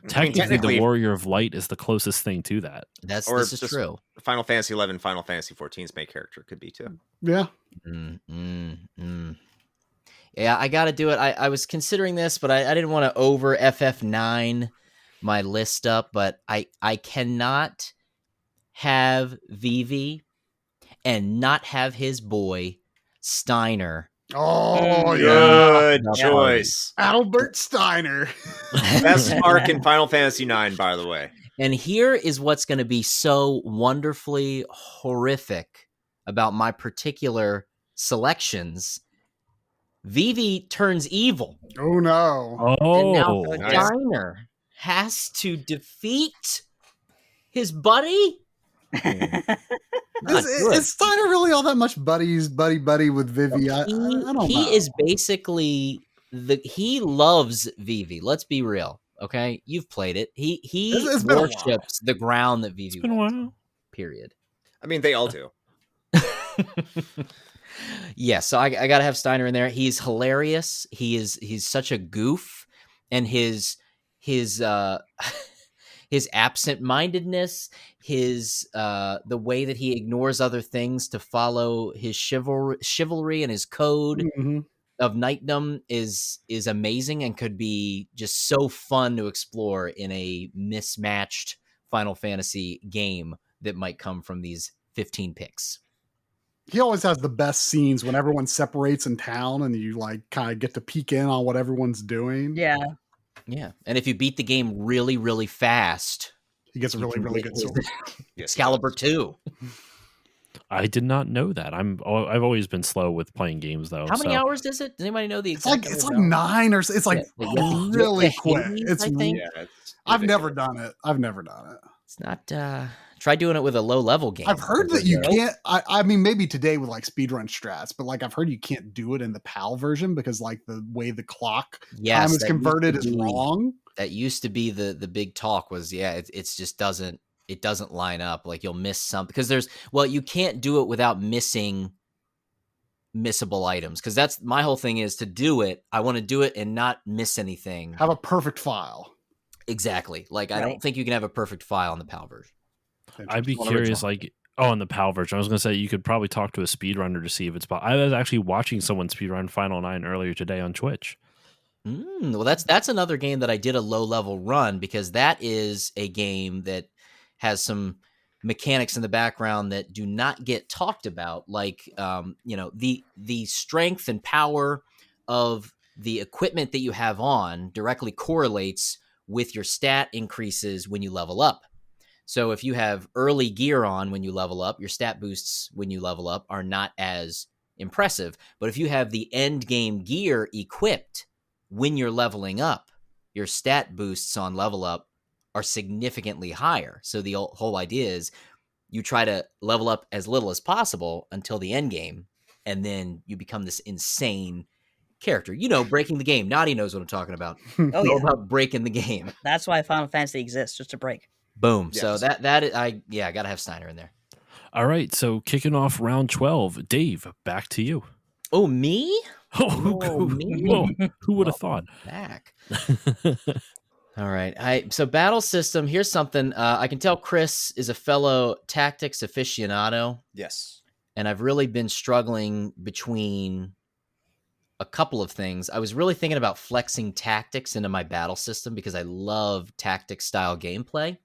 [SPEAKER 1] Technically,
[SPEAKER 2] technically-
[SPEAKER 1] the Warrior of Light is the closest thing to that.
[SPEAKER 5] This is
[SPEAKER 2] just
[SPEAKER 5] true.
[SPEAKER 2] Final Fantasy 11, Final Fantasy 14's main character could be too.
[SPEAKER 4] Yeah.
[SPEAKER 5] Yeah, I got to do it. I was considering this, but I didn't want to over FF9 my list up, but I cannot have Vivi and not have his boy Steiner.
[SPEAKER 4] Oh, yeah.
[SPEAKER 2] Good
[SPEAKER 5] Yeah.
[SPEAKER 2] choice.
[SPEAKER 4] Albert Steiner.
[SPEAKER 2] Best arc in Final Fantasy 9, by the way.
[SPEAKER 5] And here is what's going to be so wonderfully horrific about my particular selections. Vivi turns evil.
[SPEAKER 4] Oh, no.
[SPEAKER 5] And now
[SPEAKER 1] Oh,
[SPEAKER 2] nice.
[SPEAKER 5] Steiner has to defeat his buddy. Not good.
[SPEAKER 4] Is Steiner really all that much buddy with Vivi? I don't know.
[SPEAKER 5] He is basically he loves Vivi. Let's be real, okay? You've played it. He
[SPEAKER 4] It's been a while.
[SPEAKER 5] worships the ground that Vivi
[SPEAKER 1] it's been a
[SPEAKER 5] walks on,
[SPEAKER 1] while.
[SPEAKER 5] period.
[SPEAKER 2] I mean, they all do.
[SPEAKER 5] Yeah, so I gotta have Steiner in there. He's hilarious. He's such a goof, and his his absent-mindedness, his the way that he ignores other things to follow his chivalry and his code
[SPEAKER 4] Mhm.
[SPEAKER 5] of knightdom is amazing and could be just so fun to explore in a mismatched Final Fantasy game that might come from these 15 picks.
[SPEAKER 4] He always has the best scenes when everyone separates in town and you like kind of get to peek in on what everyone's doing.
[SPEAKER 3] Yeah.
[SPEAKER 5] Yeah, and if you beat the game really, really fast,
[SPEAKER 4] He gets a
[SPEAKER 5] you
[SPEAKER 4] really,
[SPEAKER 5] can
[SPEAKER 4] really
[SPEAKER 5] get
[SPEAKER 4] good
[SPEAKER 5] his
[SPEAKER 4] sword.
[SPEAKER 2] Yes,
[SPEAKER 5] Excalibur 2.
[SPEAKER 1] I did not know that. I've always been slow with playing games though.
[SPEAKER 5] How many
[SPEAKER 1] so-
[SPEAKER 5] hours is it? Does anybody know the
[SPEAKER 4] It's like
[SPEAKER 5] exact?
[SPEAKER 4] it's
[SPEAKER 5] number
[SPEAKER 4] like
[SPEAKER 5] of hours?
[SPEAKER 4] 9 or it's like
[SPEAKER 5] Yeah, you have to
[SPEAKER 4] really
[SPEAKER 5] hit the
[SPEAKER 4] quick.
[SPEAKER 5] Hades,
[SPEAKER 4] It's
[SPEAKER 5] I think.
[SPEAKER 2] Yeah, it's
[SPEAKER 4] I've never
[SPEAKER 2] ridiculous.
[SPEAKER 4] done it. I've never done it.
[SPEAKER 5] It's not. Try doing it with a low level game.
[SPEAKER 4] I've heard that you can't. I mean, maybe today with like speedrun strats, but like I've heard you can't do it in the PAL version because like the way the clock
[SPEAKER 5] Yes,
[SPEAKER 4] time is
[SPEAKER 5] that
[SPEAKER 4] converted
[SPEAKER 5] used
[SPEAKER 4] is
[SPEAKER 5] to be-
[SPEAKER 4] wrong.
[SPEAKER 5] That used to be the big talk. Was it's just doesn't line up. Like you'll miss something because you can't do it without missing missable items because that's my whole thing is to do it. I want to do it and not miss anything.
[SPEAKER 4] Have a perfect file.
[SPEAKER 5] Exactly. Like I
[SPEAKER 3] Right.
[SPEAKER 5] don't think you can have a perfect file on the PAL version.
[SPEAKER 1] I'd be
[SPEAKER 4] One
[SPEAKER 1] curious,
[SPEAKER 4] original.
[SPEAKER 1] like, on the PAL version. I was going to say you could probably talk to a speedrunner to see if it's. I was actually watching someone speedrun Final 9 earlier today on Twitch.
[SPEAKER 5] Well, that's another game that I did a low level run because that is a game that has some mechanics in the background that do not get talked about, like the strength and power of the equipment that you have on directly correlates with your stat increases when you level up. So if you have early gear on when you level up, your stat boosts when you level up are not as impressive. But if you have the end game gear equipped when you're leveling up, your stat boosts on level up are significantly higher. So the whole idea is you try to level up as little as possible until the end game, and then you become this insane character. Breaking the game. Nadia knows what I'm talking about.
[SPEAKER 3] Oh
[SPEAKER 5] All
[SPEAKER 3] yeah.
[SPEAKER 5] about breaking the game.
[SPEAKER 3] That's why Final Fantasy exists, just to break.
[SPEAKER 5] Boom.
[SPEAKER 2] Yes.
[SPEAKER 5] So I gotta have Steiner in there.
[SPEAKER 1] All right, so kicking off round 12, Dave, back to you.
[SPEAKER 5] Oh, me?
[SPEAKER 1] Oh,
[SPEAKER 5] Oh, me?
[SPEAKER 1] who would have thought?
[SPEAKER 5] Back. All right. So battle system. Here's something. I can tell Chris is a fellow tactics aficionado,
[SPEAKER 2] Yes.
[SPEAKER 5] and I've really been struggling between a couple of things. I was really thinking about flexing tactics into my battle system because I love tactics style gameplay.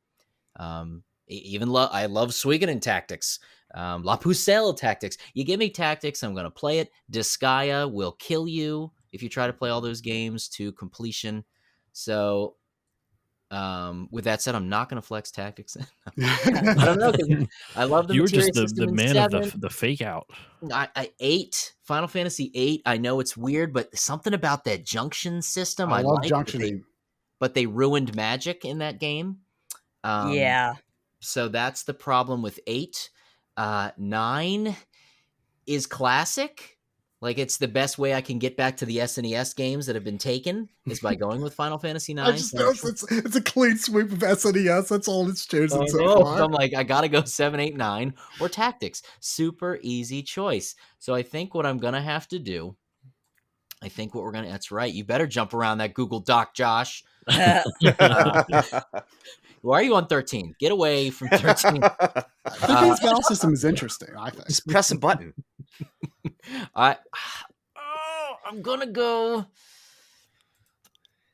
[SPEAKER 5] I love Suikoden tactics, La Pucelle tactics. You give me tactics, I'm going to play it. Disgaea will kill you if you try to play all those games to completion. So With that said, I'm not going to flex tactics. I don't know, 'cause I love the
[SPEAKER 1] You were
[SPEAKER 5] materia
[SPEAKER 1] just the
[SPEAKER 5] system in
[SPEAKER 1] man
[SPEAKER 5] 7.
[SPEAKER 1] of the fake out.
[SPEAKER 5] I 8 Final Fantasy 8. I know it's weird, but something about that junction system
[SPEAKER 4] I love
[SPEAKER 5] like,
[SPEAKER 4] junctioning.
[SPEAKER 5] but they ruined magic in that game.
[SPEAKER 3] Yeah.
[SPEAKER 5] So that's the problem with 8. 9 is classic. Like, it's the best way I can get back to the SNES games that have been taken is by going with Final Fantasy 9.
[SPEAKER 4] I just noticed it's a clean sweep of SNES. That's all it's chosen so
[SPEAKER 5] So
[SPEAKER 4] far.
[SPEAKER 5] I'm like, I gotta go 7, 8, 9 or Tactics. Super easy choice. So I think what I'm gonna have to do. That's right. You better jump around that Google Doc, Josh. Why are you on 13? Get away from 13.
[SPEAKER 4] Figgy's battle system is interesting, I think.
[SPEAKER 2] Just press a button.
[SPEAKER 5] I'm gonna go.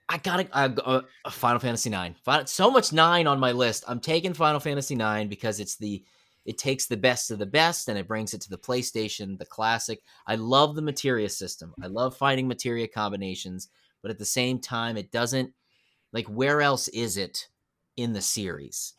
[SPEAKER 5] I gotta Final Fantasy 9. So much 9 on my list. I'm taking Final Fantasy 9 because it takes the best of the best and it brings it to the PlayStation, the classic. I love the materia system. I love finding materia combinations, but at the same time, it doesn't, like, where else is it in the series?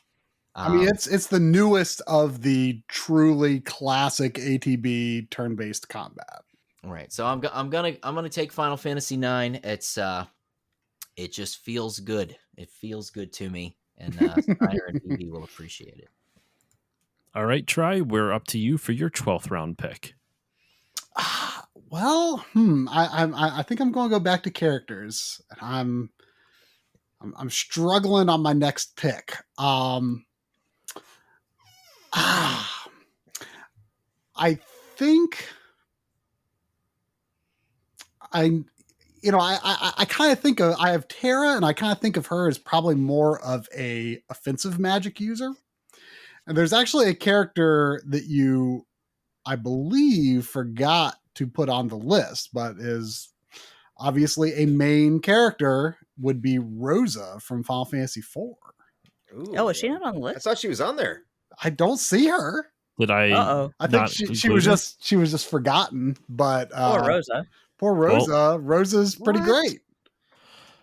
[SPEAKER 4] I mean, it's the newest of the truly classic ATB turn-based combat.
[SPEAKER 5] Right. So I'm gonna take Final Fantasy 9. It just feels good. It feels good to me, and Snyder and BB will appreciate it.
[SPEAKER 1] All right, Try. We're up to you for your 12th round pick.
[SPEAKER 4] Well, I think I'm going to go back to characters. I'm struggling on my next pick. I think I kind of think of, I have Terra, and I kind of think of her as probably more of a offensive magic user. And there's actually a character that you, I believe, forgot to put on the list, but is obviously a main character, would be Rosa from Final Fantasy IV.
[SPEAKER 3] Oh, is she not on the
[SPEAKER 2] I
[SPEAKER 3] list?
[SPEAKER 2] thought she was on there.
[SPEAKER 4] I don't see her.
[SPEAKER 1] Did I?
[SPEAKER 3] Uh-oh.
[SPEAKER 4] I think she was just forgotten, but
[SPEAKER 3] Poor Rosa.
[SPEAKER 4] Poor Rosa. Rosa's pretty great.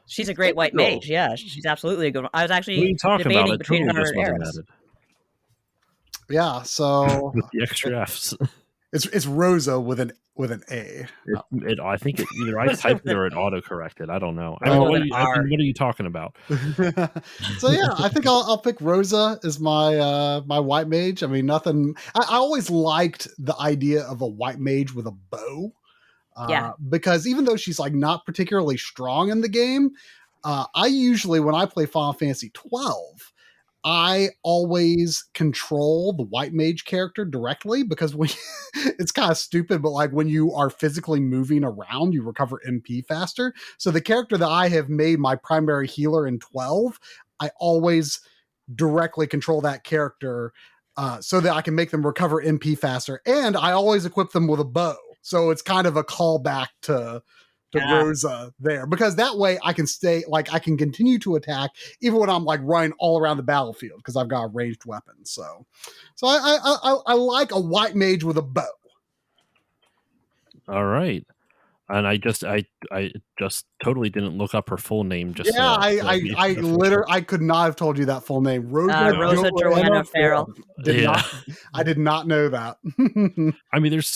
[SPEAKER 3] She's a great white mage. Yeah, she's absolutely a good one. I was
[SPEAKER 1] What are
[SPEAKER 3] actually
[SPEAKER 1] you talking
[SPEAKER 3] debating
[SPEAKER 1] about? It
[SPEAKER 3] between
[SPEAKER 1] totally
[SPEAKER 3] her
[SPEAKER 1] just
[SPEAKER 3] and
[SPEAKER 1] wasn't
[SPEAKER 3] Eris.
[SPEAKER 1] added.
[SPEAKER 4] Yeah, so
[SPEAKER 1] With the extra F's.
[SPEAKER 4] it's Rosa with an A.
[SPEAKER 1] I think either I typed it or it autocorrected. I don't know. I
[SPEAKER 4] Oh,
[SPEAKER 1] mean,
[SPEAKER 3] with
[SPEAKER 1] what
[SPEAKER 3] an
[SPEAKER 1] are
[SPEAKER 3] R.
[SPEAKER 1] you talking about?
[SPEAKER 4] So yeah, I think I'll pick Rosa as my my white mage. I mean, nothing. I always liked the idea of a white mage with a bow.
[SPEAKER 3] Yeah.
[SPEAKER 4] Because even though she's like not particularly strong in the game, I usually, when I play Final Fantasy 12, I always control the white mage character directly, because when it's kind of stupid, but like when you are physically moving around, you recover MP faster. So the character that I have made my primary healer in 12, I always directly control that character so that I can make them recover MP faster. And I always equip them with a bow. So it's kind of a callback to Rosa there, because that way I can I can continue to attack even when I'm like running all around the battlefield, because I've got a ranged weapon. So I like a white mage with a bow.
[SPEAKER 1] All right. And I just totally didn't look up her full name. Just
[SPEAKER 4] I could not have told you that full name.
[SPEAKER 3] Rosa Joanna Farrell.
[SPEAKER 4] I did not know that.
[SPEAKER 1] I mean, there's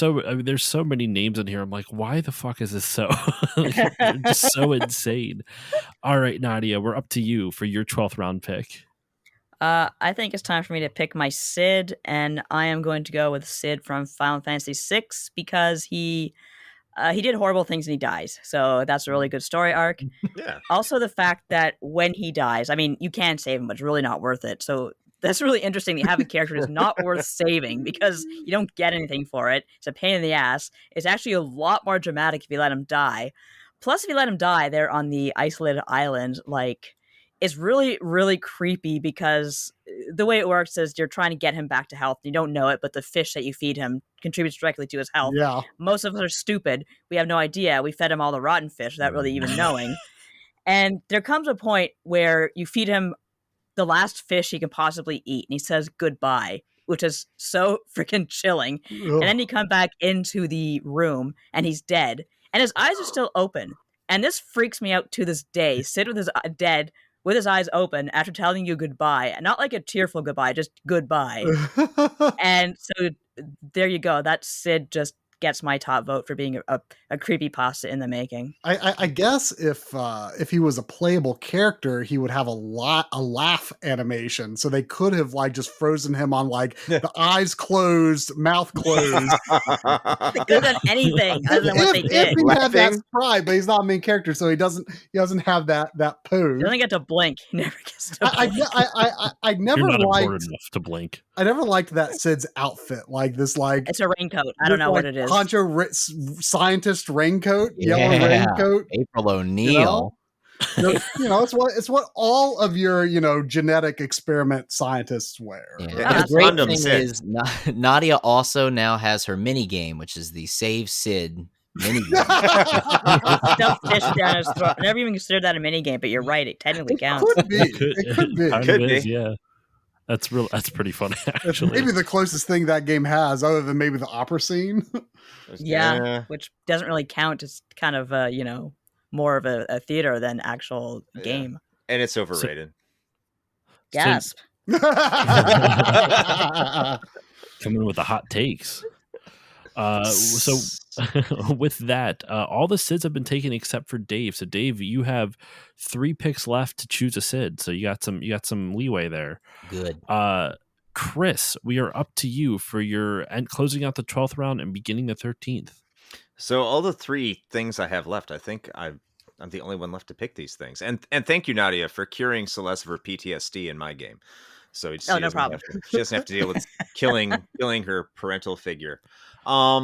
[SPEAKER 1] so many names in here. I'm like, why the fuck is this so just so insane? All right, Nadia, we're up to you for your 12th round pick.
[SPEAKER 3] I think it's time for me to pick my Cid, and I am going to go with Cid from Final Fantasy VI because he did horrible things and he dies. So that's a really good story arc.
[SPEAKER 2] Yeah.
[SPEAKER 3] Also, the fact that when he dies, I mean, you can save him, but it's really not worth it. So that's really interesting. You have a character that's not worth saving because you don't get anything for it. It's a pain in the ass. It's actually a lot more dramatic if you let him die. Plus, if you let him die there on the isolated island, like, it's really, really creepy because the way it works is you're trying to get him back to health. You don't know it, but the fish that you feed him contributes directly to his health.
[SPEAKER 4] Yeah.
[SPEAKER 3] Most of us are stupid. We have no idea. We fed him all the rotten fish without really even knowing. And there comes a point where you feed him the last fish he can possibly eat, and he says goodbye, which is so freaking chilling.
[SPEAKER 4] Ugh.
[SPEAKER 3] And then you come back into the room, and he's dead, and his eyes are still open. And this freaks me out to this day. Cid with his dead with his eyes open after telling you goodbye. Not like a tearful goodbye, just goodbye. And so there you go. That Sid just gets my top vote for being a creepypasta in the making.
[SPEAKER 4] I guess if he was a playable character, he would have a laugh animation. So they could have like just frozen him on like the eyes closed, mouth closed.
[SPEAKER 3] They could have done anything other than what they
[SPEAKER 4] If
[SPEAKER 3] did.
[SPEAKER 4] he had that
[SPEAKER 2] Laughing.
[SPEAKER 4] stride, but he's not a main character, so he doesn't have that pose.
[SPEAKER 3] He doesn't get to blink. He never gets to blink.
[SPEAKER 4] I never
[SPEAKER 1] You're not
[SPEAKER 4] liked
[SPEAKER 1] important enough to blink.
[SPEAKER 4] I never liked that Sid's outfit, like this, like
[SPEAKER 3] It's a raincoat. I don't know what it is.
[SPEAKER 4] Poncho scientist raincoat, yellow
[SPEAKER 5] Yeah.
[SPEAKER 4] raincoat.
[SPEAKER 5] April O'Neil.
[SPEAKER 4] It's what all of your genetic experiment scientists wear.
[SPEAKER 5] Yeah.
[SPEAKER 2] Yeah,
[SPEAKER 5] The great
[SPEAKER 2] condoms,
[SPEAKER 5] thing
[SPEAKER 2] Sid.
[SPEAKER 5] is Nadia also now has her mini game, which is the Save Sid mini game.
[SPEAKER 3] Stuff fish down his throat. I never even considered that a mini game, but you're right. It technically counts.
[SPEAKER 4] Could be. It could be.
[SPEAKER 1] Kind
[SPEAKER 2] Could
[SPEAKER 1] of is,
[SPEAKER 2] be.
[SPEAKER 1] yeah. That's pretty funny,
[SPEAKER 4] It's
[SPEAKER 1] actually.
[SPEAKER 4] maybe the closest thing that game has, other than maybe the opera scene.
[SPEAKER 3] Yeah, which doesn't really count. It's kind of more of a theater than actual
[SPEAKER 2] Yeah.
[SPEAKER 3] game.
[SPEAKER 2] And it's overrated.
[SPEAKER 3] Gasp.
[SPEAKER 1] Coming with the hot takes. So with that, all the Sids have been taken except for Dave. So Dave, you have 3 picks left to choose a Sid. So you got some leeway there.
[SPEAKER 5] Good.
[SPEAKER 1] Chris, we are up to you for your closing out the 12th round and beginning the 13th.
[SPEAKER 2] So all the 3 things I have left, I think I'm the only one left to pick these things. And thank you, Nadia, for curing Celeste of her PTSD in my game. So she
[SPEAKER 3] no
[SPEAKER 2] doesn't
[SPEAKER 3] problem.
[SPEAKER 2] she doesn't have to deal with killing her parental figure. So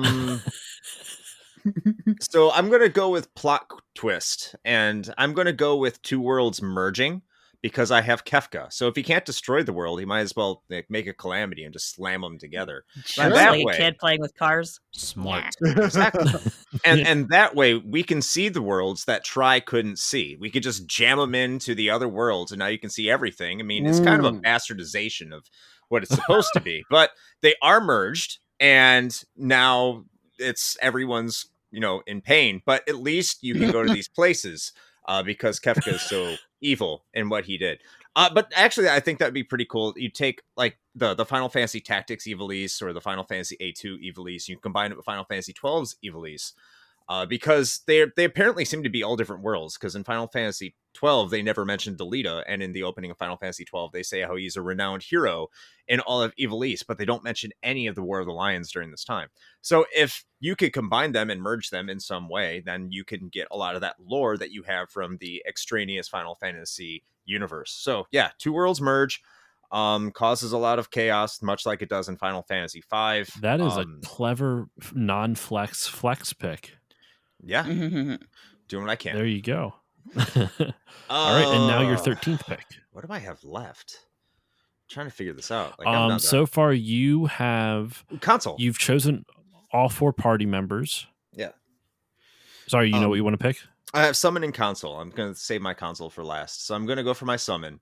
[SPEAKER 2] I'm gonna go with plot twist, and I'm gonna go with 2 worlds merging because I have Kefka. So if he can't destroy the world, he might as well make a calamity and just slam them together.
[SPEAKER 3] Right,
[SPEAKER 2] And that
[SPEAKER 3] like
[SPEAKER 2] way,
[SPEAKER 3] a kid playing with cars.
[SPEAKER 5] Smart.
[SPEAKER 2] exactly. And that way we can see the worlds that Try couldn't see. We could just jam them into the other worlds, and now you can see everything. I mean, it's kind of a bastardization of what it's supposed to be, but they are merged, and now it's everyone's in pain. But at least you can go to these places because Kefka is so evil in what he did. But actually, I think that'd be pretty cool. You take like the Final Fantasy Tactics Ivalice or the Final Fantasy A2 Ivalice, you combine it with Final Fantasy 12's Ivalice, because they apparently seem to be all different worlds. Because in Final Fantasy 12, they never mentioned Delita, and in the opening of Final Fantasy 12, they say how he's a renowned hero in all of Ivalice, but they don't mention any of the War of the Lions during this time. So if you could combine them and merge them in some way, then you can get a lot of that lore that you have from the extraneous Final Fantasy universe. So yeah, 2 worlds merge, causes a lot of chaos, much like it does in Final Fantasy V.
[SPEAKER 1] That is a clever flex pick.
[SPEAKER 2] Yeah, doing what I can.
[SPEAKER 1] There you go. All right, and now your 13th pick.
[SPEAKER 2] What do I have left? I'm trying to figure this out. Like, I'm not
[SPEAKER 1] So far you have
[SPEAKER 2] console.
[SPEAKER 1] You've chosen all 4 party members.
[SPEAKER 2] Yeah.
[SPEAKER 1] Sorry, you know what you want to pick?
[SPEAKER 2] I have summon and console. I'm going to save my console for last. So I'm going to go for my summon.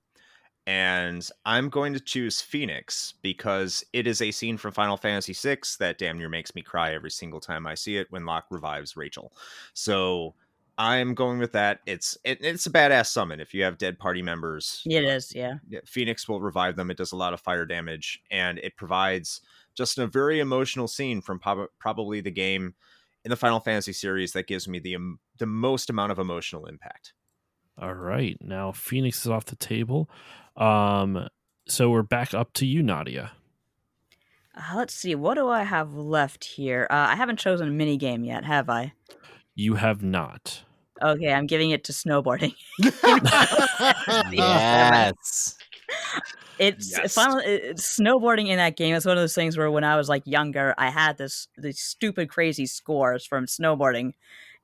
[SPEAKER 2] And I'm going to choose Phoenix because it is a scene from Final Fantasy VI that damn near makes me cry every single time I see it when Locke revives Rachel. So I'm going with that. It's a badass summon. If you have dead party members,
[SPEAKER 3] It is, yeah.
[SPEAKER 2] Phoenix will revive them. It does a lot of fire damage, and it provides just a very emotional scene from probably the game in the Final Fantasy series that gives me the most amount of emotional impact.
[SPEAKER 1] All right. Now Phoenix is off the table. So we're back up to you, Nadia.
[SPEAKER 3] Let's see. What do I have left here? I haven't chosen a mini game yet, have I?
[SPEAKER 1] You have not.
[SPEAKER 3] Okay, I'm giving it to snowboarding.
[SPEAKER 5] Yes.
[SPEAKER 3] It's
[SPEAKER 2] Yes.
[SPEAKER 3] snowboarding in that game is one of those things where when I was like younger, I had these stupid crazy scores from snowboarding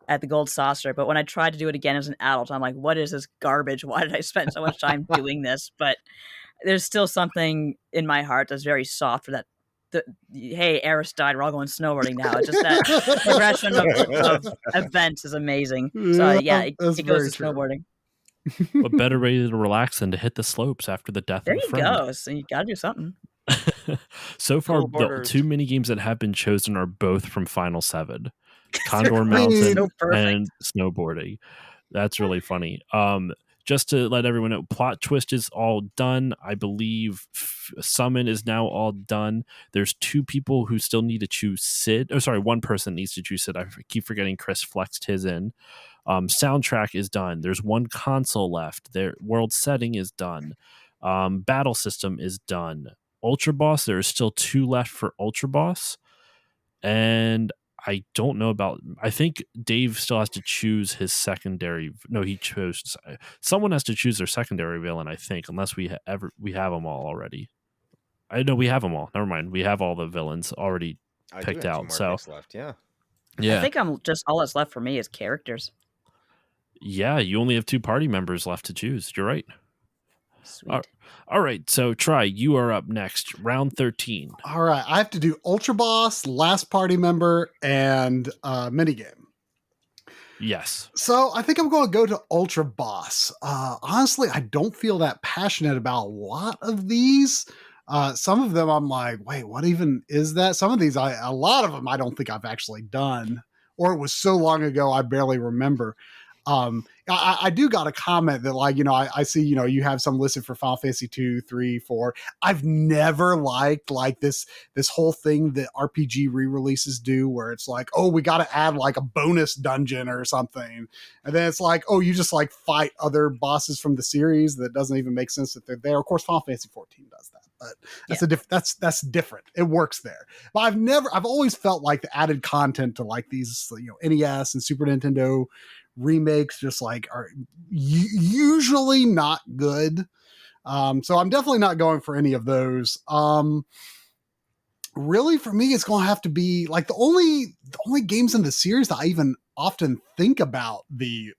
[SPEAKER 3] at the Gold Saucer, but when I tried to do it again as an adult, I'm like, what is this garbage? Why did I spend so much time doing this? But there's still something in my heart that's very soft for that. Hey, Eris died, we're all going snowboarding now. It's just that progression of events is amazing. So yeah, it goes to snowboarding.
[SPEAKER 1] What better way to relax than to hit the slopes after the death
[SPEAKER 3] There
[SPEAKER 1] of a
[SPEAKER 3] you
[SPEAKER 1] friend?
[SPEAKER 3] go. So you gotta do something.
[SPEAKER 1] So far,
[SPEAKER 2] Cool
[SPEAKER 1] the
[SPEAKER 2] borders.
[SPEAKER 1] 2 mini games that have been chosen are both from Final 7. Condor Mountain
[SPEAKER 3] So perfect.
[SPEAKER 1] and snowboarding. That's really funny. just to let everyone know, plot twist is all done. I believe summon is now all done. There's 2 people who still need to choose Sid. Oh, sorry, 1 person needs to choose Sid. I keep forgetting Chris flexed his in. Soundtrack is done. There's 1 console left. Their world setting is done. Battle system is done. Ultra Boss, there are still 2 left for Ultra Boss. And I don't know about. I think Dave still has to choose his secondary. No, he chose. Someone has to choose their secondary villain. I think, unless we have them all already. I know we have them all. Never mind. We have all the villains already picked
[SPEAKER 2] I do have 2
[SPEAKER 1] out.
[SPEAKER 2] more
[SPEAKER 1] So
[SPEAKER 2] picks left. Yeah.
[SPEAKER 3] I think I'm just all that's left for me is characters.
[SPEAKER 1] Yeah, you only have 2 party members left to choose. You're right.
[SPEAKER 3] Sweet.
[SPEAKER 1] All right, so Try, you are up next. Round 13.
[SPEAKER 4] All right, I have to do Ultra Boss, last party member, and minigame.
[SPEAKER 1] Yes.
[SPEAKER 4] So I think I'm going to go to Ultra Boss. Honestly, I don't feel that passionate about a lot of these. Some of them I'm like, wait, what even is that? Some of these, a lot of them I don't think I've actually done, or it was so long ago I barely remember. I do got a comment that, like, I see, you have some listed for Final Fantasy 2, 3, 4. I've never liked like this whole thing that RPG re-releases do, where it's like, oh, we got to add like a bonus dungeon or something. And then it's like, oh, you just like fight other bosses from the series that doesn't even make sense that they're there. Of course, Final Fantasy 14 does that, but that's different. It works there. But I've always felt like the added content to like these, NES and Super Nintendo remakes just like are usually not good. So I'm definitely not going for any of those. Really, for me, it's going to have to be like the only games in the series that I even often think about the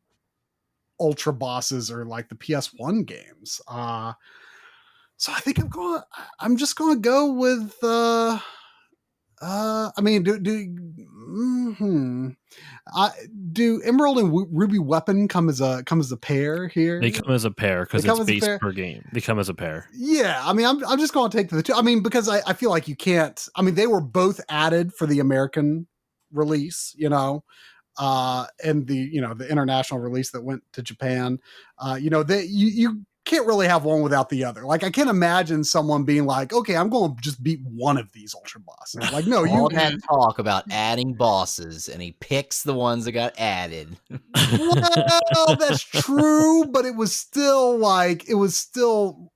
[SPEAKER 4] Ultra Bosses are like the PS1 games. So I think I'm just going to go with, I mean, do Emerald and Ruby Weapon come as a pair here?
[SPEAKER 1] They come as a pair because it's based per game. They come as a pair.
[SPEAKER 4] Yeah, I mean, I'm just going to take the 2. I mean, because I feel like you can't. I mean, they were both added for the American release, and the international release that went to Japan. You can't really have one without the other. Like, I can't imagine someone being like, okay, I'm going to just beat one of these Ultra Bosses. Like, no,
[SPEAKER 5] all that talk about adding bosses, and he picks the ones that got added.
[SPEAKER 4] Well, that's true, but it was still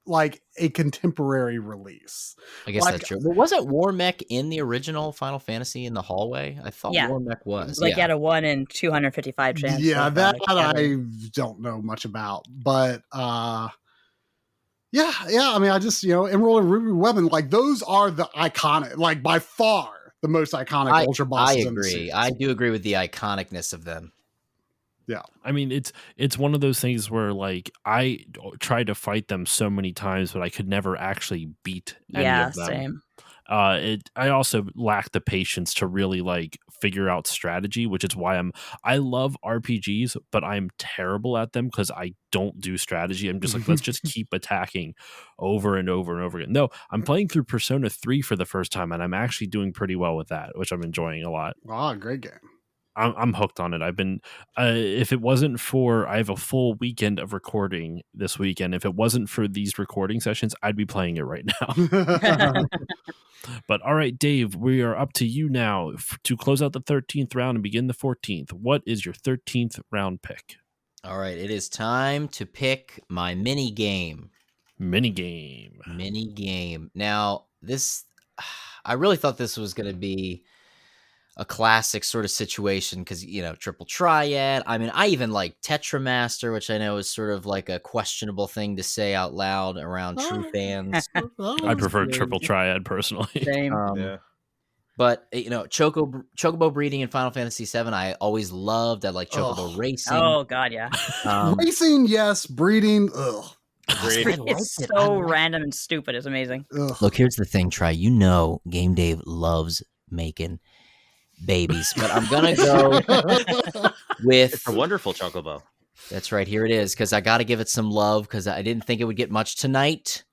[SPEAKER 4] like a contemporary release.
[SPEAKER 5] I guess that's true. But wasn't War Mech in the original Final Fantasy in the hallway? I thought War Mech was.
[SPEAKER 3] Like, at a 1 in 255 chance.
[SPEAKER 4] Yeah, that I don't know much about, but yeah. I mean, I just, Emerald and Ruby Weapon, like, those are the iconic, like, by far the most iconic Ultra Bosses.
[SPEAKER 5] I agree. I do agree with the iconicness of them.
[SPEAKER 4] Yeah.
[SPEAKER 1] I mean, it's one of those things where, like, I tried to fight them so many times, but I could never actually beat any of them.
[SPEAKER 3] Same.
[SPEAKER 1] I also lack the patience to really like figure out strategy, which is why I love RPGs, but I'm terrible at them because I don't do strategy. I'm just like, let's just keep attacking over and over and over again. No, I'm playing through Persona 3 for the first time, and I'm actually doing pretty well with that, which I'm enjoying a lot.
[SPEAKER 4] Ah, great game.
[SPEAKER 1] I'm hooked on it. I've been, if it wasn't for, I have a full weekend of recording this weekend. If it wasn't for these recording sessions, I'd be playing it right now. But all right, Dave, we are up to you now to close out the 13th round and begin the 14th. What is your 13th round pick?
[SPEAKER 5] All right, it is time to pick my mini game.
[SPEAKER 1] Mini game. Now, I really thought this was going to be a classic sort of situation because, triple triad. I mean, I even like Tetramaster, which I know is sort of like a questionable thing to say out loud around true fans. I prefer triple triad personally.
[SPEAKER 3] Same.
[SPEAKER 2] Yeah.
[SPEAKER 5] But, Chocobo breeding in Final Fantasy VII, I always loved. I like Chocobo racing.
[SPEAKER 3] Oh, God, yeah.
[SPEAKER 4] Racing, yes. Breeding, ugh.
[SPEAKER 3] It's so random and stupid. It's amazing.
[SPEAKER 4] Ugh.
[SPEAKER 5] Look, here's the thing, Try. Game Dave loves making babies, but I'm gonna go with
[SPEAKER 2] It's a wonderful Chocobo.
[SPEAKER 5] That's right, here it is, because I gotta give it some love because I didn't think it would get much tonight.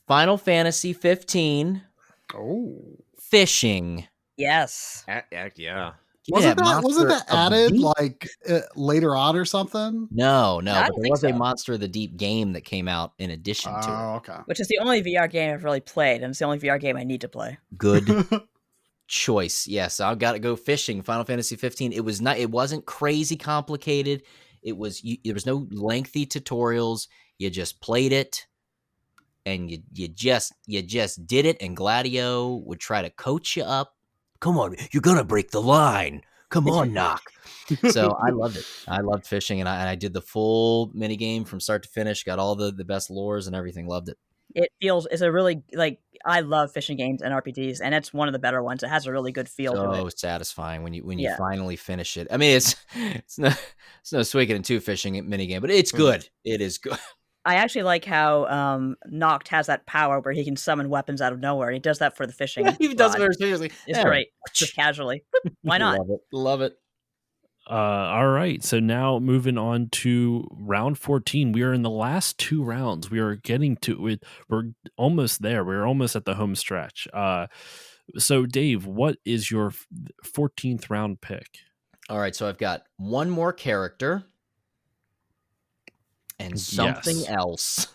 [SPEAKER 5] Final Fantasy 15.
[SPEAKER 4] Oh.
[SPEAKER 5] Fishing.
[SPEAKER 3] Yes.
[SPEAKER 2] Yeah.
[SPEAKER 5] Give me that
[SPEAKER 4] Wasn't
[SPEAKER 5] monster
[SPEAKER 4] that
[SPEAKER 5] of the
[SPEAKER 4] added
[SPEAKER 5] deep.
[SPEAKER 4] like later on or something?
[SPEAKER 5] No,
[SPEAKER 3] I
[SPEAKER 5] but
[SPEAKER 3] don't
[SPEAKER 5] there
[SPEAKER 3] think
[SPEAKER 5] was a
[SPEAKER 3] so.
[SPEAKER 5] Monster of the Deep game that came out in addition to it.
[SPEAKER 4] Oh, okay.
[SPEAKER 3] Which is the only VR game I've really played, and it's the only VR game I need to play.
[SPEAKER 5] Good choice. Yes, I've got to go fishing. Final Fantasy 15. It was not. It wasn't crazy complicated. There was no lengthy tutorials. You just played it, and you just did it. And Gladio would try to coach you up. Come on, you're gonna break the line. Come on, knock. So I loved it. I loved fishing, and I did the full mini game from start to finish. Got all the best lures and everything. Loved it.
[SPEAKER 3] It's a really, like, I love fishing games and RPGs, and it's one of the better ones. It has a really good feel to
[SPEAKER 5] So
[SPEAKER 3] it.
[SPEAKER 5] satisfying when you
[SPEAKER 3] Yeah.
[SPEAKER 5] finally finish it. I mean, it's no Suikoden 2 fishing mini game, but it's good. It is good.
[SPEAKER 3] I actually like how Noct has that power where he can summon weapons out of nowhere. He does that for the fishing.
[SPEAKER 5] He does it
[SPEAKER 3] rod.
[SPEAKER 5] very seriously.
[SPEAKER 3] It's great. Just casually. Why not?
[SPEAKER 5] Love it. Love it.
[SPEAKER 1] All right. So now moving on to round 14. We are in the last 2 rounds. We are getting to it. We're almost there. We're almost at the home stretch. So Dave, what is your 14th round pick?
[SPEAKER 5] All right, so I've got one more character and something
[SPEAKER 1] Yes.
[SPEAKER 5] else.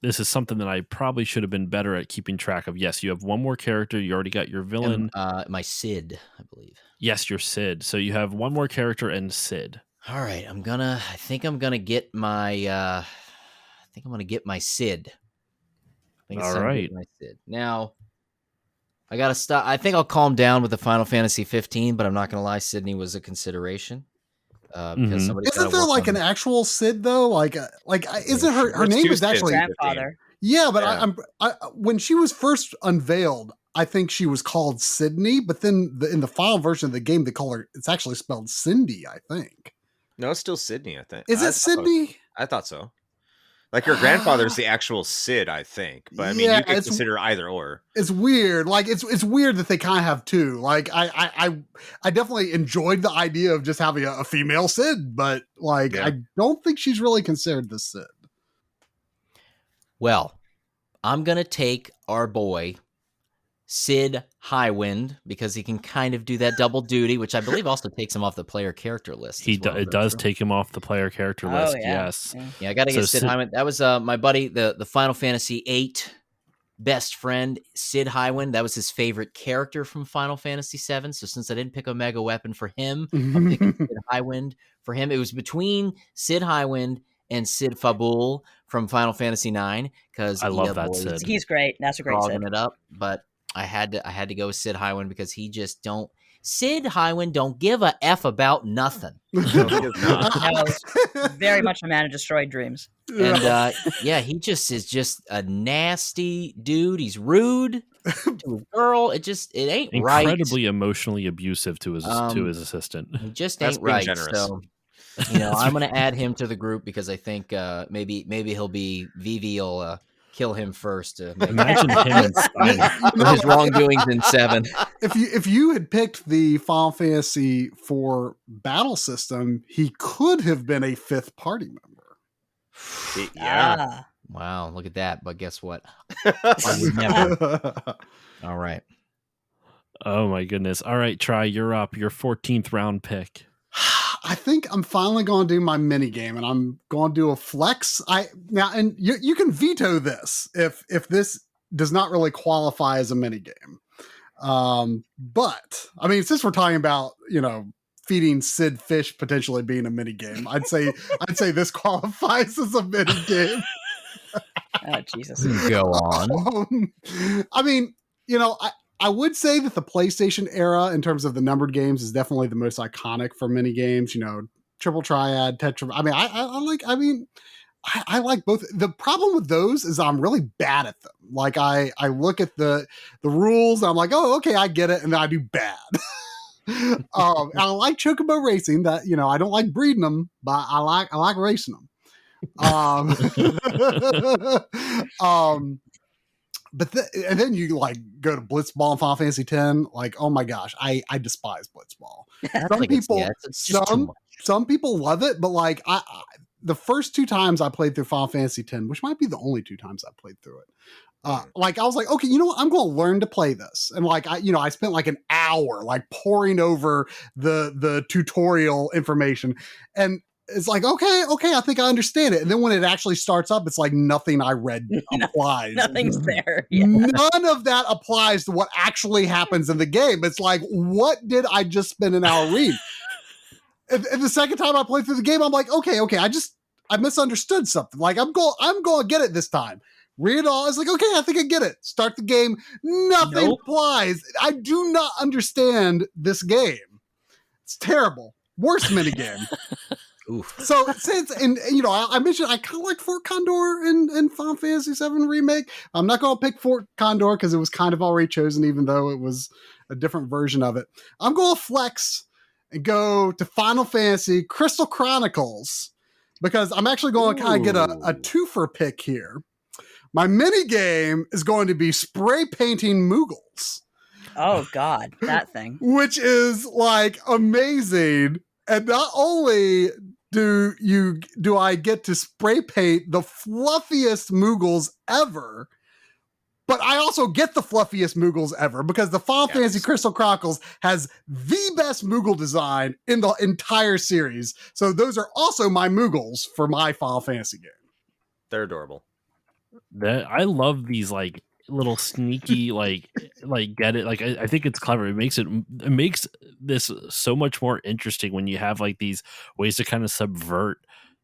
[SPEAKER 1] This is something that I probably should have been better at keeping track of. Yes, you have one more character. You already got your villain.
[SPEAKER 5] And, my Sid, I believe.
[SPEAKER 1] Yes, your Sid. So you have one more character and Sid.
[SPEAKER 5] All right, I think I'm gonna get my Sid. I think it's
[SPEAKER 1] All
[SPEAKER 5] time to
[SPEAKER 1] right.
[SPEAKER 5] get my Sid. Now, I gotta stop. I think I'll calm down with the Final Fantasy 15, but I'm not gonna lie, Sydney was a consideration. Because somebody
[SPEAKER 4] Isn't there like an actual Sid though? Like isn't her
[SPEAKER 2] There's
[SPEAKER 4] name
[SPEAKER 2] two
[SPEAKER 4] is
[SPEAKER 2] Sids
[SPEAKER 4] actually
[SPEAKER 2] in
[SPEAKER 3] Grandfather.
[SPEAKER 4] Yeah, but
[SPEAKER 2] Yeah.
[SPEAKER 4] I when she was first unveiled, I think she was called Sydney, but then in the final version of the game, they call her. It's actually spelled Cindy, I think.
[SPEAKER 2] No, it's still Sydney, I think.
[SPEAKER 4] Is it Sydney?
[SPEAKER 2] I thought so. Like her grandfather's the actual Sid, I think. But I mean,
[SPEAKER 4] Yeah,
[SPEAKER 2] you can
[SPEAKER 4] it's-
[SPEAKER 2] consider either or.
[SPEAKER 4] It's weird. Like it's weird that they kind of have two. Like I definitely enjoyed the idea of just having a female Sid, but like
[SPEAKER 2] Yeah.
[SPEAKER 4] I don't think she's really considered the Sid.
[SPEAKER 5] Well, I'm gonna take our boy Sid Highwind because he can kind of do that double duty, which I believe also takes him off the player character list. as well.
[SPEAKER 1] It does take him off the player character
[SPEAKER 3] Oh,
[SPEAKER 1] list.
[SPEAKER 3] yeah.
[SPEAKER 1] Yes.
[SPEAKER 3] Yeah.
[SPEAKER 5] Yeah, I got to
[SPEAKER 1] So
[SPEAKER 5] get Sid
[SPEAKER 1] Sid-
[SPEAKER 5] Highwind. That was my buddy, the Final Fantasy VIII best friend, Sid Highwind. That was his favorite character from Final Fantasy VII. So since I didn't pick a mega weapon for him, I'm picking Sid Highwind for him. It was between Sid Highwind and Sid Fabul from Final Fantasy IX because
[SPEAKER 1] I love that Sid.
[SPEAKER 3] He's great. That's a great Sid.
[SPEAKER 5] dogging it up, but I had to go with Sid Highwind because he just don't. Sid Highwind don't give a f about nothing,
[SPEAKER 3] Very much a man who destroyed dreams.
[SPEAKER 5] and he just is just a nasty dude. He's rude to his girl. It ain't right.
[SPEAKER 1] Incredibly emotionally abusive to his assistant.
[SPEAKER 5] He just
[SPEAKER 2] That's
[SPEAKER 5] ain't
[SPEAKER 2] being
[SPEAKER 5] right.
[SPEAKER 2] generous.
[SPEAKER 5] So, I'm going to add him to the group because I think maybe he'll be Vivi will kill him first.
[SPEAKER 1] Imagine him and Stein.
[SPEAKER 5] for his wrongdoings in 7.
[SPEAKER 4] If you had picked the Final Fantasy IV battle system, he could have been a 5th party member.
[SPEAKER 2] Yeah.
[SPEAKER 3] Ah.
[SPEAKER 5] Wow, look at that! But guess what? I would never. All right.
[SPEAKER 1] Oh my goodness. All right, Try, you're up. Your 14th round pick.
[SPEAKER 4] I think I'm finally going to do my mini game, and I'm going to do a flex. And you can veto this if this does not really qualify as a mini game. But I mean, since we're talking about feeding Sid fish potentially being a mini game, I'd say this qualifies as a mini game.
[SPEAKER 3] Oh, Jesus.
[SPEAKER 5] Go on.
[SPEAKER 4] I mean, I would say that the PlayStation era, in terms of the numbered games, is definitely the most iconic for mini games. Triple Triad, Tetra. I mean, I like both. The problem with those is I'm really bad at them. Like I look at the rules, and I'm like, oh, okay, I get it, and then I do bad. And I like Chocobo racing. That I don't like breeding them, but I like racing them. But and then you go to Blitzball and Final Fantasy X. Like, oh my gosh, I despise Blitzball. Some people love it, but like the first 2 times I played through Final Fantasy X, which might be the only 2 times I played through it, Like I was like, okay, you know what? I'm going to learn to play this. And like, I spent like an hour like poring over the tutorial information, and it's like, okay, I think I understand it. And then when it actually starts up, it's like nothing I read applies.
[SPEAKER 3] Nothing's there. Yeah.
[SPEAKER 4] None of that applies to what actually happens in the game. It's like, what did I just spend an hour reading? And the second time I played through the game, I'm like, okay, I misunderstood something. Like I'm going to get it this time. Read it all. I was like, okay, I think I get it. Start the game. Nothing applies. I do not understand this game. It's terrible. Worst minigame.
[SPEAKER 5] Oof.
[SPEAKER 4] So I mentioned I kind of like Fort Condor in Final Fantasy VII Remake. I'm not going to pick Fort Condor because it was kind of already chosen, even though it was a different version of it. I'm going to flex and go to Final Fantasy Crystal Chronicles because I'm actually going to kind of get a twofer pick here. My mini game is going to be spray painting Moogles.
[SPEAKER 3] Oh God, that thing.
[SPEAKER 4] Which is like amazing. And not only do I get to spray paint the fluffiest Moogles ever, but I also get the fluffiest Moogles ever because the Final Fantasy Crystal Chronicles has the best Moogle design in the entire series. So those are also my Moogles for my Final Fantasy game.
[SPEAKER 2] They're adorable.
[SPEAKER 1] I love these like little sneaky get it, like I think it's clever. It makes this so much more interesting when you have like these ways to kind of subvert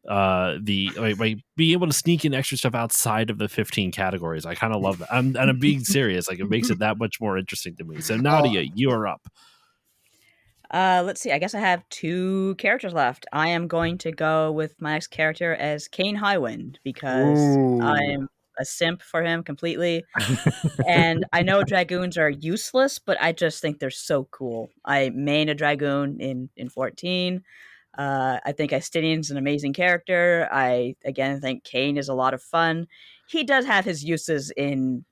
[SPEAKER 1] like being able to sneak in extra stuff outside of the 15 categories. I kind of love that. I'm being serious. Like it makes it that much more interesting to me. So Nadia, you are up.
[SPEAKER 3] Let's see. I guess I have 2 characters left. I am going to go with my next character as Kane Highwind because I'm a simp for him completely. And I know Dragoons are useless, but I just think they're so cool. I main a Dragoon in 14. I think Estinian's an amazing character. I, again, think Kane is a lot of fun. He does have his uses in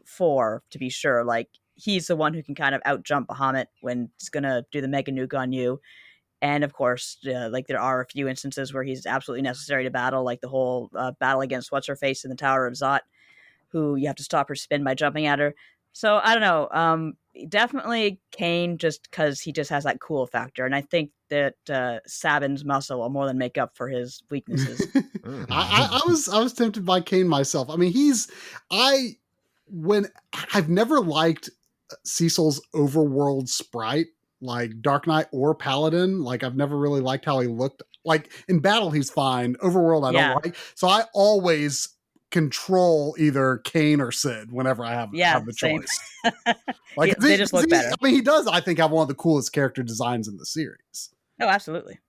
[SPEAKER 3] 4, to be sure. Like, he's the one who can kind of out-jump Bahamut when he's going to do the Mega Nuke on you. And, of course, like, there are a few instances where he's absolutely necessary to battle, like the whole battle against What's-Her-Face in the Tower of Zot, who you have to stop her spin by jumping at her. So, I don't know. Definitely Kane, just because he just has that cool factor. And I think that Sabin's muscle will more than make up for his weaknesses.
[SPEAKER 4] I was tempted by Kane myself. I mean, I've never liked Cecil's overworld sprite, like Dark Knight or Paladin. Like I've never really liked how he looked. Like in battle, he's fine. Overworld, I don't like. So I always control either Kane or Sid whenever I have the choice. Like
[SPEAKER 3] they just look better.
[SPEAKER 4] I mean, he does, I think, have one of the coolest character designs in the series.
[SPEAKER 3] Oh, absolutely.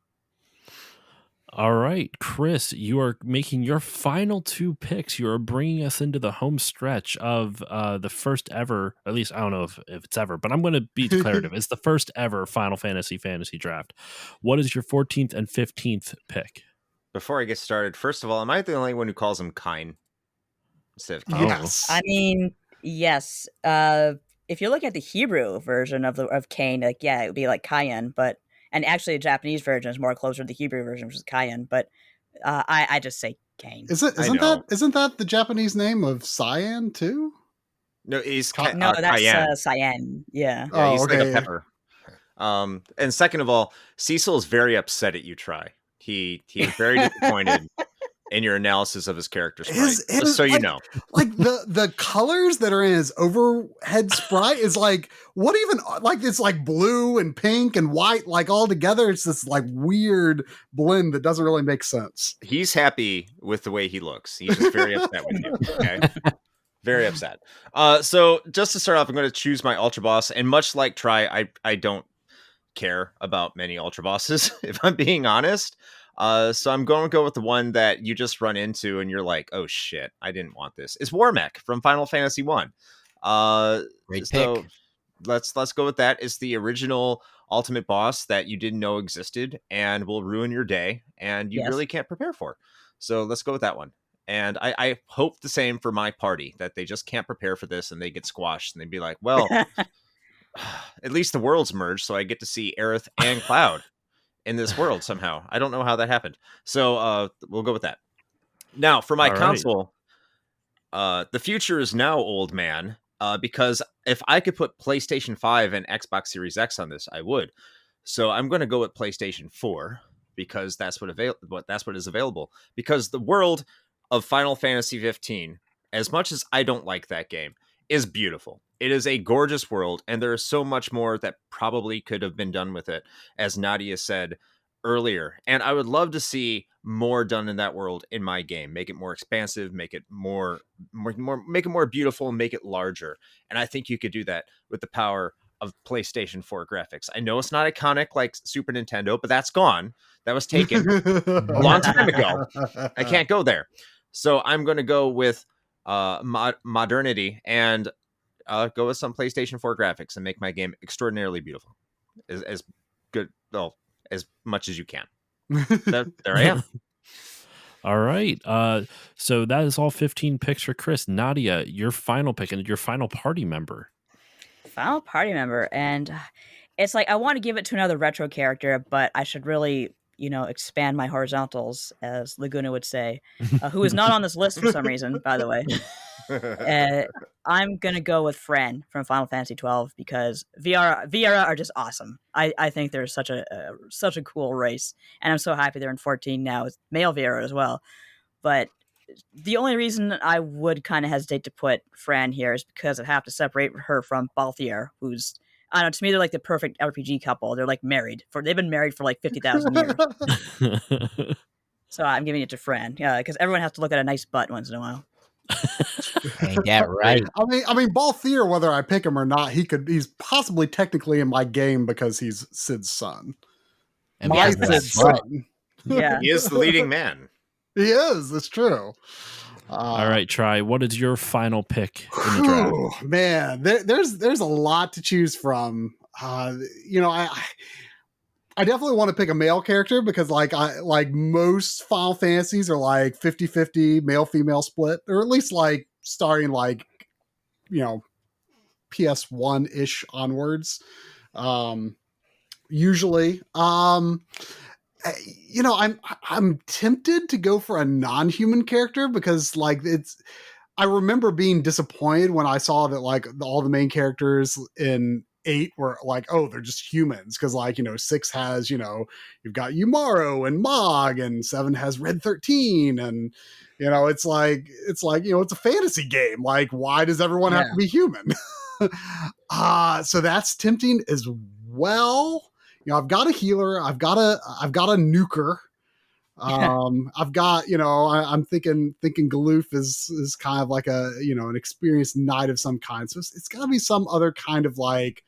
[SPEAKER 1] All right, Chris, you are making your final 2 picks. You are bringing us into the home stretch of the first ever, at least I don't know if it's ever, but I'm going to be declarative. It's the first ever Final Fantasy draft. What is your 14th and 15th pick?
[SPEAKER 2] Before I get started, first of all, am I the only one who calls him Kine instead of Kine?
[SPEAKER 4] Yes.
[SPEAKER 3] I mean, yes. If you look at the Hebrew version of Kane, like, yeah, it would be like Cayenne, and actually the Japanese version is more closer to the Hebrew version, which is Cayenne, but I just say Kane.
[SPEAKER 4] Isn't that the Japanese name of Cyan too?
[SPEAKER 2] No, he's
[SPEAKER 3] no, that's
[SPEAKER 2] Cayenne.
[SPEAKER 3] Cyan. Yeah.
[SPEAKER 2] Yeah, he's like a pepper. And second of all, Cecil is very upset at you, Try. He is very disappointed in your analysis of his character sprite. Just so you know.
[SPEAKER 4] Like the colors that are in his overhead sprite is like, what even, like it's like blue and pink and white, like all together. It's this like weird blend that doesn't really make sense.
[SPEAKER 2] He's happy with the way he looks. He's just very upset with you. Okay. Very upset. So just to start off, I'm going to choose my Ultra Boss. And much like Try, I don't care about many Ultra Bosses, if I'm being honest. So I'm going to go with the one that you just run into and you're like, oh shit, I didn't want this. It's Warmech from Final Fantasy 1.
[SPEAKER 5] Great
[SPEAKER 2] so
[SPEAKER 5] pick.
[SPEAKER 2] Let's go with that. It's the original ultimate boss that you didn't know existed and will ruin your day and you really can't prepare for. So let's go with that one. And I hope the same for my party, that they just can't prepare for this and they get squashed and they'd be like, well, at least the worlds merged, so I get to see Aerith and Cloud in this world somehow. I don't know how that happened. So we'll go with that. Now, for my console, The future is now, old man. Because if I could put PlayStation 5 and Xbox Series X on this, I would. So I'm going to go with PlayStation 4 because that's what is available. Because the world of Final Fantasy 15, as much as I don't like that game, is beautiful. It is a gorgeous world, and there is so much more that probably could have been done with it, as Nadia said earlier. And I would love to see more done in that world in my game. Make it more expansive, make it more make it more beautiful, make it larger. And I think you could do that with the power of PlayStation 4 graphics. I know it's not iconic like Super Nintendo, but that's gone. That was taken a long time ago. I can't go there. So I'm going to go with modernity and go with some PlayStation 4 graphics and make my game extraordinarily beautiful. As good, well, as much as you can. There I am.
[SPEAKER 1] All right. So that is all 15 picks for Chris. Nadia, your final pick and your final party member.
[SPEAKER 3] Final party member. And it's like, I want to give it to another retro character, but I should really, expand my horizontals, as Laguna would say, who is not on this list for some reason, by the way. I'm going to go with Fran from Final Fantasy 12 because Viera are just awesome. I think they're such a cool race. And I'm so happy they're in 14 now with male Viera as well. But the only reason I would kind of hesitate to put Fran here is because I'd have to separate her from Balthier, who's, I don't know, to me, they're like the perfect RPG couple. They're like they've been married for like 50,000 years. So I'm giving it to Fran. Yeah, because everyone has to look at a nice butt once in a while.
[SPEAKER 5] Ain't that right?
[SPEAKER 4] I mean, Balthier, whether I pick him or not, he's possibly technically in my game because he's Sid's son.
[SPEAKER 5] And
[SPEAKER 4] My
[SPEAKER 5] because of that
[SPEAKER 4] Sid's
[SPEAKER 5] butt.
[SPEAKER 4] son.
[SPEAKER 3] Yeah.
[SPEAKER 2] He is the leading man.
[SPEAKER 4] He is. That's true.
[SPEAKER 1] All right, Try. What is your final pick in the draft?
[SPEAKER 4] Whew, man, there's a lot to choose from. I definitely want to pick a male character because like most Final Fantasies are like 50-50 male-female split, or at least like starting like, PS1-ish onwards. Usually. I'm tempted to go for a non-human character because like I remember being disappointed when I saw that like all the main characters in 8 were like, oh, they're just humans. Cause like, 6 has, you've got Umaro and Mog, and 7 has Red 13. And, it's like, it's a fantasy game. Like, why does everyone have to be human? So that's tempting as well. I've got a healer. I've got a nuker. I've got, I'm thinking Galoof is kind of like an experienced knight of some kind. So it's got to be some other kind of like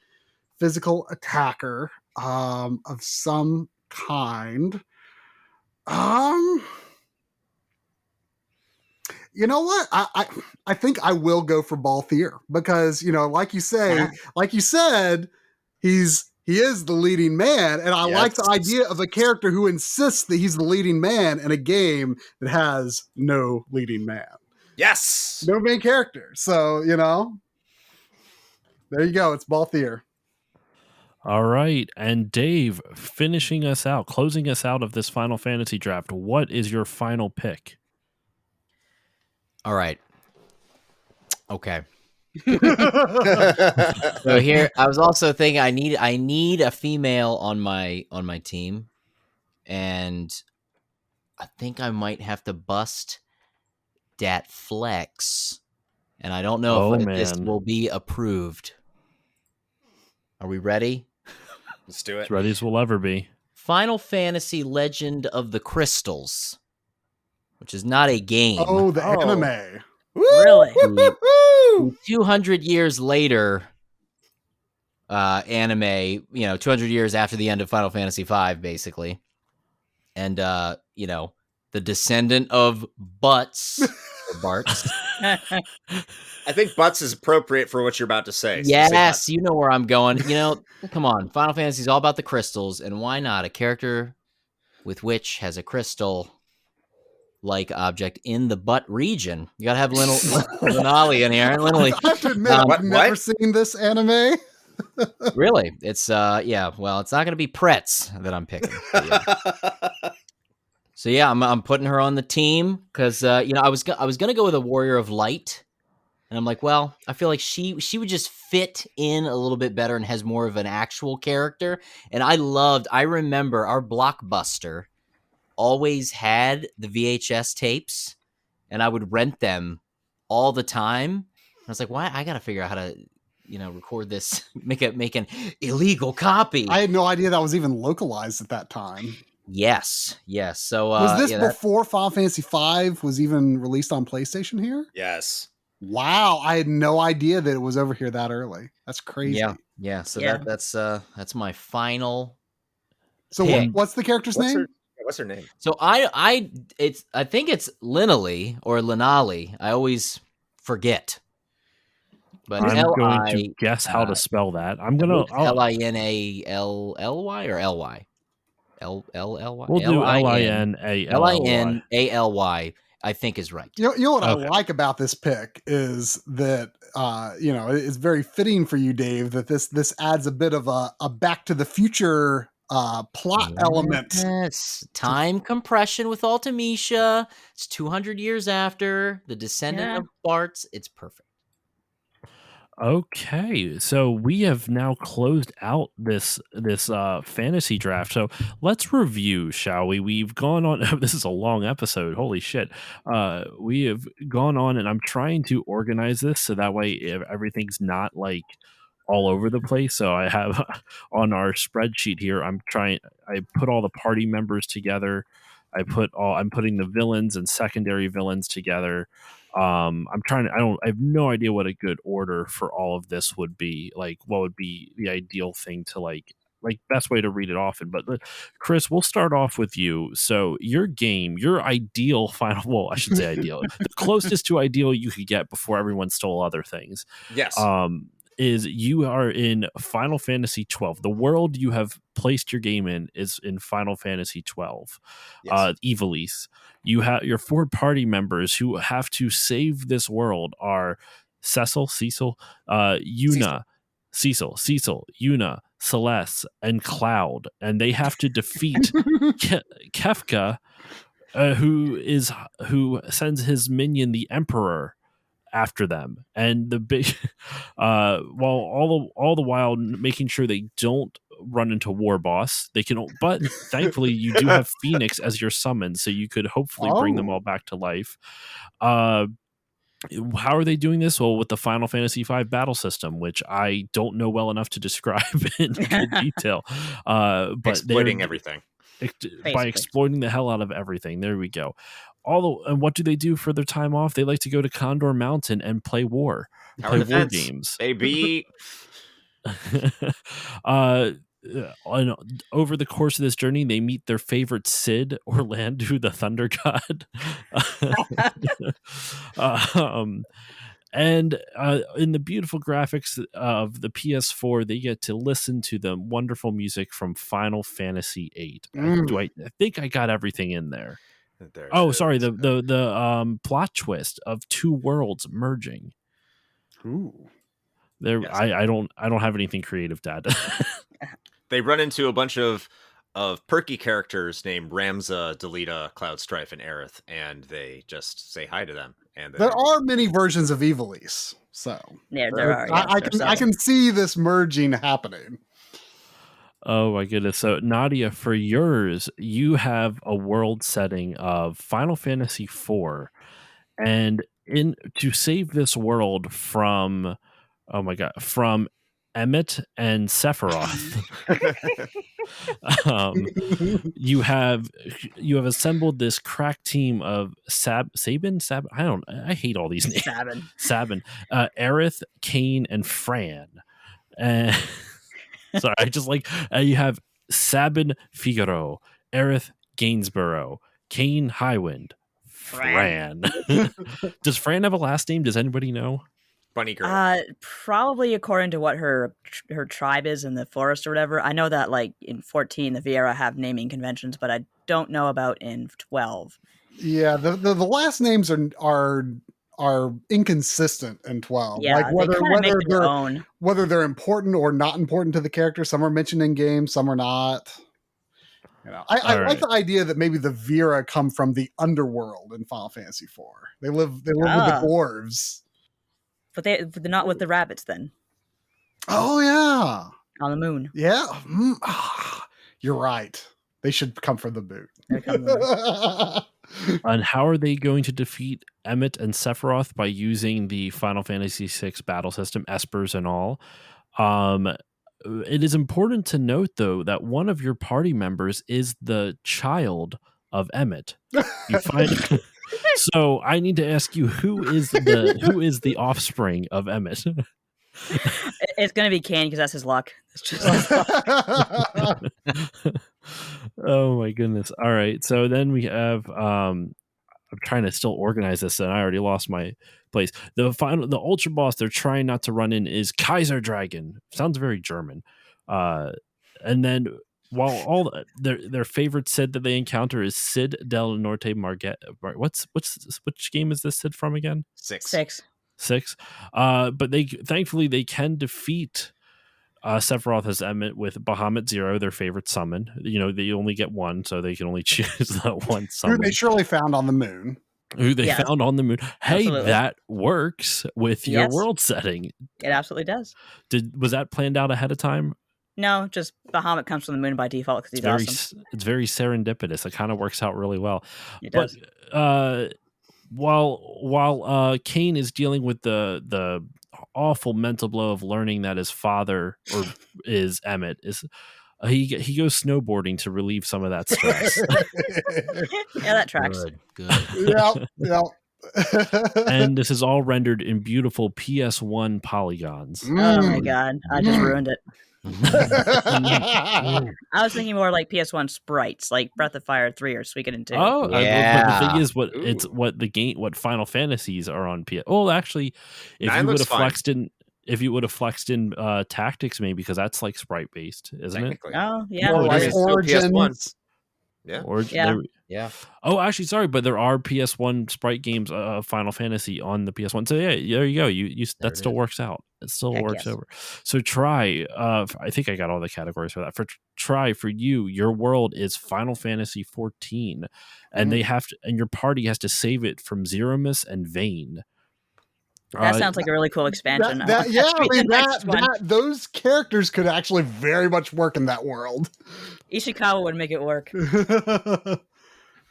[SPEAKER 4] physical attacker of some kind. You know what? I think I will go for Balthier because, like you said, he is the leading man, and I like the idea of a character who insists that he's the leading man in a game that has no leading man.
[SPEAKER 2] Yes!
[SPEAKER 4] No main character. So, there you go. It's Balthier.
[SPEAKER 1] All right. And Dave, finishing us out, closing us out of this Final Fantasy draft, what is your final pick?
[SPEAKER 5] All right. Okay. So here, I was also thinking I need a female on my team, and I think I might have to bust dat flex, and I don't know if this will be approved. Are we ready?
[SPEAKER 2] Let's do it.
[SPEAKER 1] As ready as we'll ever be.
[SPEAKER 5] Final Fantasy Legend of the Crystals, which is not a game.
[SPEAKER 4] Oh, the anime.
[SPEAKER 3] Really?
[SPEAKER 5] 200 years later, anime, 200 years after the end of Final Fantasy V, basically. And, the descendant of Butts, or Barts.
[SPEAKER 2] I think Butts is appropriate for what you're about to say. So
[SPEAKER 5] Yes, you know where I'm going. Come on. Final Fantasy is all about the crystals, and why not a character with which has a crystal-like object in the butt region? You gotta have Linali in here.
[SPEAKER 4] I have to admit, I've never seen this anime.
[SPEAKER 5] Really? It's it's not gonna be Pretz that I'm picking. Yeah. So yeah, I'm putting her on the team because I was gonna go with a Warrior of Light, and I'm like, well, I feel like she would just fit in a little bit better and has more of an actual character. And I remember our Blockbuster always had the VHS tapes, and I would rent them all the time. And I was like, why? I gotta figure out how to record this, make an illegal copy.
[SPEAKER 4] I had no idea that was even localized at that time.
[SPEAKER 5] Yes. So
[SPEAKER 4] was this before Final Fantasy V was even released on PlayStation here?
[SPEAKER 2] Yes.
[SPEAKER 4] Wow, I had no idea that it was over here that early. That's crazy.
[SPEAKER 5] Yeah. So that's my final.
[SPEAKER 4] So what's the character's name?
[SPEAKER 2] What's her name?
[SPEAKER 5] So I think it's Linali or Linali. I always forget. But
[SPEAKER 1] I'm going to guess how to spell that. I'm gonna
[SPEAKER 5] Linally or Ly. L-L-L-Y.
[SPEAKER 1] We'll do
[SPEAKER 5] Linali. I think is right.
[SPEAKER 4] You know what I like about this pick is that it's very fitting for you, Dave, that this adds a bit of a Back to the Future plot element.
[SPEAKER 5] Yes, time compression with Ultimecia. It's 200 years after the descendant of Bart's. It's perfect.
[SPEAKER 1] Okay, so we have now closed out this fantasy draft. So let's review, shall we? We've gone on. This is a long episode. Holy shit! We have gone on, and I'm trying to organize this so that way everything's not like all over the place. So I have on our spreadsheet here. I put all the party members together. I'm putting the villains and secondary villains together. I have no idea what a good order for all of this would be. Like, what would be the ideal thing to like best way to read it often. But Chris, we'll start off with you. So your ideal final, well, I should say ideal, the closest to ideal you could get before everyone stole other things.
[SPEAKER 2] Yes.
[SPEAKER 1] Is you are in Final Fantasy 12. The world you have placed your game in is in Final Fantasy 12.
[SPEAKER 2] Yes.
[SPEAKER 1] Ivalice. You have your 4 party members who have to save this world are Cecil, Yuna, Yuna, Celeste, and Cloud, and they have to defeat Kefka, who sends his minion, the Emperor, after them, and the big while all the while making sure they don't run into War Boss. But thankfully you do have Phoenix as your summon, so you could hopefully bring them all back to life. How are they doing this? Well, with the Final Fantasy V battle system, which I don't know well enough to describe in good detail, but
[SPEAKER 2] exploiting everything.
[SPEAKER 1] By exploiting the hell out of everything. There we go. And what do they do for their time off? They like to go to Condor Mountain and play war games.
[SPEAKER 2] Baby.
[SPEAKER 1] And over the course of this journey, they meet their favorite Cid, Orlandu, the Thunder God. And in the beautiful graphics of the PS4, they get to listen to the wonderful music from Final Fantasy VIII. I think I got everything in there. Sorry, the plot twist of 2 worlds merging.
[SPEAKER 4] Ooh.
[SPEAKER 1] There, yes. I don't have anything creative to add.
[SPEAKER 2] They run into a bunch of perky characters named Ramza, Delita, Cloud Strife, and Aerith, and they just say hi to them. And
[SPEAKER 4] there are many versions of Ivalice, so
[SPEAKER 3] yeah, there are.
[SPEAKER 4] I can see this merging happening.
[SPEAKER 1] Oh my goodness! So Nadia, for yours, you have a world setting of Final Fantasy IV, and to save this world from, from Emmett and Sephiroth, you have assembled this crack team of Sabin. I hate all these names. Sabin, Aerith, Kain, and Fran. And sorry, I just you have Sabin Figaro, Aerith Gainsborough, Kain Highwind, Fran. Does Fran have a last name? Does anybody know?
[SPEAKER 2] Bunny girl.
[SPEAKER 3] Probably according to what her tribe is in the forest or whatever. I know that like in 14, the Viera have naming conventions, but I don't know about in 12.
[SPEAKER 4] Yeah, the last names are inconsistent in 12.
[SPEAKER 3] Yeah,
[SPEAKER 4] like whether they're important or not important to the character. Some are mentioned in game, some are not. I
[SPEAKER 1] All
[SPEAKER 4] like
[SPEAKER 1] right.
[SPEAKER 4] the idea that maybe the Vera come from the underworld in Final Fantasy IV. They live with the
[SPEAKER 3] Ah.
[SPEAKER 4] dwarves.
[SPEAKER 3] But they're not with the rabbits then
[SPEAKER 4] Oh yeah,
[SPEAKER 3] on the moon.
[SPEAKER 4] yeah. You're right. They should come from the boot.
[SPEAKER 3] They come from the moon.
[SPEAKER 1] And how are they going to defeat Emmett and Sephiroth? By using the Final Fantasy VI battle system, espers and all. It is important to note, though, that one of your party members is the child of Emmett. You find so I need to ask you, who is the offspring of Emmett?
[SPEAKER 3] It's gonna be Kane because that's his luck. It's just his luck.
[SPEAKER 1] Oh my goodness. All right. So then we have I'm trying to still organize this, and I already lost my place. The ultra boss they're trying not to run in is Kaiser Dragon. Sounds very German. And then while all their favorite Sid that they encounter is Sid del Norte Marget. Which game is this Sid from again?
[SPEAKER 2] 6.
[SPEAKER 1] 6. But thankfully they can defeat Sephiroth as Emmett with Bahamut Zero, their favorite summon. They only get one, so they can only choose that one
[SPEAKER 4] Who
[SPEAKER 1] summon.
[SPEAKER 4] they surely found on the moon.
[SPEAKER 1] Who they
[SPEAKER 3] Yes.
[SPEAKER 1] found on the moon. Hey,
[SPEAKER 3] Absolutely.
[SPEAKER 1] that works with your
[SPEAKER 3] Yes.
[SPEAKER 1] world setting.
[SPEAKER 3] It absolutely does.
[SPEAKER 1] Was that planned out ahead of time?
[SPEAKER 3] No, just Bahamut comes from the moon by default because he's awesome.
[SPEAKER 1] It's very serendipitous. It kind of works out really well.
[SPEAKER 3] It
[SPEAKER 1] But
[SPEAKER 3] does.
[SPEAKER 1] while Kane is dealing with the awful mental blow of learning that his father is Emmett, he goes snowboarding to relieve some of that stress.
[SPEAKER 3] Yeah, that tracks.
[SPEAKER 5] Good.
[SPEAKER 4] Yep.
[SPEAKER 1] And this is all rendered in beautiful PS1 polygons.
[SPEAKER 3] Oh my god, I just ruined it. I was thinking more like PS1 sprites, like Breath of Fire 3 or Suikoden 2.
[SPEAKER 1] Oh, but the
[SPEAKER 5] Yeah.
[SPEAKER 1] thing is, what Final Fantasies are on PS. Oh, actually, if
[SPEAKER 2] 9
[SPEAKER 1] you would
[SPEAKER 2] looks
[SPEAKER 1] have
[SPEAKER 2] fine.
[SPEAKER 1] flexed in Tactics, maybe, because that's like sprite based, isn't it?
[SPEAKER 2] Technically.
[SPEAKER 3] Oh, yeah.
[SPEAKER 4] More
[SPEAKER 1] Oh, it
[SPEAKER 4] like
[SPEAKER 1] is.
[SPEAKER 2] Still PS1.
[SPEAKER 4] Origins.
[SPEAKER 2] Yeah.
[SPEAKER 1] Or
[SPEAKER 3] Yeah.
[SPEAKER 5] Yeah.
[SPEAKER 1] Oh, actually, sorry, but there are PS1 sprite games of Final Fantasy on the PS1. So yeah, there you go. You
[SPEAKER 5] There
[SPEAKER 1] that
[SPEAKER 5] it
[SPEAKER 1] still
[SPEAKER 5] is.
[SPEAKER 1] works out. It still
[SPEAKER 3] Heck
[SPEAKER 1] works
[SPEAKER 3] yes.
[SPEAKER 1] over. So try. I think I got all the categories for that. For you, your world is Final Fantasy 14, and they have to, and your party has to save it from Zeromus and Vayne.
[SPEAKER 3] That sounds like a really cool expansion.
[SPEAKER 4] That, yeah, I mean,
[SPEAKER 3] Next one.
[SPEAKER 4] those characters could actually very much work in that world.
[SPEAKER 3] Ishikawa would make it work.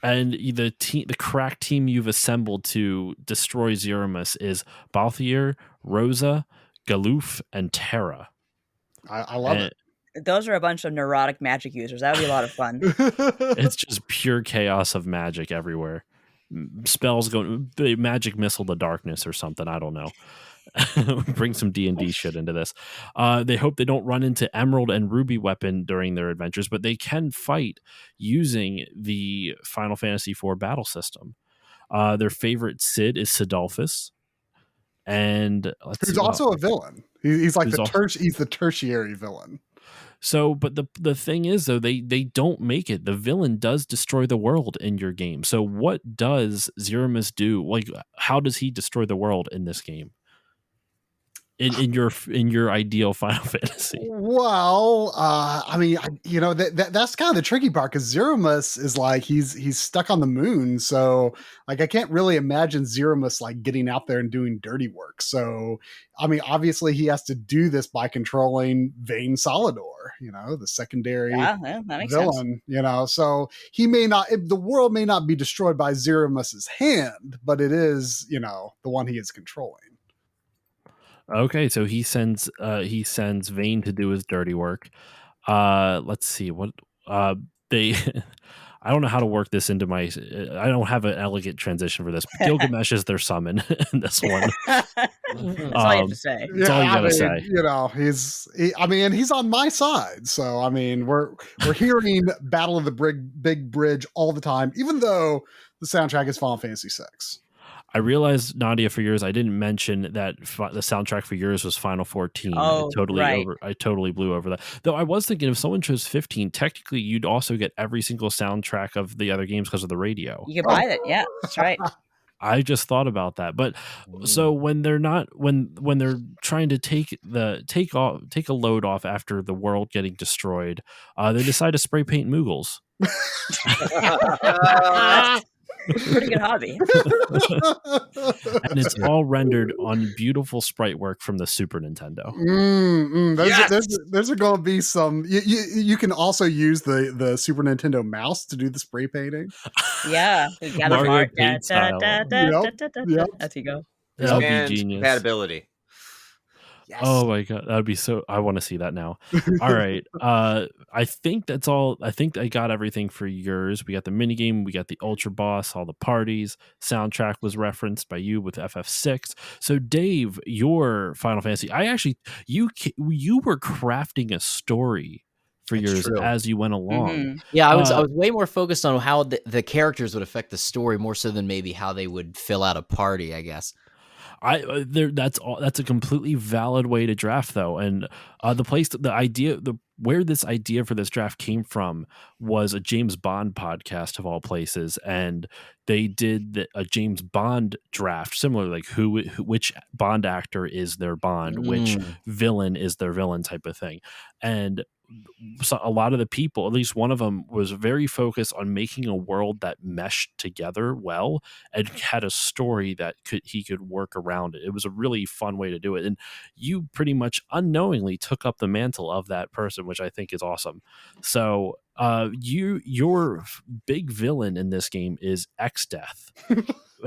[SPEAKER 1] And the crack team you've assembled to destroy Zeromus is Balthier, Rosa, Galoof, and Terra.
[SPEAKER 4] I love
[SPEAKER 1] And
[SPEAKER 3] Those are a bunch of neurotic magic users. That would be a lot of fun.
[SPEAKER 4] it.
[SPEAKER 1] it's just pure chaos of magic everywhere. Spells going, magic missile the darkness or something. I don't know. Bring some D&D shit into this. They hope they don't run into Emerald and Ruby weapon during their adventures, but they can fight using the Final Fantasy IV battle system. Their favorite Cid is Sidolphus, and
[SPEAKER 4] Who's also a villain. He's like
[SPEAKER 1] Who's
[SPEAKER 4] he's the tertiary villain.
[SPEAKER 1] So, but the thing is, though, they don't make it. The villain does destroy the world in your game. So what does Zeromus do? Like, how does he destroy the world in this game? In your ideal Final Fantasy?
[SPEAKER 4] Well, I mean, that's kind of the tricky part, because Zeromus is like he's stuck on the moon, so like I can't really imagine Zeromus like getting out there and doing dirty work. So, I mean, obviously he has to do this by controlling Vayne Solidor, the secondary
[SPEAKER 3] Yeah, that makes sense.
[SPEAKER 4] villain. So he may not, the world may not be destroyed by Zeromus's hand, but it is, the one he is controlling.
[SPEAKER 1] Okay, so he sends Vayne to do his dirty work. Let's see what they. I don't know how to work this into my. I don't have an elegant transition for this. Gilgamesh is their summon in this one.
[SPEAKER 3] That's all you have to say.
[SPEAKER 1] That's all you gotta say.
[SPEAKER 4] He's on my side. So I mean, we're hearing Battle of the Big Bridge all the time, even though the soundtrack is Final Fantasy VI.
[SPEAKER 1] I realized, Nadia, for yours, I didn't mention that the soundtrack for yours was Final 14.
[SPEAKER 3] Oh,
[SPEAKER 1] I totally blew over that. Though I was thinking if someone chose 15, technically you'd also get every single soundtrack of the other games because of the radio.
[SPEAKER 3] You can buy it. Yeah, that's right.
[SPEAKER 1] I just thought about that. But so when they're trying to take a load off after the world getting destroyed, they decide to spray paint Moogles.
[SPEAKER 3] Pretty good hobby.
[SPEAKER 1] And it's all rendered on beautiful sprite work from the Super Nintendo.
[SPEAKER 4] There's going to be some. You can also use the Super Nintendo mouse to do the spray painting.
[SPEAKER 3] Yeah,
[SPEAKER 1] Mario Paint style.
[SPEAKER 4] Yep.
[SPEAKER 3] As you go.
[SPEAKER 1] That would be
[SPEAKER 2] And
[SPEAKER 1] genius.
[SPEAKER 2] compatibility. Yes.
[SPEAKER 1] Oh my god, that would be so. I want to see that now. All right, I think that's all. I think I got everything for yours. We got the minigame, we got the Ultra Boss, all the parties. Soundtrack was referenced by you with FF6. So Dave, your Final Fantasy. You were crafting a story for
[SPEAKER 5] That's
[SPEAKER 1] yours
[SPEAKER 5] true.
[SPEAKER 1] as you went along.
[SPEAKER 3] Mhm.
[SPEAKER 5] Yeah, I was way more focused on how the characters would affect the story more so than maybe how they would fill out a party, I guess.
[SPEAKER 1] That's a completely valid way to draft though, and where this idea for this draft came from was a James Bond podcast of all places, and they did a James Bond draft similar, like which Bond actor is their Bond, which villain is their villain type of thing, and so a lot of the people, at least one of them, was very focused on making a world that meshed together well and had a story that he could work around it. It was a really fun way to do it, and you pretty much unknowingly took up the mantle of that person, which I think is awesome. So your big villain in this game is X-Death,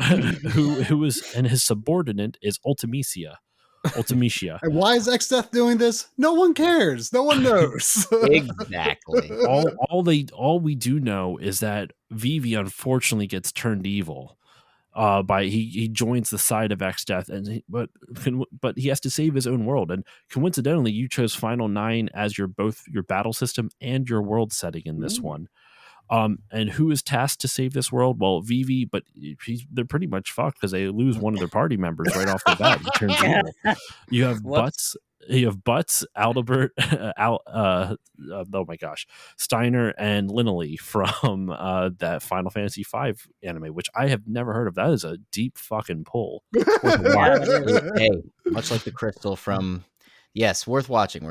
[SPEAKER 1] who is, and his subordinate is Ultimecia.
[SPEAKER 4] And why is X-Death doing this? No one cares. No one knows.
[SPEAKER 5] Exactly.
[SPEAKER 1] All we do know is that Vivi unfortunately gets turned evil. By he joins the side of X-Death, but he has to save his own world. And coincidentally, you chose Final 9 as both your battle system and your world setting in this one. And who is tasked to save this world? Well, Vivi, but they're pretty much fucked because they lose one of their party members right off the bat. He turns evil. You have Butts. You have Butts, Aldebert, oh my gosh, Steiner, and Linneley from that Final Fantasy V anime, which I have never heard of. That is a deep fucking pull.
[SPEAKER 5] Hey, much like the crystal from. Yes, worth watching.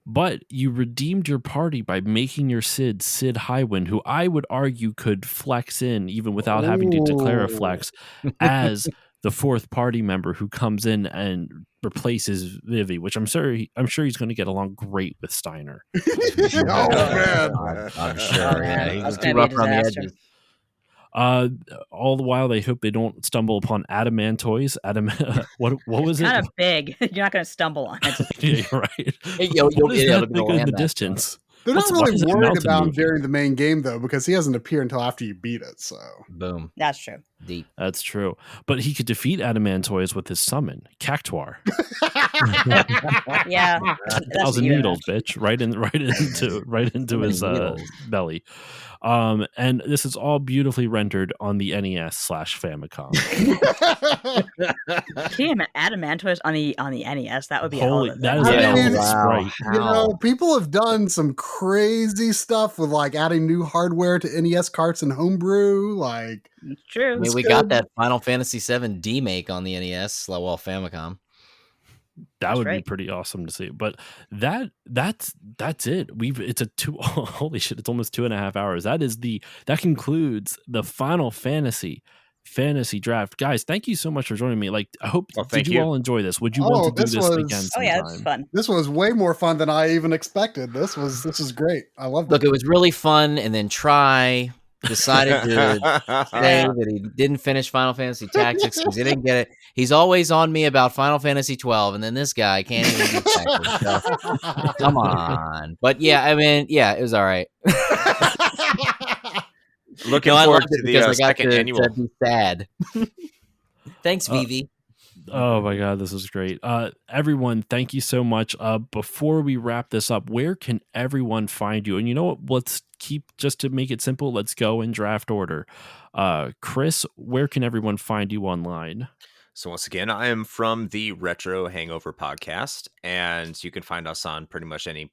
[SPEAKER 1] But you redeemed your party by making your Sid Highwind, who I would argue could flex in even without having to declare a flex, as the fourth party member who comes in and replaces Vivi, which I'm sure he's going to get along great with Steiner.
[SPEAKER 4] Oh man,
[SPEAKER 5] I'm sure. Yeah, he was
[SPEAKER 3] That's gonna
[SPEAKER 5] too
[SPEAKER 3] be a
[SPEAKER 5] rough on the
[SPEAKER 3] disaster.
[SPEAKER 5] edges.
[SPEAKER 1] All the while they hope they don't stumble upon adamantoids. What was it?
[SPEAKER 3] Kind of big. You're not going to stumble on it.
[SPEAKER 1] Yeah, you're right.
[SPEAKER 5] Hey, you'll
[SPEAKER 1] What is
[SPEAKER 5] be able
[SPEAKER 1] that
[SPEAKER 5] to
[SPEAKER 1] thing
[SPEAKER 5] go
[SPEAKER 1] in
[SPEAKER 5] land
[SPEAKER 1] the
[SPEAKER 5] that
[SPEAKER 1] distance?
[SPEAKER 4] they're not
[SPEAKER 1] Why
[SPEAKER 4] really
[SPEAKER 1] is that
[SPEAKER 4] worried
[SPEAKER 1] mountain
[SPEAKER 4] about him
[SPEAKER 1] moving?
[SPEAKER 4] during the main game though, because he doesn't appear until after you beat it. So
[SPEAKER 5] Boom.
[SPEAKER 3] That's true.
[SPEAKER 5] Deep.
[SPEAKER 1] That's true. But he could defeat adamantoids with his summon, Cactuar.
[SPEAKER 3] Yeah. That's what
[SPEAKER 1] 1,000
[SPEAKER 3] you
[SPEAKER 1] needles, bitch, right into his
[SPEAKER 5] needles.
[SPEAKER 1] belly. And this is all beautifully rendered on the NES/Famicom.
[SPEAKER 3] Can you imagine Adamantoids on the NES? That would be a hell
[SPEAKER 1] Holy,
[SPEAKER 3] of a
[SPEAKER 1] that
[SPEAKER 3] thing.
[SPEAKER 1] is
[SPEAKER 4] I
[SPEAKER 1] a
[SPEAKER 4] mean,
[SPEAKER 1] hell of a sprite.
[SPEAKER 4] you know, people have done some crazy stuff with like adding new hardware to NES carts and homebrew. Like,
[SPEAKER 3] It's true.
[SPEAKER 5] I mean, we got that Final Fantasy VII demake on the NES, well, Famicom.
[SPEAKER 1] That would be
[SPEAKER 3] right.
[SPEAKER 1] pretty awesome to see. But that's it. It's a holy shit, it's almost 2.5 hours. That concludes the Final Fantasy draft. Guys, thank you so much for joining me. Like, I hope did you all enjoy this? Would you want to do this again sometime?
[SPEAKER 3] Oh yeah, it's fun.
[SPEAKER 4] this was way more fun than I even expected. This is great. I love
[SPEAKER 5] Look,
[SPEAKER 4] it.
[SPEAKER 5] it was really fun, and then Try decided to say that he didn't finish Final Fantasy Tactics because he didn't get it. He's always on me about Final Fantasy 12, and then this guy can't even do Tactics. So, come on. But yeah, I mean, yeah, it was all right.
[SPEAKER 2] Looking
[SPEAKER 5] I
[SPEAKER 2] forward
[SPEAKER 5] loved it
[SPEAKER 2] to the
[SPEAKER 5] because I got
[SPEAKER 2] second annual.
[SPEAKER 5] to be sad. Thanks, Vivi.
[SPEAKER 1] Oh my god, this is great. Everyone, thank you so much. Before we wrap this up, where can everyone find you? And you know what? Let's just to make it simple, let's go in draft order. Chris, where can everyone find you online?
[SPEAKER 2] So once again, I am from the Retro Hangover podcast, and you can find us on pretty much any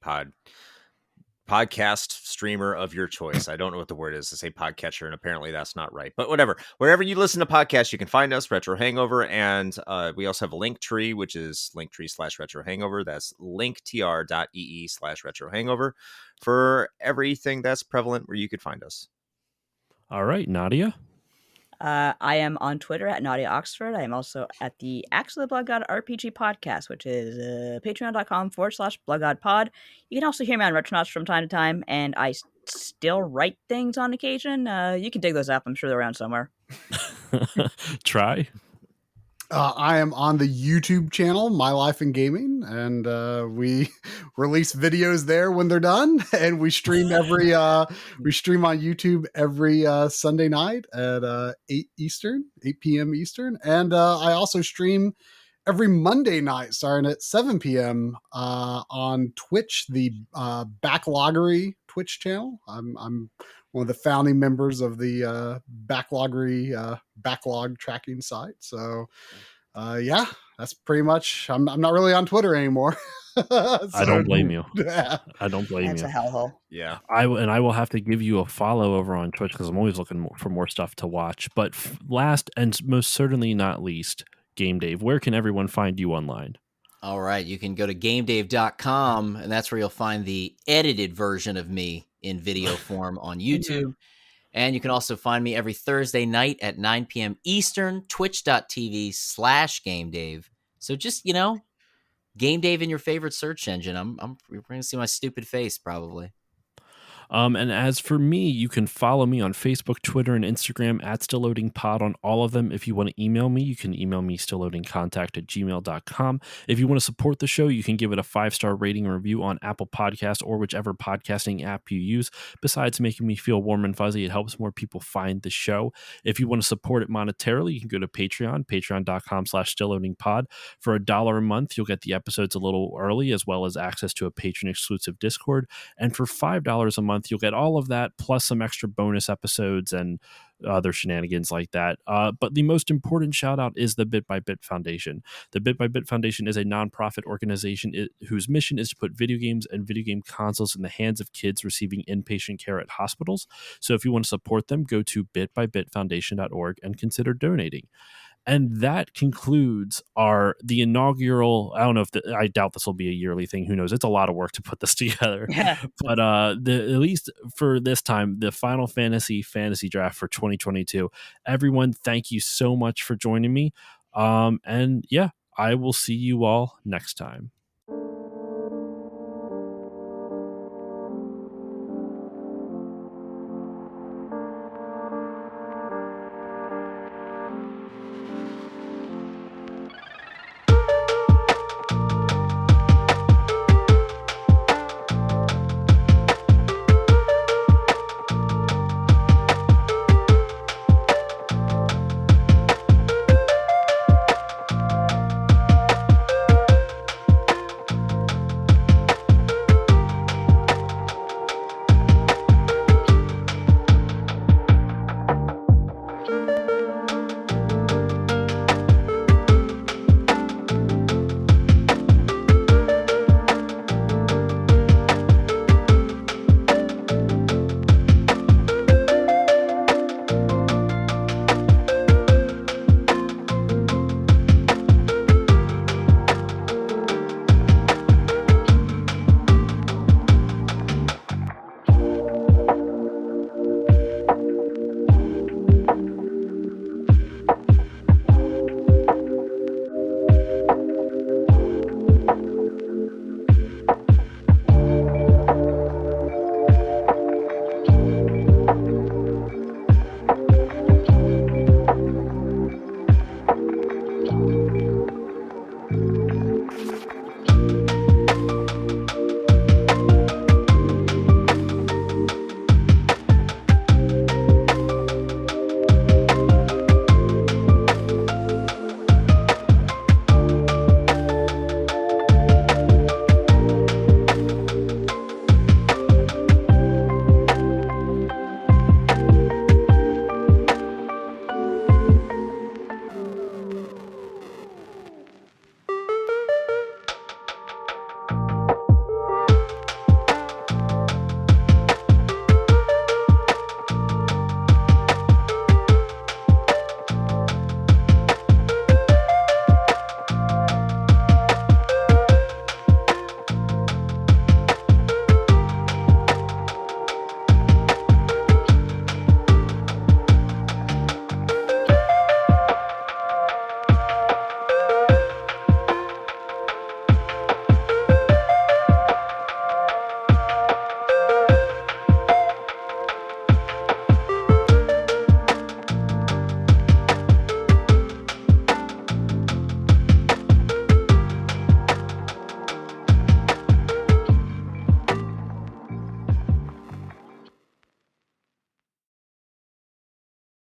[SPEAKER 2] podcast streamer of your choice. I don't know what the word is to say podcatcher, and apparently that's not right. But whatever. Wherever you listen to podcasts, you can find us, Retro Hangover. And we also have a link tree, which is linktree/Retro Hangover. That's linktr.ee/Retro Hangover for everything that's prevalent where you could find us.
[SPEAKER 1] All right, Nadia.
[SPEAKER 3] I am on Twitter at Nadia Oxford. I am also at the Axe of the Blood God RPG podcast, which is patreon.com/BloodGodPod. You can also hear me on Retronauts from time to time, and I still write things on occasion. You can dig those up. I'm sure they're around somewhere.
[SPEAKER 1] Try.
[SPEAKER 4] I am on the YouTube channel, My Life in Gaming, and we release videos there when they're done, and we stream on YouTube every Sunday night at 8 p.m. Eastern, and I also stream every Monday night starting at 7 p.m. On Twitch, the Backloggery Twitch channel. I'm one of the founding members of the Backloggery backlog tracking site. So yeah, that's pretty much. I'm not really on Twitter anymore. So,
[SPEAKER 1] I don't blame you.
[SPEAKER 4] Yeah.
[SPEAKER 1] I don't blame
[SPEAKER 3] That's
[SPEAKER 1] you.
[SPEAKER 3] a hellhole.
[SPEAKER 2] Yeah.
[SPEAKER 1] I will have to give you a follow over on Twitch because I'm always looking for more stuff to watch. But last and most certainly not least, Game Dave, where can everyone find you online?
[SPEAKER 5] All right, you can go to GameDave.com, and that's where you'll find the edited version of me in video form on YouTube. And you can also find me every Thursday night at 9 p.m. Eastern, twitch.tv/GameDave. So just, Game Dave in your favorite search engine. You're going to see my stupid face probably.
[SPEAKER 1] And as for me, you can follow me on Facebook, Twitter, and Instagram at StillLoadingPod on all of them. If you want to email me, you can email me stillloadingcontact@gmail.com. If you want to support the show, you can give it a 5-star rating and review on Apple Podcasts or whichever podcasting app you use. Besides making me feel warm and fuzzy, it helps more people find the show. If you want to support it monetarily, you can go to Patreon, patreon.com/stillloadingpod. For $1 a month, you'll get the episodes a little early, as well as access to a patron-exclusive Discord. And for $5 a month, you'll get all of that plus some extra bonus episodes and other shenanigans like that. But the most important shout out is the Bit by Bit Foundation. The Bit by Bit Foundation is a nonprofit organization whose mission is to put video games and video game consoles in the hands of kids receiving inpatient care at hospitals. So if you want to support them, go to bitbybitfoundation.org and consider donating. And that concludes the inaugural. I don't know I doubt this will be a yearly thing. Who knows? It's a lot of work to put this together. But at least for this time, the Final Fantasy Draft for 2022. Everyone, thank you so much for joining me. And yeah, I will see you all next time.